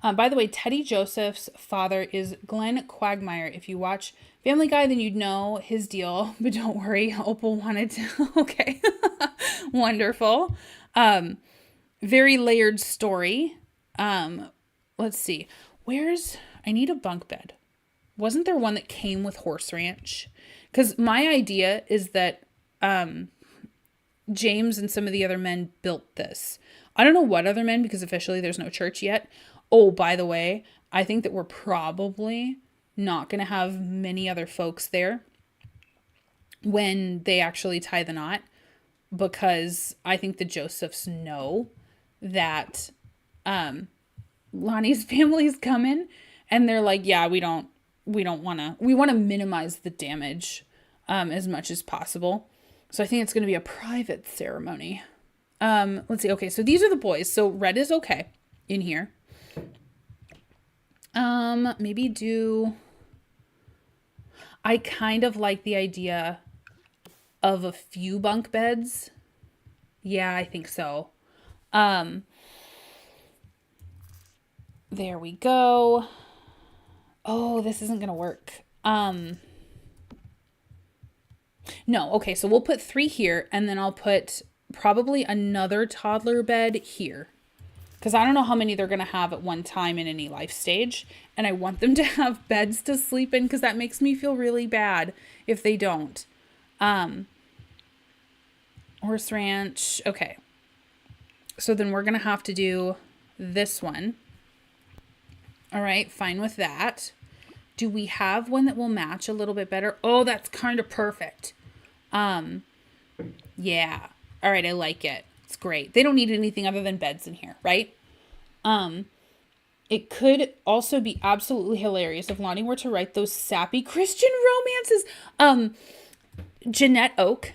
By the way, Teddy Joseph's father is Glenn Quagmire. If you watch Family Guy, then you'd know his deal, but don't worry. Opal wanted to. Okay. Wonderful. very layered story. Let's see. I need a bunk bed. Wasn't there one that came with Horse Ranch? Because my idea is that James and some of the other men built this. I don't know what other men, because officially there's no church yet. Oh, by the way, I think that we're probably not going to have many other folks there when they actually tie the knot, because I think the Josephs know that Lonnie's family's coming, and they're like, yeah, we want to minimize the damage as much as possible. So I think it's going to be a private ceremony. Let's see. Okay, so these are the boys. So red is okay in here. I kind of like the idea of a few bunk beds. Yeah, I think so. There we go. Oh, this isn't going to work. No, okay, so we'll put 3 here, and then I'll put probably another toddler bed here. Because I don't know how many they're going to have at one time in any life stage. And I want them to have beds to sleep in, because that makes me feel really bad if they don't. Horse Ranch. Okay. So then we're going to have to do this one. All right, fine with that. Do we have one that will match a little bit better? Oh, that's kind of perfect. Yeah. All right, I like it. It's great. They don't need anything other than beds in here, right? It could also be absolutely hilarious if Lani were to write those sappy Christian romances. Jeanette Oak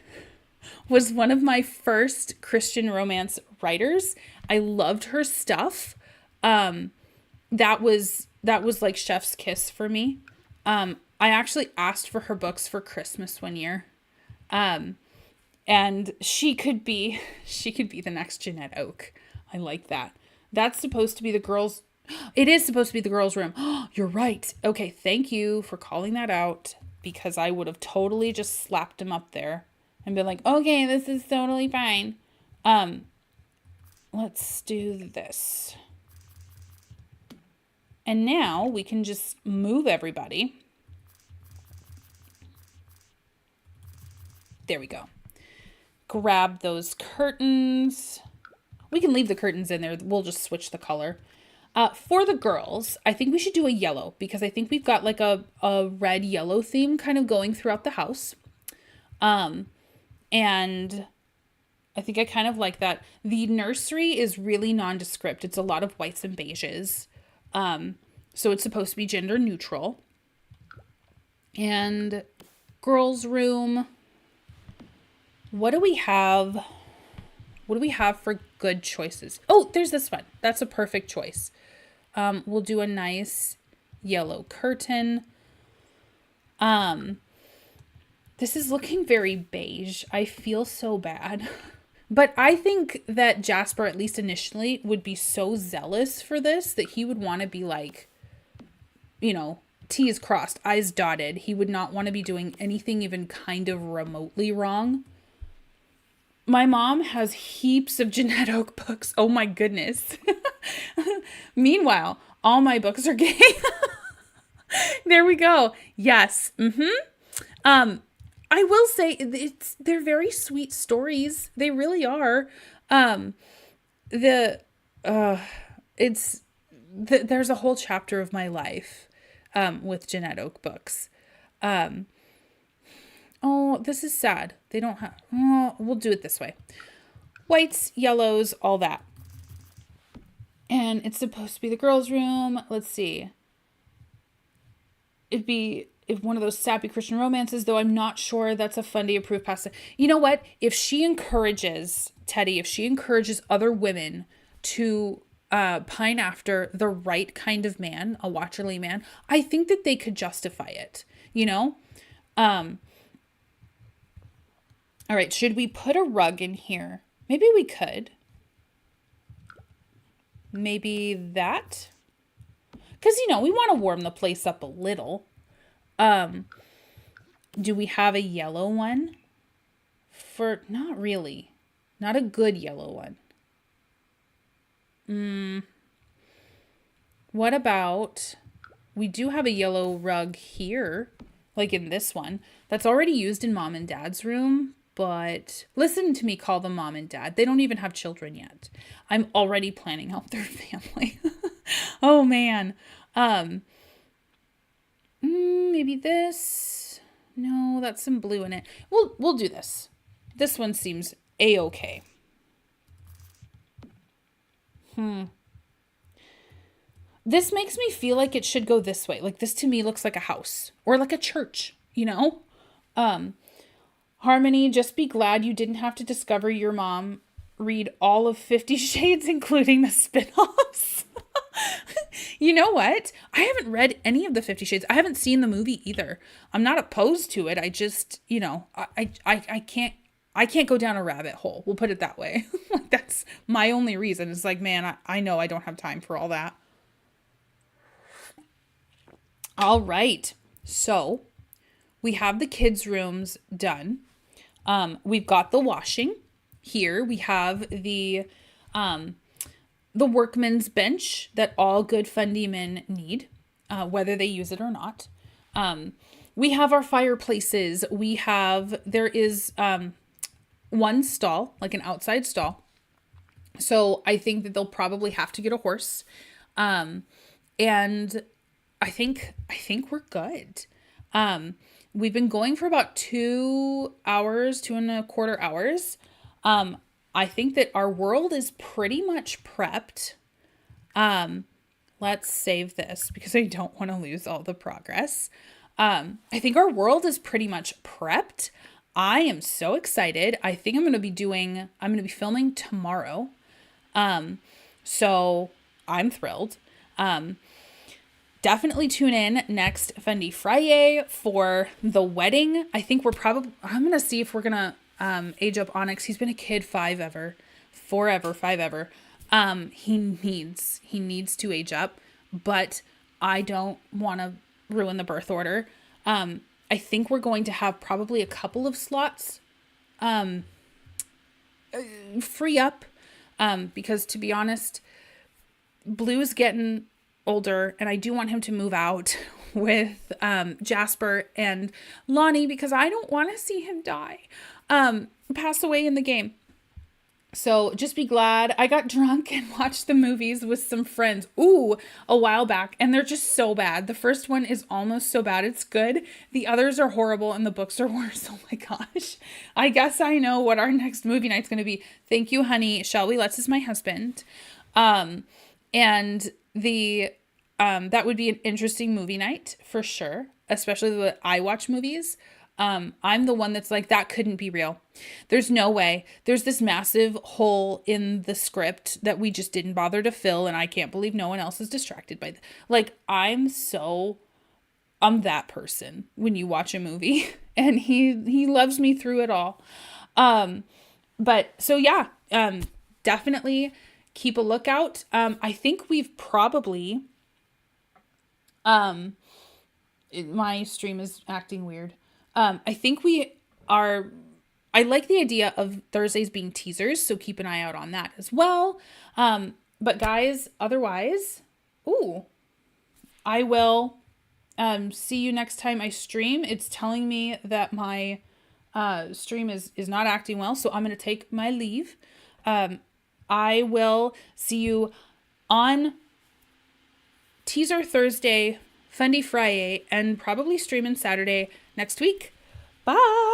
was one of my first Christian romance writers. I loved her stuff. That was like chef's kiss for me. I actually asked for her books for Christmas one year. And she could be the next Jeanette Oak. I like that. That's supposed to be the girls. It is supposed to be the girls' room. You're right. Okay, thank you for calling that out, because I would have totally just slapped him up there and been like, okay, this is totally fine. Let's do this. And now we can just move everybody. There we go. Grab those curtains. We can leave the curtains in there. We'll just switch the color. For the girls, I think we should do a yellow, because I think we've got like a red yellow theme kind of going throughout the house. And I think I kind of like that. The nursery is really nondescript. It's a lot of whites and beiges. So it's supposed to be gender neutral. And girls' room. What do we have? What do we have for good choices? Oh, there's this one. That's a perfect choice. We'll do a nice yellow curtain. This is looking very beige. I feel so bad. But I think that Jasper, at least initially, would be so zealous for this that he would want to be like, you know, T's crossed, I's dotted. He would not want to be doing anything even kind of remotely wrong. My mom has heaps of Jeanette Oak books. Oh my goodness. Meanwhile, all my books are gay. There we go. Yes. I will say they're very sweet stories. They really are. There's a whole chapter of my life with Jeanette Oak books. Oh, this is sad. They don't have... Oh, we'll do it this way. Whites, yellows, all that. And it's supposed to be the girls' room. Let's see. It'd be one of those sappy Christian romances, though I'm not sure that's a Fundie approved pasta. You know what? If she encourages, Teddy, if she encourages other women to pine after the right kind of man, a watcherly man, I think that they could justify it, you know? All right, should we put a rug in here? Maybe we could. Maybe that? Because, you know, we want to warm the place up a little. Do we have a yellow one? Not really. Not a good yellow one. What about, we do have a yellow rug here, like in this one, that's already used in mom and dad's room, but listen to me call them mom and dad. They don't even have children yet. I'm already planning out their family. Oh man. Maybe this. No, that's some blue in it. We'll do this. This one seems a-okay. This makes me feel like it should go this way. Like this to me looks like a house or like a church, you know? Harmony, just be glad you didn't have to discover your mom. Read all of 50 Shades, including the spin-offs. You know what? I haven't read any of the 50 Shades. I haven't seen the movie either. I'm not opposed to it. I just, you know, I can't go down a rabbit hole. We'll put it that way. Like that's my only reason. It's like, man, I know I don't have time for all that. All right. So we have the kids' rooms done. We've got the washing here. We have the workman's bench that all good Fundie men need, whether they use it or not. We have our fireplaces. There is one stall, like an outside stall. So I think that they'll probably have to get a horse. And I think we're good. We've been going for about 2 hours, 2.25 hours. I think that our world is pretty much prepped. Let's save this because I don't want to lose all the progress. I think our world is pretty much prepped. I am so excited. I think I'm going to be filming tomorrow. So I'm thrilled. Definitely tune in next Fundie Friday for the wedding. I think I'm going to see if we're going to age up Onyx. He's been a kid five ever. He needs to age up, but I don't want to ruin the birth order. I think we're going to have probably a couple of slots free up because to be honest, Blue's getting older and I do want him to move out with Jasper and Lani because I don't want to see him pass away in the game. So just be glad. I got drunk and watched the movies with some friends a while back, and they're just so bad. The first one is almost so bad it's good. The others are horrible and the books are worse. Oh my gosh. I guess I know what our next movie night's going to be. Thank you, honey. Shelby Letts is my husband. And that would be an interesting movie night for sure, especially the I watch movies. I'm the one that's like, that couldn't be real. There's no way. There's this massive hole in the script that we just didn't bother to fill. And I can't believe no one else is distracted by like, I'm that person when you watch a movie and he loves me through it all. But so yeah, definitely keep a lookout. I think we've probably, my stream is acting weird. I think I like the idea of Thursdays being teasers, so keep an eye out on that as well. But guys, otherwise, I will see you next time I stream. It's telling me that my stream is not acting well, so I'm going to take my leave. I will see you on Teaser Thursday, Fundie Friday, and probably streaming Saturday next week. Bye!